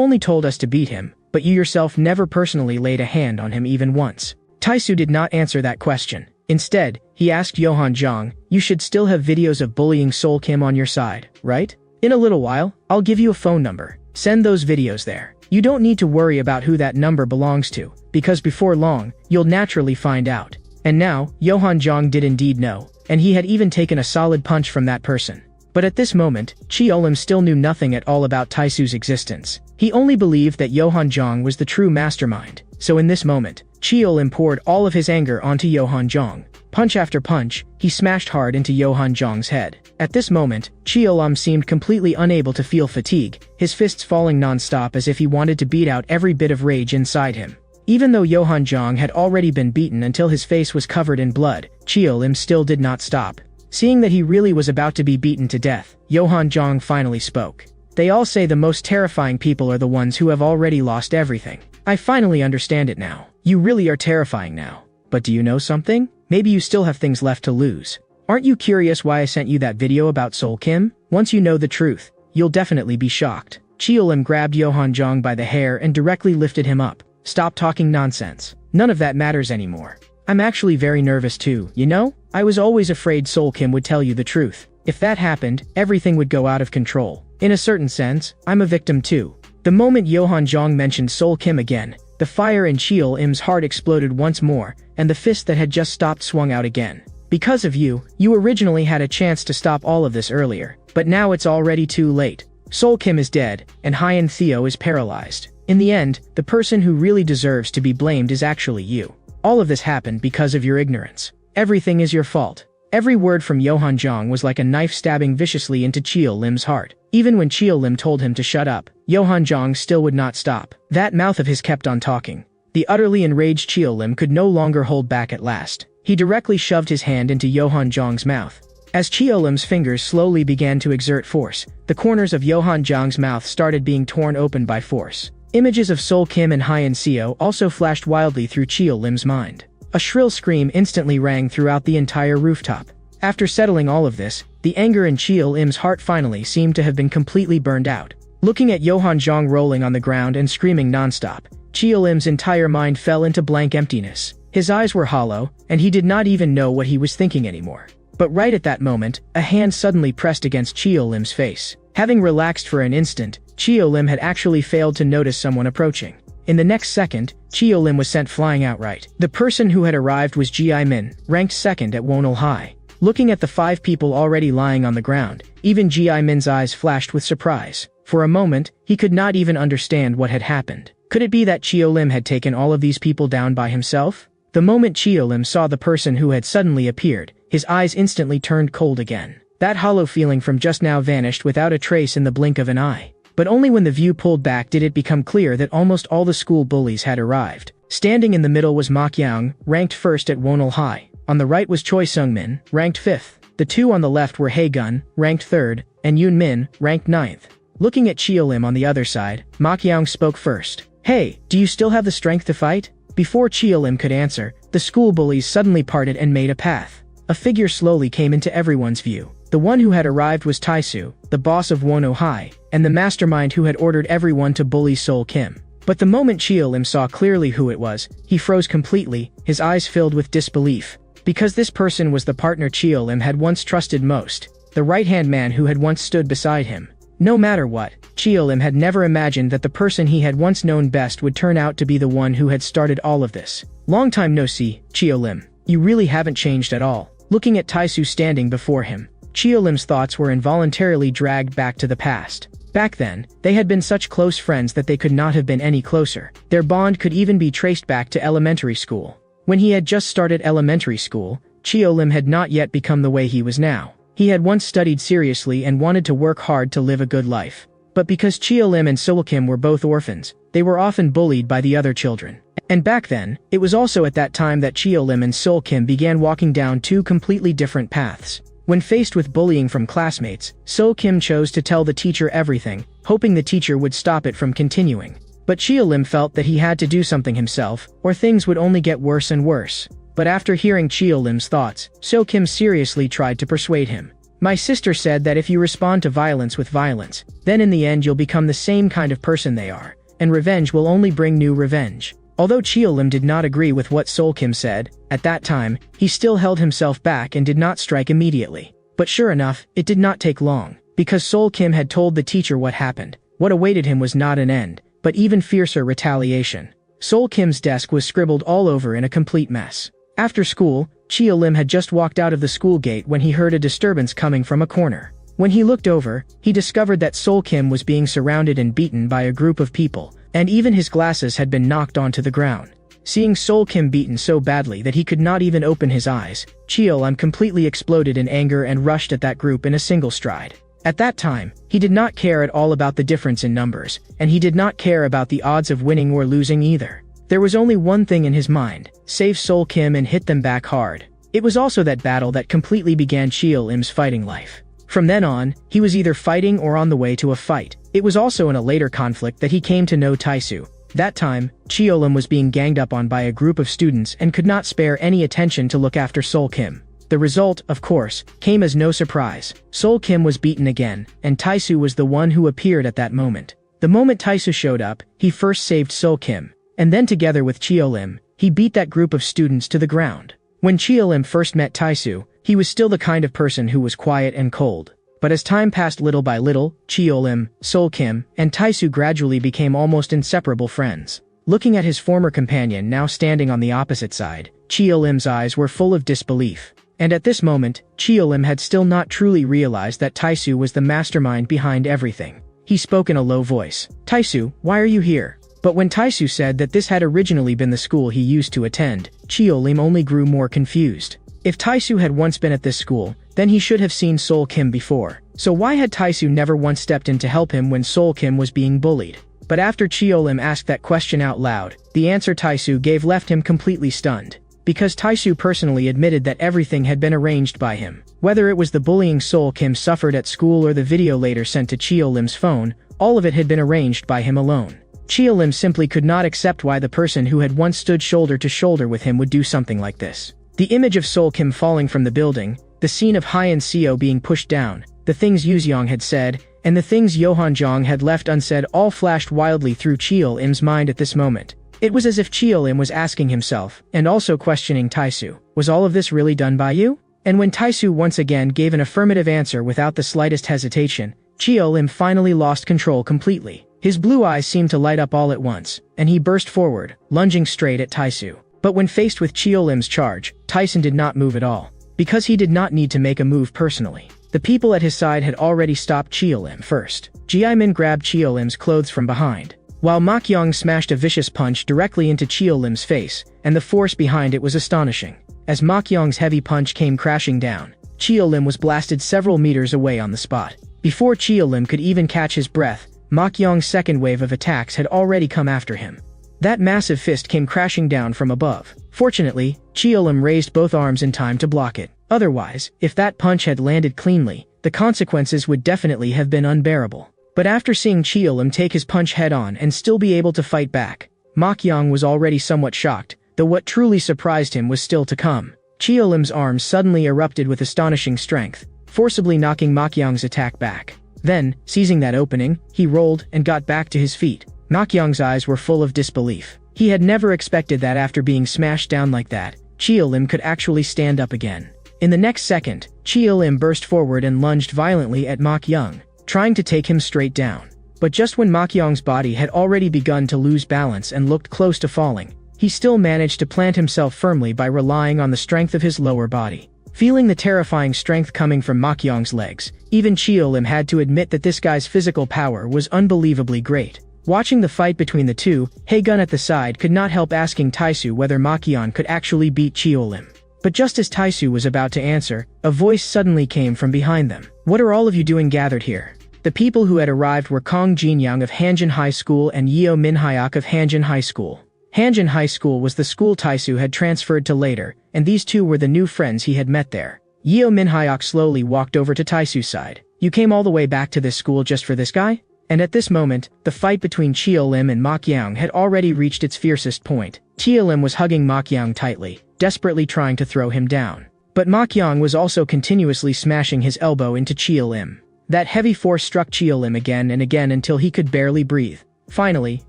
only told us to beat him, but you yourself never personally laid a hand on him even once. Tae-soo did not answer that question. Instead, he asked Yohan-jong, "You should still have videos of bullying Sol Kim on your side, right? In a little while, I'll give you a phone number. Send those videos there. You don't need to worry about who that number belongs to, because before long, you'll naturally find out." And now, Yohan-jong did indeed know, and he had even taken a solid punch from that person. But at this moment, Cheol-im still knew nothing at all about Tae-soo's existence. He only believed that Yohan-jong was the true mastermind. So in this moment, Cheol-im poured all of his anger onto Yohan-jong. Punch after punch, he smashed hard into Yohan-jong's head. At this moment, Cheol-im seemed completely unable to feel fatigue, his fists falling non-stop as if he wanted to beat out every bit of rage inside him. Even though Yohan-jong had already been beaten until his face was covered in blood, Cheol-im still did not stop. Seeing that he really was about to be beaten to death, Yohan-jong finally spoke. "They all say the most terrifying people are the ones who have already lost everything. I finally understand it now. You really are terrifying now. But do you know something? Maybe you still have things left to lose. Aren't you curious why I sent you that video about Sol Kim? Once you know the truth, you'll definitely be shocked." Cheol-im grabbed Yohan-jong by the hair and directly lifted him up. "Stop talking nonsense. None of that matters anymore. I'm actually very nervous too, you know? I was always afraid Sol Kim would tell you the truth. If that happened, everything would go out of control. In a certain sense, I'm a victim too." The moment Yohan-jong mentioned Sol Kim again, the fire in Cheol-im's heart exploded once more, and the fist that had just stopped swung out again. "Because of you, you originally had a chance to stop all of this earlier, but now it's already too late. Sol Kim is dead, and Hyen Theo is paralyzed. In the end, the person who really deserves to be blamed is actually you. All of this happened because of your ignorance. Everything is your fault." Every word from Yohan-jong was like a knife stabbing viciously into Cheol-im's heart. Even when Cheol-im told him to shut up, Yohan-jong still would not stop. That mouth of his kept on talking. The utterly enraged Cheol-im could no longer hold back at last. He directly shoved his hand into Yohan-jong's mouth. As Cheol-im's fingers slowly began to exert force, the corners of Yohan-jong's mouth started being torn open by force. Images of Sol Kim and Hyen Theo also flashed wildly through Cheol-im's mind. A shrill scream instantly rang throughout the entire rooftop. After settling all of this, the anger in Cheol-im's heart finally seemed to have been completely burned out. Looking at Yohan-jong rolling on the ground and screaming non-stop, Cheol-im's entire mind fell into blank emptiness. His eyes were hollow, and he did not even know what he was thinking anymore. But right at that moment, a hand suddenly pressed against Cheol-im's face. Having relaxed for an instant, Chio Lim had actually failed to notice someone approaching. In the next second, Chio Lim was sent flying outright. The person who had arrived was Ji Min, ranked second at Wonil High. Looking at the 5 people already lying on the ground, even Ji Min's eyes flashed with surprise. For a moment, he could not even understand what had happened. Could it be that Chio Lim had taken all of these people down by himself? The moment Chio Lim saw the person who had suddenly appeared, his eyes instantly turned cold again. That hollow feeling from just now vanished without a trace in the blink of an eye. But only when the view pulled back did it become clear that almost all the school bullies had arrived. Standing in the middle was Ma Qiang, ranked first at Wonil High. On the right was Choi Sung-min, ranked 5th. The 2 on the left were Hae Gun, ranked 3rd, and Yoon Min, ranked 9th. Looking at Chio Lim on the other side, Ma Qiang spoke first. "Hey, do you still have the strength to fight?" Before Chio Lim could answer, the school bullies suddenly parted and made a path. A figure slowly came into everyone's view. The one who had arrived was Taisu, the boss of Wonil High, and the mastermind who had ordered everyone to bully Sol Kim. But the moment Chio Lim saw clearly who it was, he froze completely, his eyes filled with disbelief. Because this person was the partner Chio Lim had once trusted most, the right-hand man who had once stood beside him. No matter what, Chio Lim had never imagined that the person he had once known best would turn out to be the one who had started all of this. "Long time no see, Chio Lim. You really haven't changed at all." Looking at Taisu standing before him, Chio Lim's thoughts were involuntarily dragged back to the past. Back then, they had been such close friends that they could not have been any closer. Their bond could even be traced back to elementary school. When he had just started elementary school, Chio Lim had not yet become the way he was now. He had once studied seriously and wanted to work hard to live a good life. But because Chio Lim and Sol Kim were both orphans, they were often bullied by the other children. And back then, it was also at that time that Chio Lim and Sol Kim began walking down 2 completely different paths. When faced with bullying from classmates, Sol Kim chose to tell the teacher everything, hoping the teacher would stop it from continuing. But Chio Lim felt that he had to do something himself, or things would only get worse and worse. But after hearing Chio Lim's thoughts, Sol Kim seriously tried to persuade him. "My sister said that if you respond to violence with violence, then in the end you'll become the same kind of person they are, and revenge will only bring new revenge." Although Chio Lim did not agree with what Sol Kim said, at that time, he still held himself back and did not strike immediately. But sure enough, it did not take long. Because Sol Kim had told the teacher what happened, what awaited him was not an end, but even fiercer retaliation. Sol Kim's desk was scribbled all over in a complete mess. After school, Chio Lim had just walked out of the school gate when he heard a disturbance coming from a corner. When he looked over, he discovered that Sol Kim was being surrounded and beaten by a group of people, and even his glasses had been knocked onto the ground. Seeing Sol Kim beaten so badly that he could not even open his eyes, Chio Lim completely exploded in anger and rushed at that group in a single stride. At that time, he did not care at all about the difference in numbers, and he did not care about the odds of winning or losing either. There was only one thing in his mind: save Sol Kim and hit them back hard. It was also that battle that completely began Chio Lim's fighting life. From then on, he was either fighting or on the way to a fight. It was also in a later conflict that he came to know Taisu. That time, Chio Lim was being ganged up on by a group of students and could not spare any attention to look after Sol Kim. The result, of course, came as no surprise. Sol Kim was beaten again, and Taisu was the one who appeared at that moment. The moment Taisu showed up, he first saved Sol Kim, and then together with Chio Lim, he beat that group of students to the ground. When Chio Lim first met Taisu, he was still the kind of person who was quiet and cold. But as time passed little by little, Chio Lim, Sol Kim, and Taisu gradually became almost inseparable friends. Looking at his former companion now standing on the opposite side, Chio Lim's eyes were full of disbelief. And at this moment, Chio Lim had still not truly realized that Taisu was the mastermind behind everything. He spoke in a low voice. "Taisu, why are you here?" But when Taisu said that this had originally been the school he used to attend, Chio Lim only grew more confused. If Taisu had once been at this school, then he should have seen Sol Kim before. So why had Taisu never once stepped in to help him when Sol Kim was being bullied? But after Chio Lim asked that question out loud, the answer Taisu gave left him completely stunned. Because Taisu personally admitted that everything had been arranged by him. Whether it was the bullying Sol Kim suffered at school or the video later sent to Chio Lim's phone, all of it had been arranged by him alone. Chio Lim simply could not accept why the person who had once stood shoulder to shoulder with him would do something like this. The image of Sol Kim falling from the building, the scene of Hyeon Seo being pushed down, the things Yuseong had said, and the things Yohan Jong had left unsaid all flashed wildly through Chio Lim's mind at this moment. It was as if Chio Lim was asking himself, and also questioning Taisu, was all of this really done by you? And when Taisu once again gave an affirmative answer without the slightest hesitation, Chio Lim finally lost control completely. His blue eyes seemed to light up all at once, and he burst forward, lunging straight at Taisu. But when faced with Chio Lim's charge, Tyson did not move at all. Because he did not need to make a move personally. The people at his side had already stopped Chio Lim first. Jiaimin grabbed Chio Lim's clothes from behind, while Ma Qiang smashed a vicious punch directly into Chio Lim's face, and the force behind it was astonishing. As Ma Qiang's heavy punch came crashing down, Chio Lim was blasted several meters away on the spot. Before Chio Lim could even catch his breath, Ma Qiang's second wave of attacks had already come after him. That massive fist came crashing down from above. Fortunately, Chio Lim raised both arms in time to block it. Otherwise, if that punch had landed cleanly, the consequences would definitely have been unbearable. But after seeing Chio Lim take his punch head-on and still be able to fight back, Ma Qiang was already somewhat shocked, though what truly surprised him was still to come. Chio Lim's arms suddenly erupted with astonishing strength, forcibly knocking Ma Qiang's attack back. Then, seizing that opening, he rolled and got back to his feet. Ma Qiang's eyes were full of disbelief. He had never expected that after being smashed down like that, Chio Lim could actually stand up again. In the next second, Chio Lim burst forward and lunged violently at Ma Qiang, trying to take him straight down. But just when Ma Qiang's body had already begun to lose balance and looked close to falling, he still managed to plant himself firmly by relying on the strength of his lower body. Feeling the terrifying strength coming from Ma Qiang's legs, even Chio Lim had to admit that this guy's physical power was unbelievably great. Watching the fight between the two, Hae-gun at the side could not help asking Taisu whether Ma Qiang could actually beat Chio Lim. But just as Taisu was about to answer, a voice suddenly came from behind them. "What are all of you doing gathered here?" The people who had arrived were Kong Jinyang of Hanjin High School and Yeo Minhyuk of Hanjin High School. Hanjin High School was the school Taisu had transferred to later, and these two were the new friends he had met there. Yeo Minhyuk slowly walked over to Taisu's side. "You came all the way back to this school just for this guy?" And at this moment, the fight between Chio Lim and Ma Qiang had already reached its fiercest point. Chio Lim was hugging Ma Qiang tightly, desperately trying to throw him down. But Ma Qiang was also continuously smashing his elbow into Chio Lim. That heavy force struck Chio Lim again and again until he could barely breathe. Finally,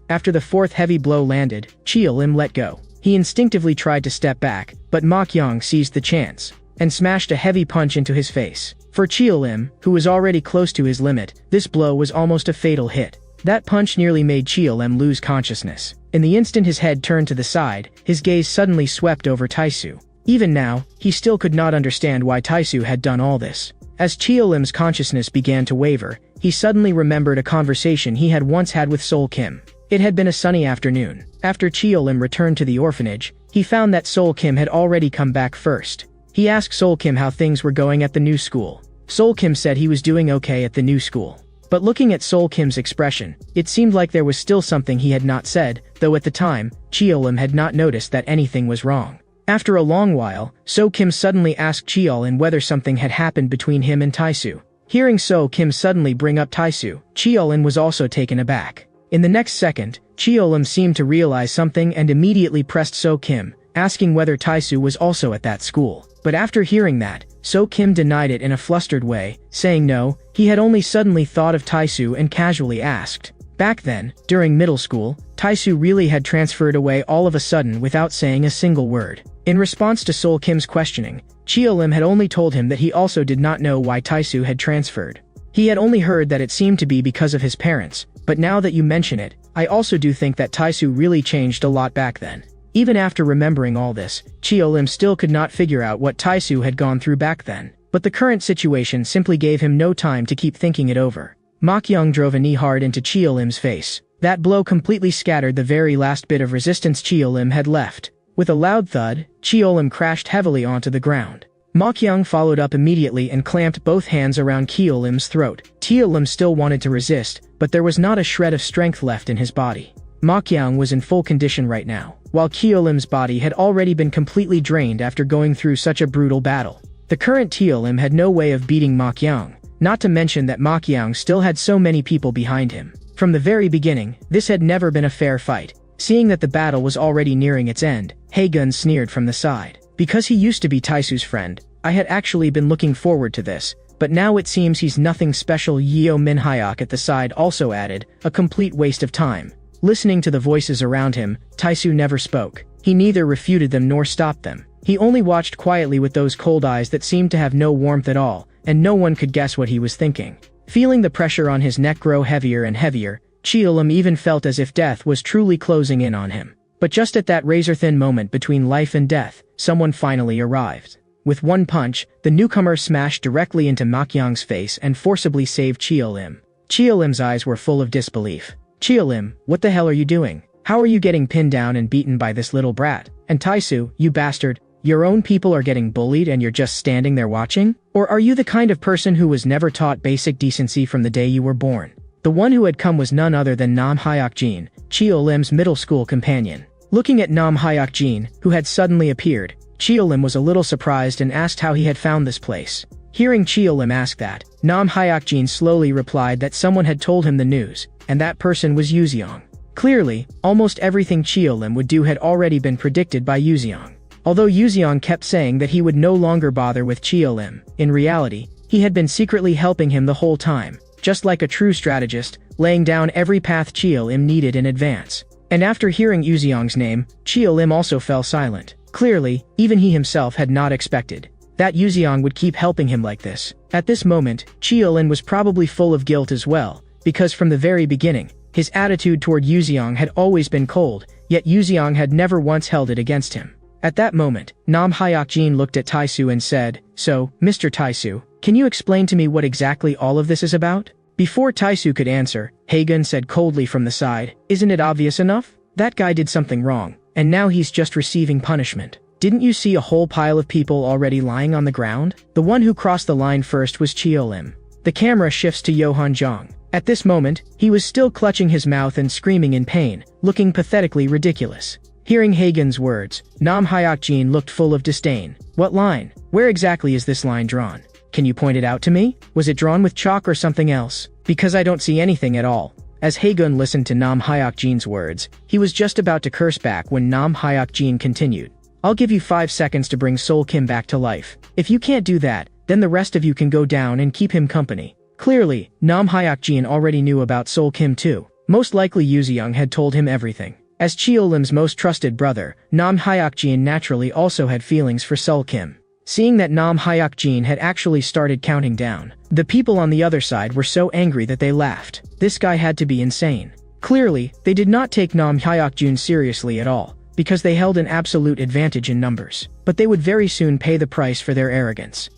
after the fourth heavy blow landed, Chio Lim let go. He instinctively tried to step back, but Ma Qiang seized the chance and smashed a heavy punch into his face. For Chio Lim, who was already close to his limit, this blow was almost a fatal hit. That punch nearly made Chio Lim lose consciousness. In the instant his head turned to the side, his gaze suddenly swept over Taisu. Even now, he still could not understand why Taisu had done all this. As Chio Lim's consciousness began to waver, he suddenly remembered a conversation he had once had with Sol Kim. It had been a sunny afternoon. After Chio Lim returned to the orphanage, he found that Sol Kim had already come back first. He asked Sol Kim how things were going at the new school. Sol Kim said he was doing okay at the new school. But looking at Sol Kim's expression, it seemed like there was still something he had not said, though at the time, Chio Lim had not noticed that anything was wrong. After a long while, So Kim suddenly asked Chio Lim whether something had happened between him and Taisu. Hearing So Kim suddenly bring up Taisu, Chio Lim was also taken aback. In the next second, Chio Lim seemed to realize something and immediately pressed So Kim, asking whether Taisu was also at that school. But after hearing that, So Kim denied it in a flustered way, saying no, he had only suddenly thought of Taisu and casually asked. Back then, during middle school, Taisu really had transferred away all of a sudden without saying a single word. In response to Sol Kim's questioning, Chio Lim had only told him that he also did not know why Taisu had transferred. He had only heard that it seemed to be because of his parents, but now that you mention it, I also do think that Taisu really changed a lot back then. Even after remembering all this, Chio Lim still could not figure out what Taisu had gone through back then. But the current situation simply gave him no time to keep thinking it over. Ma Qiang drove a knee hard into Chio Lim's face. That blow completely scattered the very last bit of resistance Chio Lim had left. With a loud thud, Chio Lim crashed heavily onto the ground. Ma Qiang followed up immediately and clamped both hands around Chio Lim's throat. Chio Lim still wanted to resist, but there was not a shred of strength left in his body. Ma Qiang was in full condition right now, while Chio Lim's body had already been completely drained after going through such a brutal battle. The current Chio Lim had no way of beating Ma Qiang, not to mention that Ma Qiang still had so many people behind him. From the very beginning, this had never been a fair fight. Seeing that the battle was already nearing its end, Hae-gun sneered from the side. Because he used to be Taisu's friend, I had actually been looking forward to this, but now it seems he's nothing special. Yeo Minhyuk at the side also added, a complete waste of time. Listening to the voices around him, Taisu never spoke. He neither refuted them nor stopped them. He only watched quietly with those cold eyes that seemed to have no warmth at all, and no one could guess what he was thinking. Feeling the pressure on his neck grow heavier and heavier, Cheolim even felt as if death was truly closing in on him. But just at that razor-thin moment between life and death, someone finally arrived. With one punch, the newcomer smashed directly into Makyang's face and forcibly saved Cheolim. Cheolim's eyes were full of disbelief. "Cheolim, what the hell are you doing? How are you getting pinned down and beaten by this little brat? And Taisu, you bastard, your own people are getting bullied and you're just standing there watching? Or are you the kind of person who was never taught basic decency from the day you were born?" The one who had come was none other than Nam Hyok-jin, Cheolim's middle school companion. Looking at Nam Hyok-jin, who had suddenly appeared, Cheolim was a little surprised and asked how he had found this place. Hearing Cheolim ask that, Nam Hyok-jin slowly replied that someone had told him the news, and that person was Yuzeong. Clearly, almost everything Cheolim would do had already been predicted by Yuzeong. Although Yuzeong kept saying that he would no longer bother with Cheolim, in reality, he had been secretly helping him the whole time, just like a true strategist, laying down every path Cheolim needed in advance. And after hearing Yuzeong's name, Cheolim also fell silent. Clearly, even he himself had not expected that Yuzeong would keep helping him like this. At this moment, Cheolim was probably full of guilt as well, because from the very beginning, his attitude toward Yuzeong had always been cold, yet Yuzeong had never once held it against him. At that moment, Nam Hyok-jin looked at Taisu and said, "So, Mr. Taisu, can you explain to me what exactly all of this is about?" Before Taisu could answer, Haegun said coldly from the side, "Isn't it obvious enough? That guy did something wrong, and now he's just receiving punishment. Didn't you see a whole pile of people already lying on the ground?" The one who crossed the line first was Cheolim. The camera shifts to Yohan Jong. At this moment, he was still clutching his mouth and screaming in pain, looking pathetically ridiculous. Hearing Haegun's words, Nam Hyok-jin looked full of disdain. "What line? Where exactly is this line drawn? Can you point it out to me? Was it drawn with chalk or something else? Because I don't see anything at all." As Haegun listened to Nam Hyok-jin's words, he was just about to curse back when Nam Hyok-jin continued. "I'll give you 5 seconds to bring Sol Kim back to life. If you can't do that, then the rest of you can go down and keep him company." Clearly, Nam Hyok-jin already knew about Sol Kim too. Most likely Yuzeong had told him everything. As Cheolim's most trusted brother, Nam Hyok-jin naturally also had feelings for Sol Kim. Seeing that Nam Hyok-jin had actually started counting down, the people on the other side were so angry that they laughed. This guy had to be insane. Clearly, they did not take Nam Hyok-jin seriously at all, because they held an absolute advantage in numbers. But they would very soon pay the price for their arrogance.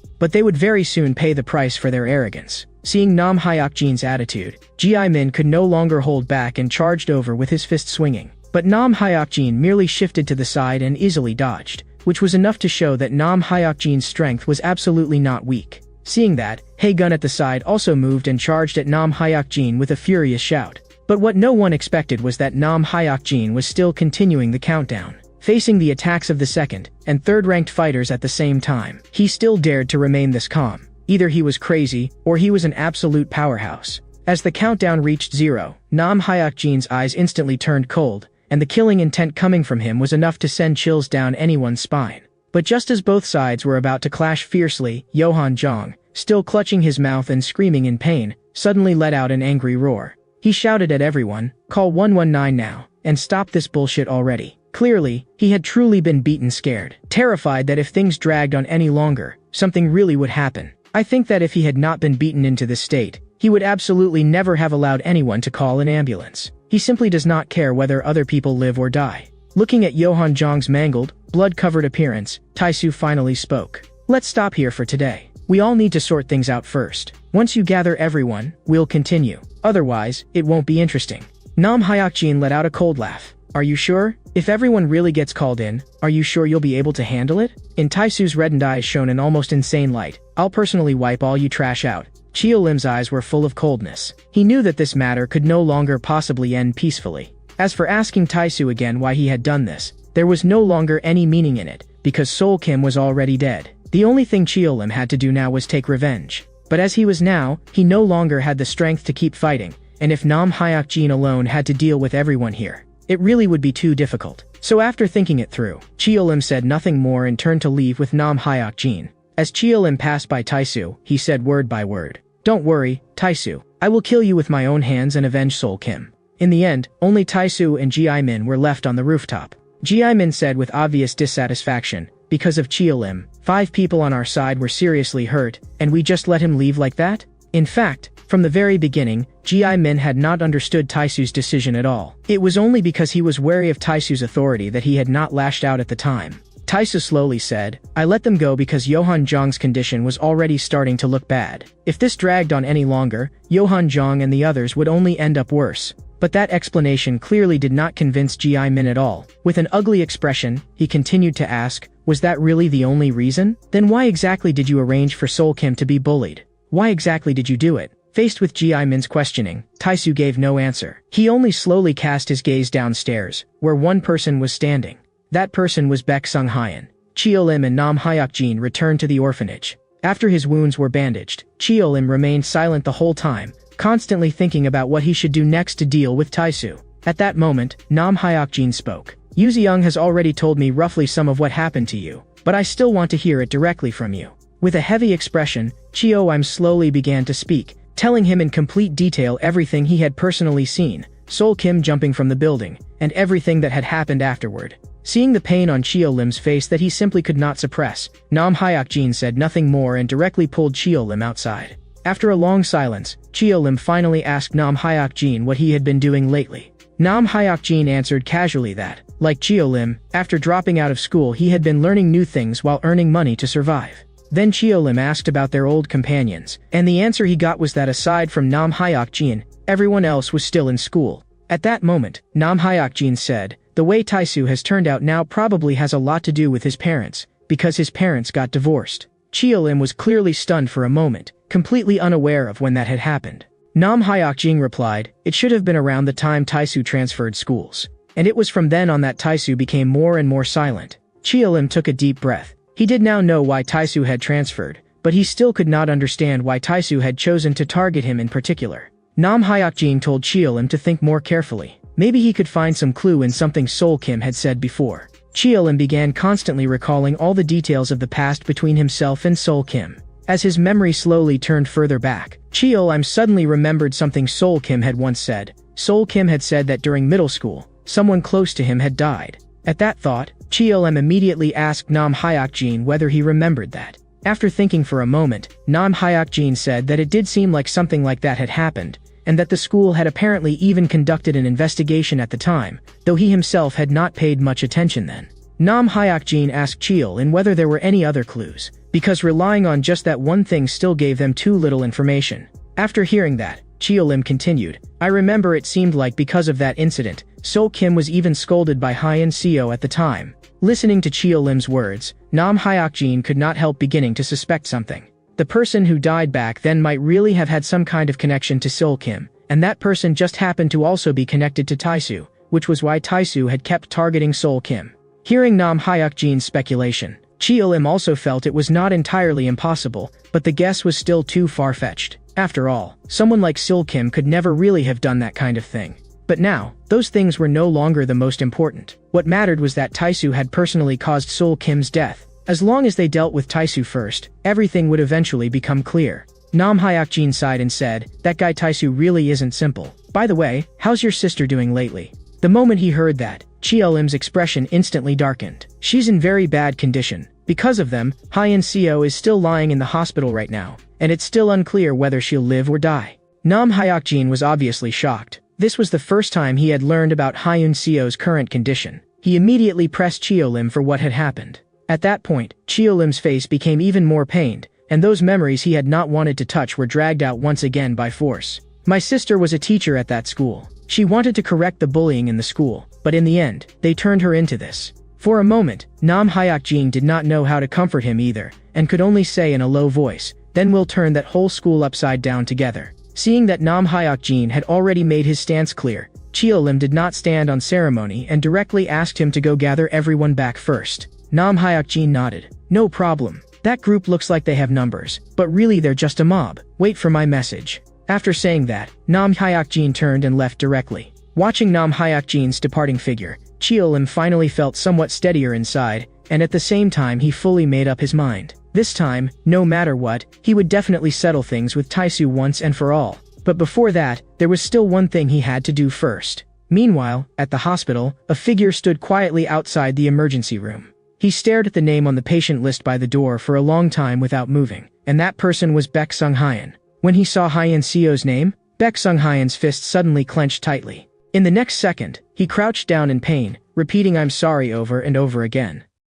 Seeing Nam Hyok-jin's attitude, Ji-min could no longer hold back and charged over with his fist swinging. But Nam Hyok-jin merely shifted to the side and easily dodged, which was enough to show that Nam Hyok-jin's strength was absolutely not weak. Seeing that, Haegun at the side also moved and charged at Nam Hyok-jin with a furious shout. But what no one expected was that Nam Hyok-jin was still continuing the countdown. Facing the attacks of the second and third-ranked fighters at the same time, he still dared to remain this calm. Either he was crazy, or he was an absolute powerhouse. As the countdown reached 0, Nam Hyok-jin's eyes instantly turned cold, and the killing intent coming from him was enough to send chills down anyone's spine. But just as both sides were about to clash fiercely, Yohan Jong, still clutching his mouth and screaming in pain, suddenly let out an angry roar. He shouted at everyone, "Call 119 now, and stop this bullshit already." Clearly, he had truly been beaten scared, terrified that if things dragged on any longer, something really would happen. I think that if he had not been beaten into this state, he would absolutely never have allowed anyone to call an ambulance. He simply does not care whether other people live or die. Looking at Yohan Jong's mangled, blood-covered appearance, Taisu finally spoke. "Let's stop here for today. We all need to sort things out first. Once you gather everyone, we'll continue. Otherwise, it won't be interesting." Nam Hyok-jin let out a cold laugh. "Are you sure? If everyone really gets called in, are you sure you'll be able to handle it?" In Taisu's reddened eyes shone an almost insane light. "I'll personally wipe all you trash out." Cheolim's eyes were full of coldness. He knew that this matter could no longer possibly end peacefully. As for asking Taisu again why he had done this, there was no longer any meaning in it, because Sol Kim was already dead. The only thing Cheolim had to do now was take revenge. But as he was now, he no longer had the strength to keep fighting, and if Nam Hyok-jin alone had to deal with everyone here, it really would be too difficult. So after thinking it through, Cheolim said nothing more and turned to leave with Nam Hyok-jin. As Cheolim passed by Taisu, he said word by word, "Don't worry, Taisu. I will kill you with my own hands and avenge Sol Kim." In the end, only Taisu and Ji-min were left on the rooftop. Ji-min said with obvious dissatisfaction, "Because of Cheolim, 5 people on our side were seriously hurt, and we just let him leave like that?" In fact, From the very beginning, Ji-min had not understood Taisu's decision at all. It was only because he was wary of Taisu's authority that he had not lashed out at the time. Taisu slowly said, "I let them go because Johan Zhang's condition was already starting to look bad. If this dragged on any longer, Johan Zhang and the others would only end up worse." But that explanation clearly did not convince Ji-min at all. With an ugly expression, he continued to ask, "Was that really the only reason? Then why exactly did you arrange for Sol Kim to be bullied? Why exactly did you do it?" Faced with Ji-min's questioning, Taisu gave no answer. He only slowly cast his gaze downstairs, where one person was standing. That person was Baek Sung-hyan. Cheo-lim and Nam Hyuk-jin returned to the orphanage. After his wounds were bandaged, Cheo-lim remained silent the whole time, constantly thinking about what he should do next to deal with Taisu. At that moment, Nam Hyuk-jin spoke. "Yuzeong has already told me roughly some of what happened to you, but I still want to hear it directly from you." With a heavy expression, Cheo-im slowly began to speak, telling him in complete detail everything he had personally seen, Sol Kim jumping from the building, and everything that had happened afterward. Seeing the pain on Cheo-lim's face that he simply could not suppress, Nam Hyuk-jin said nothing more and directly pulled Cheo-lim outside. After a long silence, Cheo-lim finally asked Nam Hyuk-jin what he had been doing lately. Nam Hyuk-jin answered casually that, like Cheo-lim, after dropping out of school he had been learning new things while earning money to survive. Then Cheo-lim asked about their old companions, and the answer he got was that aside from Nam Hyuk-jin, everyone else was still in school. At that moment, Nam Hyuk-jin said, "The way Taisu has turned out now probably has a lot to do with his parents, because his parents got divorced." Cheo-lim was clearly stunned for a moment, completely unaware of when that had happened. Nam Hyuk-jin replied, "It should have been around the time Taisu transferred schools. And it was from then on that Taisu became more and more silent." Cheo-lim took a deep breath. He did now know why Taisu had transferred, but he still could not understand why Taisu had chosen to target him in particular. Nam Hyuk-jin told Cheo-lim to think more carefully. Maybe he could find some clue in something Sol Kim had said before. Cheo-lim began constantly recalling all the details of the past between himself and Sol Kim. As his memory slowly turned further back, Cheo-lim suddenly remembered something Sol Kim had once said. Sol Kim had said that during middle school, someone close to him had died. At that thought, Cheo-lim immediately asked Nam Hyuk-jin whether he remembered that. After thinking for a moment, Nam Hyuk-jin said that it did seem like something like that had happened, and that the school had apparently even conducted an investigation at the time, though he himself had not paid much attention then. Nam Hyuk-jin asked Cheo-lim whether there were any other clues, because relying on just that one thing still gave them too little information. After hearing that, Cheo-lim continued, "I remember it seemed like because of that incident, Sol Kim was even scolded by Hyun Seo at the time." Listening to Cheo-lim's words, Nam Hyuk-jin could not help beginning to suspect something. The person who died back then might really have had some kind of connection to Sol Kim, and that person just happened to also be connected to Taisu, which was why Taisu had kept targeting Sol Kim. Hearing Nam Hyuk-jin's speculation, Cheo-lim also felt it was not entirely impossible, but the guess was still too far-fetched. After all, someone like Sol Kim could never really have done that kind of thing. But now, those things were no longer the most important. What mattered was that Taisu had personally caused Sol Kim's death. As long as they dealt with Taisu first, everything would eventually become clear. Nam Hyuk-jin sighed and said, "That guy Taisu really isn't simple. By the way, how's your sister doing lately?" The moment he heard that, Cheo-lim's expression instantly darkened. "She's in very bad condition. Because of them, Hyun Seo is still lying in the hospital right now, and it's still unclear whether she'll live or die." Nam Hyuk-jin was obviously shocked. This was the first time he had learned about Hyun Seo's current condition. He immediately pressed Cheo-lim for what had happened. At that point, Cheo-lim's face became even more pained, and those memories he had not wanted to touch were dragged out once again by force. "My sister was a teacher at that school. She wanted to correct the bullying in the school, but in the end, they turned her into this." For a moment, Nam Hyuk-jin did not know how to comfort him either, and could only say in a low voice, "Then we'll turn that whole school upside down together." Seeing that Nam Hyuk-jin had already made his stance clear, Cheo-lim did not stand on ceremony and directly asked him to go gather everyone back first. Nam Hyuk-jin nodded. "No problem. That group looks like they have numbers, but really they're just a mob. Wait for my message." After saying that, Nam Hyuk-jin turned and left directly. Watching Nam Hyuk-jin's departing figure, Cheo-lim finally felt somewhat steadier inside, and at the same time he fully made up his mind. This time, no matter what, he would definitely settle things with Taisu once and for all. But before that, there was still one thing he had to do first. Meanwhile, at the hospital, a figure stood quietly outside the emergency room. He stared at the name on the patient list by the door for a long time without moving, and that person was Baek Sung-hyan. When he saw Hyeon Seo's name, Baek Sung Hyeon's fist suddenly clenched tightly. In the next second, he crouched down in pain, repeating "I'm sorry" over and over again.